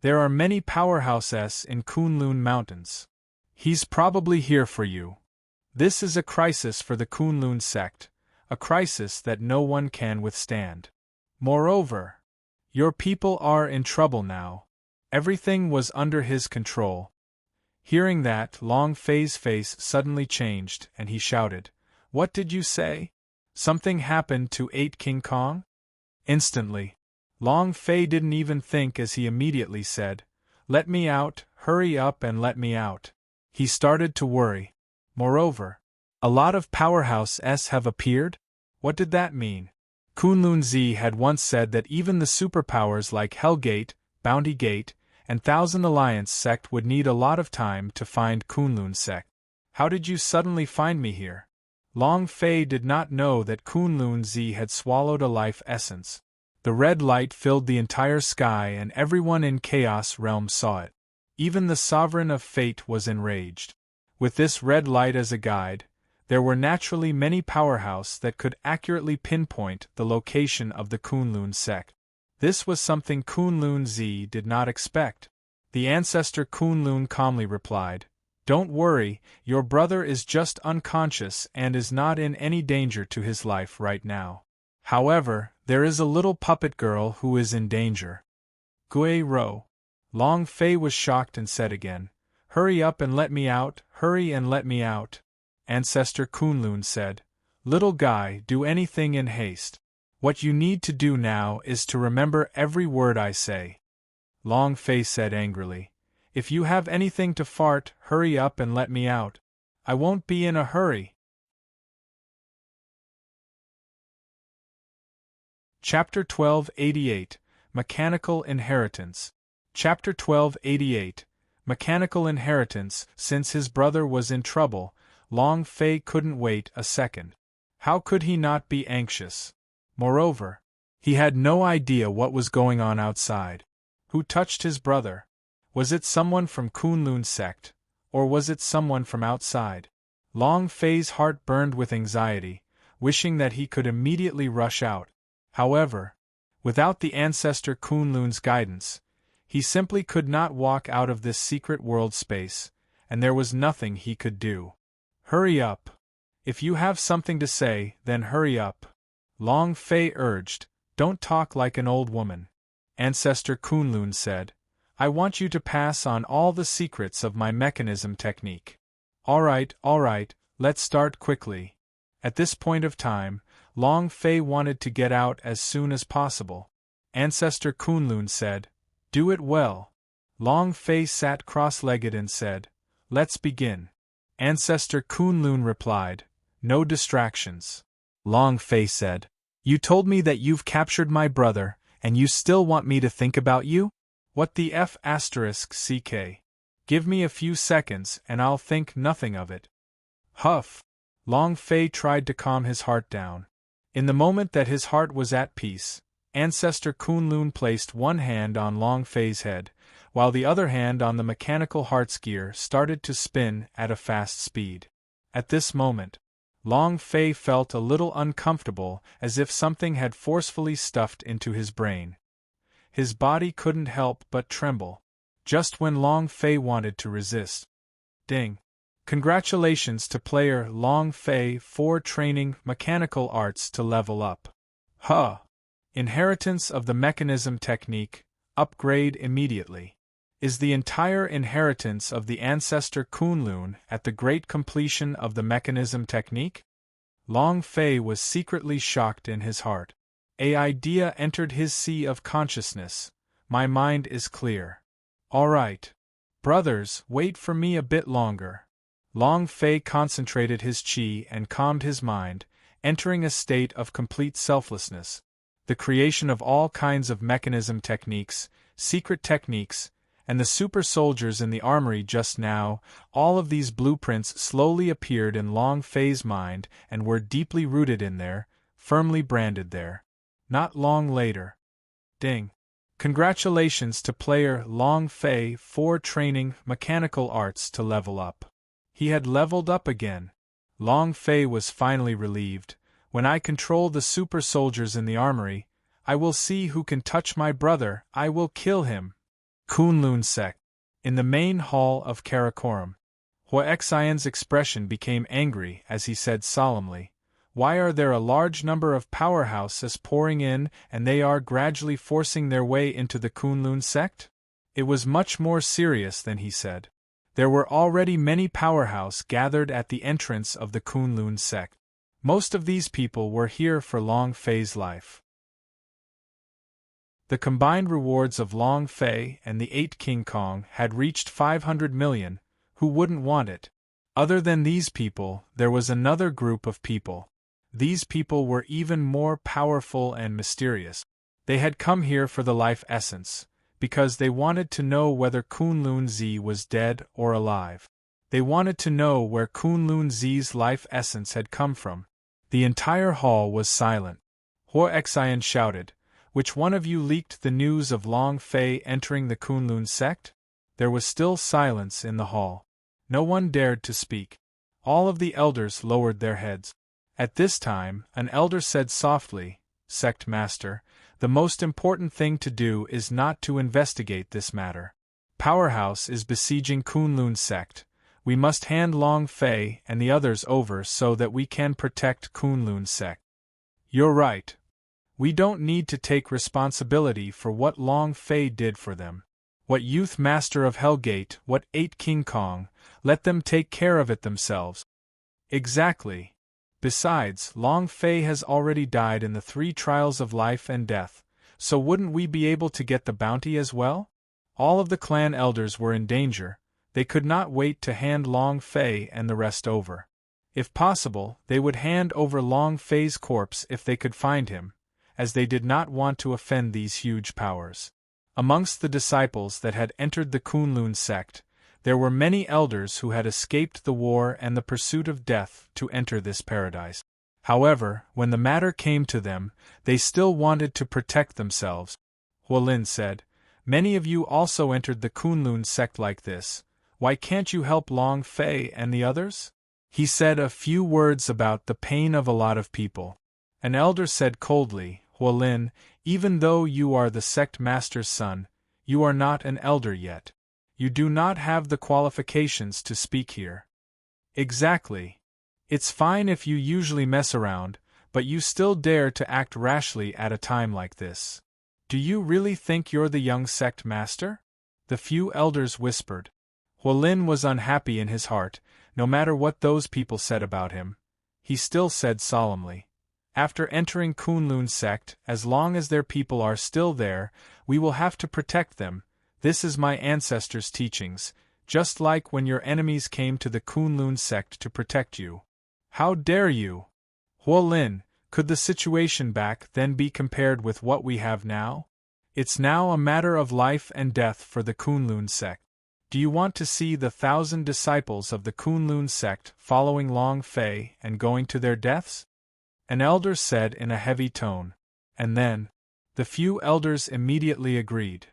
there are many powerhouses in Kunlun Mountains. He's probably here for you. This is a crisis for the Kunlun sect, a crisis that no one can withstand. Moreover, your people are in trouble now. Everything was under his control. Hearing that, Long Fei's face suddenly changed, and he shouted, "What did you say? Something happened to 8 King Kong?" Instantly, Long Fei didn't even think as he immediately said, "Let me out, hurry up and let me out." He started to worry. Moreover, a lot of powerhouses have appeared? What did that mean? Kunlun Z had once said that even the superpowers like Hellgate, Bounty Gate, and Thousand Alliance sect would need a lot of time to find Kunlun sect. How did you suddenly find me here? Long Fei did not know that Kunlun Z had swallowed a life essence. The red light filled the entire sky and everyone in Chaos Realm saw it. Even the Sovereign of Fate was enraged. With this red light as a guide, there were naturally many powerhouses that could accurately pinpoint the location of the Kunlun sect. This was something Kunlun Z did not expect. The ancestor Kunlun calmly replied, "Don't worry, your brother is just unconscious and is not in any danger to his life right now. However, there is a little puppet girl who is in danger." Gui Ro. Long Fei was shocked and said again, "Hurry up and let me out, hurry and let me out." Ancestor Kunlun said, "Little guy, do anything in haste. What you need to do now is to remember every word I say." Long Fei said angrily, "If you have anything to fart, hurry up and let me out. I won't be in a hurry." Chapter 1288, Mechanical Inheritance. Chapter 1288, Mechanical Inheritance. Since his brother was in trouble, Long Fei couldn't wait a second. How could he not be anxious? Moreover, he had no idea what was going on outside. Who touched his brother? Was it someone from Kunlun sect, or was it someone from outside? Long Fei's heart burned with anxiety, wishing that he could immediately rush out. However, without the ancestor Kunlun's guidance, he simply could not walk out of this secret world space, and there was nothing he could do. "Hurry up. If you have something to say, then hurry up," Long Fei urged. "Don't talk like an old woman." Ancestor Kunlun said, "I want you to pass on all the secrets of my mechanism technique." All right, let's start quickly." At this point of time, Long Fei wanted to get out as soon as possible. Ancestor Kunlun said, "Do it well." Long Fei sat cross-legged and said, "Let's begin." Ancestor Kunlun replied, "No distractions." Long Fei said, "You told me that you've captured my brother, and you still want me to think about you? What the f***ck? Give me a few seconds and I'll think nothing of it." Huff! Long Fei tried to calm his heart down. In the moment that his heart was at peace, Ancestor Kunlun placed one hand on Long Fei's head, while the other hand on the mechanical heart's gear started to spin at a fast speed. At this moment, Long Fei felt a little uncomfortable, as if something had forcefully stuffed into his brain. His body couldn't help but tremble, just when Long Fei wanted to resist. Ding! Congratulations to player Long Fei for training mechanical arts to level up. Huh! Inheritance of the mechanism technique, upgrade immediately. Is the entire inheritance of the ancestor Kunlun at the great completion of the mechanism technique? Long Fei was secretly shocked in his heart. An idea entered his sea of consciousness. My mind is clear. All right. Brothers, wait for me a bit longer. Long Fei concentrated his qi and calmed his mind, entering a state of complete selflessness. The creation of all kinds of mechanism techniques, secret techniques, and the super soldiers in the armory just now, all of these blueprints slowly appeared in Long Fei's mind and were deeply rooted in there, firmly branded there. Not long later. Ding! Congratulations to player Long Fei for training mechanical arts to level up. He had leveled up again. Long Fei was finally relieved. When I control the super soldiers in the armory, I will see who can touch my brother, I will kill him. Kunlun sect. In the main hall of Karakoram. Huaxian's expression became angry as he said solemnly, "Why are there a large number of powerhouses pouring in and they are gradually forcing their way into the Kunlun sect?" It was much more serious than he said. There were already many powerhouses gathered at the entrance of the Kunlun sect. Most of these people were here for Long Fei's life. The combined rewards of Long Fei and the 8 King Kong had reached 500 million, who wouldn't want it? Other than these people, there was another group of people. These people were even more powerful and mysterious. They had come here for the life essence, because they wanted to know whether Kunlun Zi was dead or alive. They wanted to know where Kunlun Zi's life essence had come from. The entire hall was silent. Huaxian shouted, "Which one of you leaked the news of Long Fei entering the Kunlun sect?" There was still silence in the hall. No one dared to speak. All of the elders lowered their heads. At this time, an elder said softly, "Sect Master, the most important thing to do is not to investigate this matter. Powerhouse is besieging Kunlun sect. We must hand Long Fei and the others over so that we can protect Kunlun sect." "You're right. We don't need to take responsibility for what Long Fei did for them. What Youth Master of Hellgate, what 8 King Kong, let them take care of it themselves." "Exactly. Besides, Long Fei has already died in the 3 trials of life and death, so wouldn't we be able to get the bounty as well?" All of the clan elders were in danger. They could not wait to hand Long Fei and the rest over. If possible, they would hand over Long Fei's corpse if they could find him, as they did not want to offend these huge powers. Amongst the disciples that had entered the Kunlun sect, there were many elders who had escaped the war and the pursuit of death to enter this paradise. However, when the matter came to them, they still wanted to protect themselves. Huolin said, "Many of you also entered the Kunlun sect like this. Why can't you help Long Fei and the others?" He said a few words about the pain of a lot of people. An elder said coldly, "Huolin, even though you are the sect master's son, you are not an elder yet. You do not have the qualifications to speak here." "Exactly. It's fine if you usually mess around, but you still dare to act rashly at a time like this. Do you really think you're the young sect master?" The few elders whispered. Huolin was unhappy in his heart, no matter what those people said about him. He still said solemnly, "After entering Kunlun sect, as long as their people are still there, we will have to protect them. This is my ancestors' teachings, just like when your enemies came to the Kunlun sect to protect you." "How dare you?" "Huolin, could the situation back then be compared with what we have now? It's now a matter of life and death for the Kunlun sect. Do you want to see the 1,000 disciples of the Kunlun sect following Long Fei and going to their deaths?" An elder said in a heavy tone. And then, the few elders immediately agreed.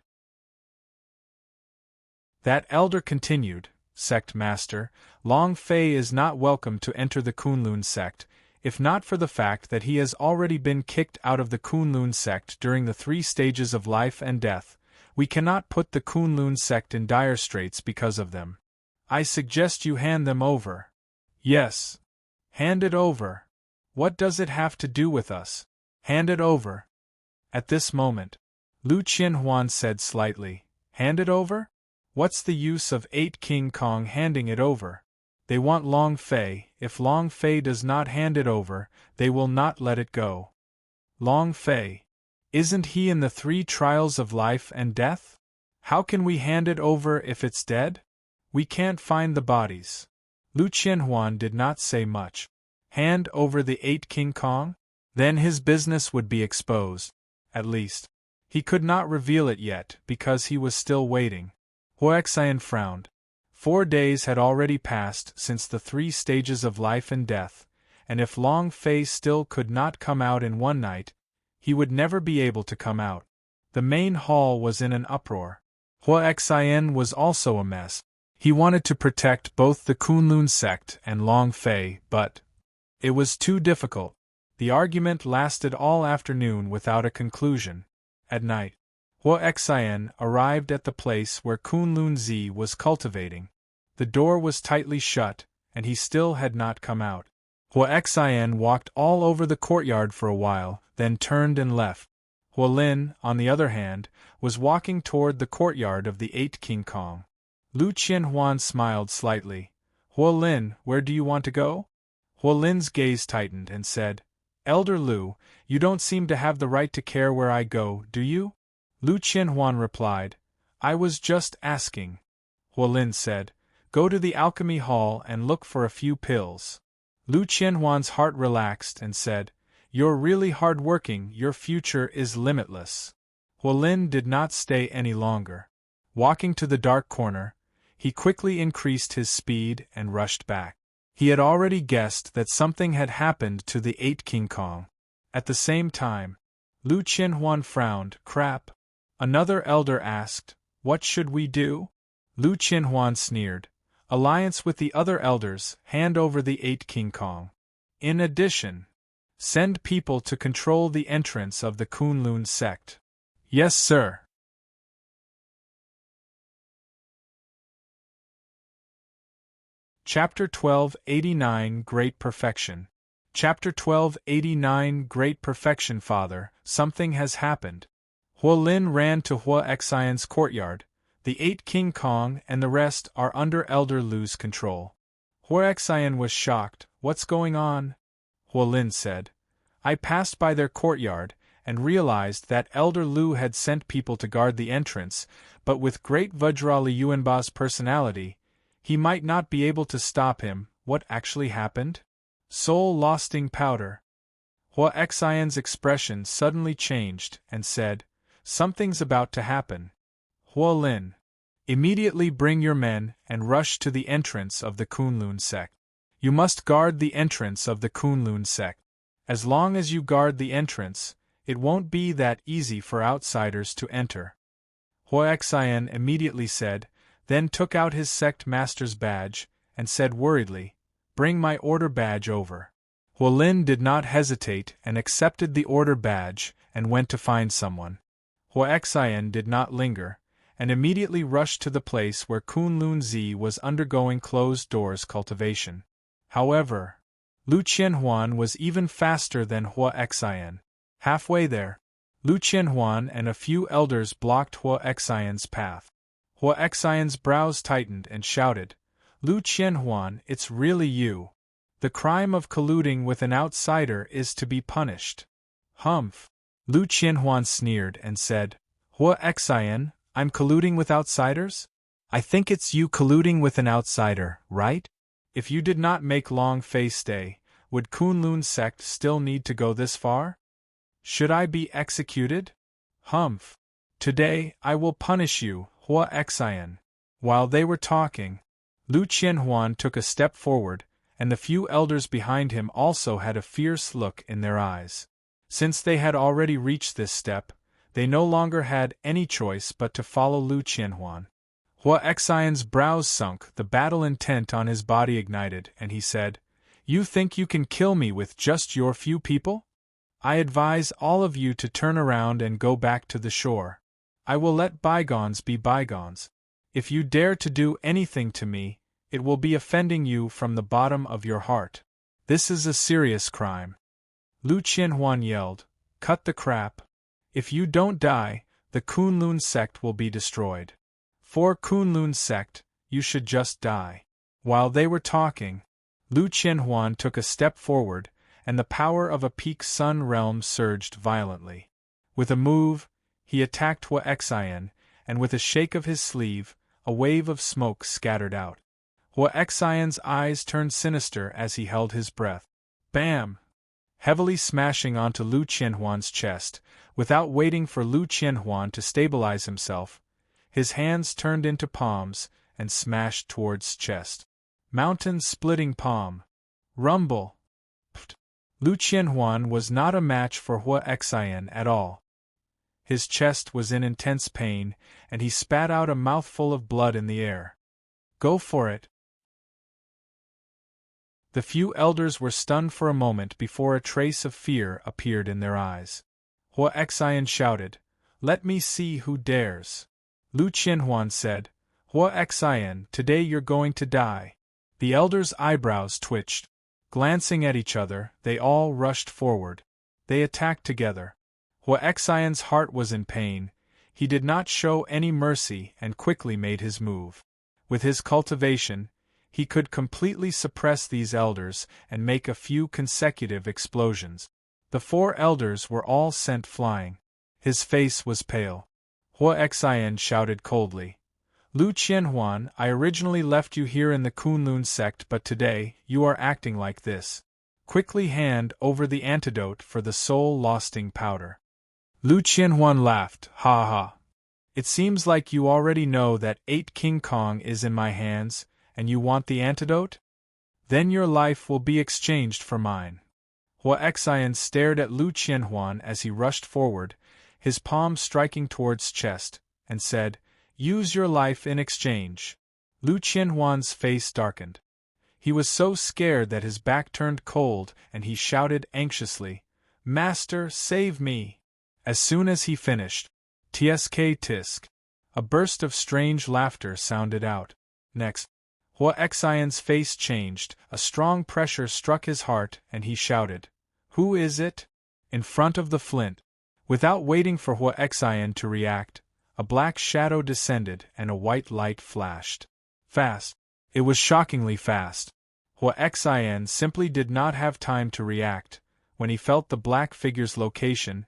That elder continued, "Sect Master, Long Fei is not welcome to enter the Kunlun sect, if not for the fact that he has already been kicked out of the Kunlun sect during the 3 stages of life and death. We cannot put the Kunlun sect in dire straits because of them. I suggest you hand them over." "Yes. Hand it over. What does it have to do with us? Hand it over." At this moment, Lu Qianhuan said slightly, "Hand it over? What's the use of 8 King Kong handing it over? They want Long Fei. If Long Fei does not hand it over, they will not let it go." "Long Fei? Isn't he in the 3 trials of life and death? How can we hand it over if it's dead? We can't find the bodies." Lu Qianhuan did not say much. Hand over the 8 King Kong? Then his business would be exposed. At least, he could not reveal it yet because he was still waiting. Huaxian frowned. 4 days had already passed since the 3 stages of life and death, and if Long Fei still could not come out in one night, he would never be able to come out. The main hall was in an uproar. Huaxian was also a mess. He wanted to protect both the Kunlun sect and Long Fei, but it was too difficult. The argument lasted all afternoon without a conclusion. At night, Hua Xian arrived at the place where Kunlun Zi was cultivating. The door was tightly shut, and he still had not come out. Hua Xian walked all over the courtyard for a while, then turned and left. Hua Lin, on the other hand, was walking toward the courtyard of the 8 King Kong. Lu Qianhuan smiled slightly. Hua Lin, where do you want to go? Hua Lin's gaze tightened and said, Elder Lu, you don't seem to have the right to care where I go, do you? Lu Qianhuan replied, I was just asking. Hua Lin said, Go to the alchemy hall and look for a few pills. Lu Qianhuan's heart relaxed and said, You're really hard-working, your future is limitless. Hua Lin did not stay any longer. Walking to the dark corner, he quickly increased his speed and rushed back. He had already guessed that something had happened to the 8 King Kong. At the same time, Lu Qianhuan frowned. Crap. Another elder asked, What should we do? Lu Qianhuan sneered. Alliance with the other elders, hand over the 8 King Kong. In addition, send people to control the entrance of the Kunlun sect. Yes, sir. Chapter 1289 Great Perfection. Chapter 1289 Great Perfection. Father, something has happened. Hua Lin ran to Hua Xian's courtyard. The 8 King Kong and the rest are under Elder Lu's control. Hua Xian was shocked. What's going on? Hua Lin said, I passed by their courtyard and realized that Elder Lu had sent people to guard the entrance, but with great Vajrali Yuanba's personality, he might not be able to stop him. What actually happened? Soul-losting powder. Hua Xian's expression suddenly changed and said, Something's about to happen. Hua Lin, immediately bring your men and rush to the entrance of the Kunlun sect. You must guard the entrance of the Kunlun sect. As long as you guard the entrance, it won't be that easy for outsiders to enter. Hua Xian immediately said, then took out his sect master's badge, and said worriedly, Bring my order badge over. Hua Lin did not hesitate and accepted the order badge and went to find someone. Hua Xian did not linger, and immediately rushed to the place where Kunlun Zi was undergoing closed-doors cultivation. However, Lu Qianhuan was even faster than Hua Xian. Halfway there, Lu Qianhuan and a few elders blocked Hua Xian's path. Hua Xian's brows tightened and shouted, Lu Qianhuan, it's really you. The crime of colluding with an outsider is to be punished. Humph. Lu Qianhuan sneered and said, Hua Xian, I'm colluding with outsiders? I think it's you colluding with an outsider, right? If you did not make Long Fei stay, would Kunlun sect still need to go this far? Should I be executed? Humph. Today I will punish you, Hua Xian. While they were talking, Lu Qianhuan took a step forward, and the few elders behind him also had a fierce look in their eyes. Since they had already reached this step, they no longer had any choice but to follow Lu Qianhuan. Hua Xian's brows sunk, the battle intent on his body ignited, and he said, You think you can kill me with just your few people? I advise all of you to turn around and go back to the shore. I will let bygones be bygones. If you dare to do anything to me, it will be offending you from the bottom of your heart. This is a serious crime. Lu Qianhuan yelled, Cut the crap. If you don't die, the Kunlun sect will be destroyed. For Kunlun sect, you should just die. While they were talking, Lu Qianhuan took a step forward, and the power of a peak sun realm surged violently. With a move, he attacked Hua Xian, and with a shake of his sleeve, a wave of smoke scattered out. Hua Xian's eyes turned sinister as he held his breath. Bam! Heavily smashing onto Lu Qianhuan's chest, without waiting for Lu Qianhuan to stabilize himself, his hands turned into palms and smashed towards chest. Mountain-splitting palm. Rumble! Pft! Lu Qianhuan was not a match for Hua Xian at all. His chest was in intense pain, and he spat out a mouthful of blood in the air. Go for it. The few elders were stunned for a moment before a trace of fear appeared in their eyes. Hua Xian shouted, "Let me see who dares." Lu Qianhuan said, "Hua Xian, today you're going to die." The elders' eyebrows twitched. Glancing at each other, they all rushed forward. They attacked together. Hua Xian's heart was in pain. He did not show any mercy and quickly made his move. With his cultivation, he could completely suppress these elders and make a few consecutive explosions. The 4 elders were all sent flying. His face was pale. Hua Xian shouted coldly, "Lu Qianhuan, I originally left you here in the Kunlun sect, but today, you are acting like this. Quickly hand over the antidote for the soul-losting powder." Lu Qianhuan laughed, "Ha ha. It seems like you already know that 8 King Kong is in my hands, and you want the antidote? Then your life will be exchanged for mine." Hua Xian stared at Lu Qianhuan as he rushed forward, his palm striking towards chest, and said, "Use your life in exchange." Lu Qianhuan's face darkened. He was so scared that his back turned cold and he shouted anxiously, "Master, save me!" As soon as he finished, "Tsk tisk." A burst of strange laughter sounded out. Next, Hua Xian's face changed, a strong pressure struck his heart and he shouted, "Who is it?" In front of the flint. Without waiting for Hua Xian to react, a black shadow descended and a white light flashed. Fast. It was shockingly fast. Hua Xian simply did not have time to react. When he felt the black figure's location,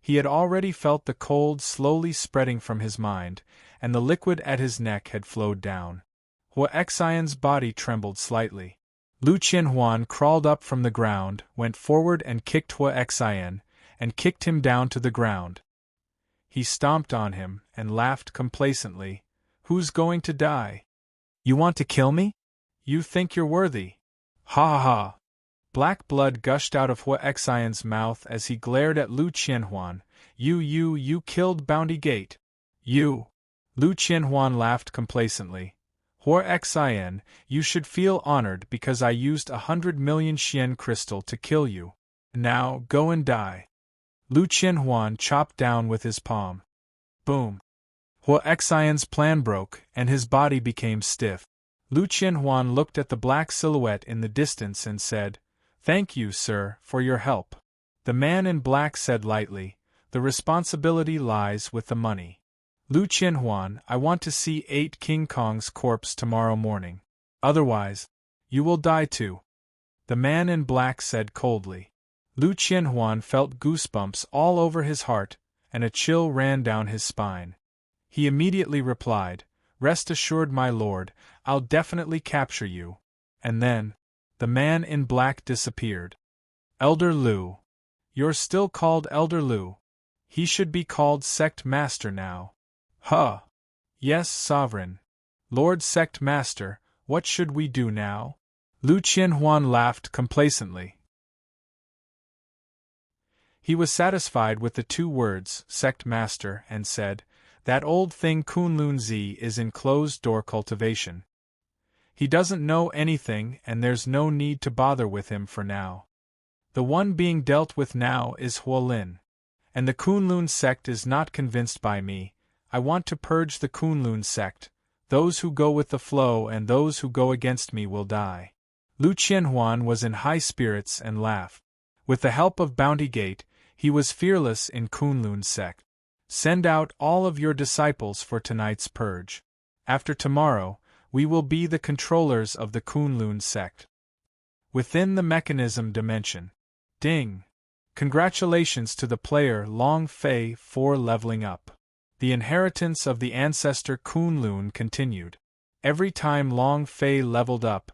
he had already felt the cold slowly spreading from his mind, and the liquid at his neck had flowed down. Hua Xian's body trembled slightly. Lu Qianhuan crawled up from the ground, went forward and kicked Hua Xian, and kicked him down to the ground. He stomped on him and laughed complacently, "Who's going to die? You want to kill me? You think you're worthy? Ha ha ha!" Black blood gushed out of Hua Xian's mouth as he glared at Lu Qianhuan. You killed Bounty Gate. You!" Lu Qianhuan laughed complacently. "Hua Xian, you should feel honored because I used 100 million Xian crystal to kill you. Now, go and die." Lu Qianhuan chopped down with his palm. Boom! Hua Xian's plan broke, and his body became stiff. Lu Qianhuan looked at the black silhouette in the distance and said, "Thank you, sir, for your help." The man in black said lightly, "The responsibility lies with the money. Lu Qianhuan, I want to see 8 King Kong's corpse tomorrow morning. Otherwise, you will die too." The man in black said coldly. Lu Qianhuan felt goosebumps all over his heart, and a chill ran down his spine. He immediately replied, "Rest assured, my lord, I'll definitely capture you." And then, the man in black disappeared. "Elder Lu. You're still called Elder Lu. He should be called Sect Master now." "Huh. Yes, Sovereign. Lord Sect Master, what should we do now?" Lu Qianhuan laughed complacently. He was satisfied with the 2 words, Sect Master, and said, "That old thing Kunlun Z is in closed-door cultivation. He doesn't know anything and there's no need to bother with him for now. The one being dealt with now is Huolin. And the Kunlun sect is not convinced by me. I want to purge the Kunlun sect. Those who go with the flow and those who go against me will die." Lu Qianhuan was in high spirits and laughed. With the help of Bounty Gate, he was fearless in Kunlun sect. "Send out all of your disciples for tonight's purge. After tomorrow, we will be the controllers of the Kunlun sect." Within the mechanism dimension. Ding! Congratulations to the player Long Fei for leveling up. The inheritance of the ancestor Kunlun continued. Every time Long Fei leveled up,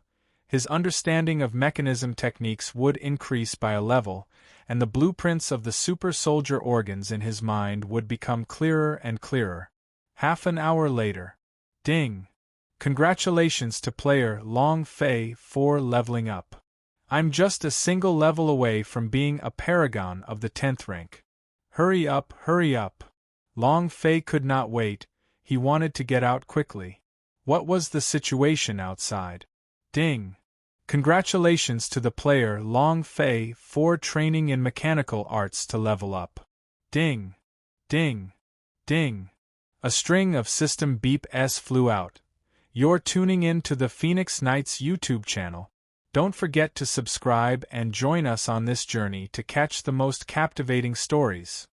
his understanding of mechanism techniques would increase by a level, and the blueprints of the super soldier organs in his mind would become clearer and clearer. Half an hour later. Ding! Congratulations to player Long Fei for leveling up. I'm just a single level away from being a paragon of the 10th rank. Hurry up, hurry up. Long Fei could not wait, he wanted to get out quickly. What was the situation outside? Ding! Congratulations to the player Long Fei for training in mechanical arts to level up. Ding! Ding! Ding! A string of system beeps flew out. You're tuning in to the Phoenix Knights YouTube channel. Don't forget to subscribe and join us on this journey to catch the most captivating stories.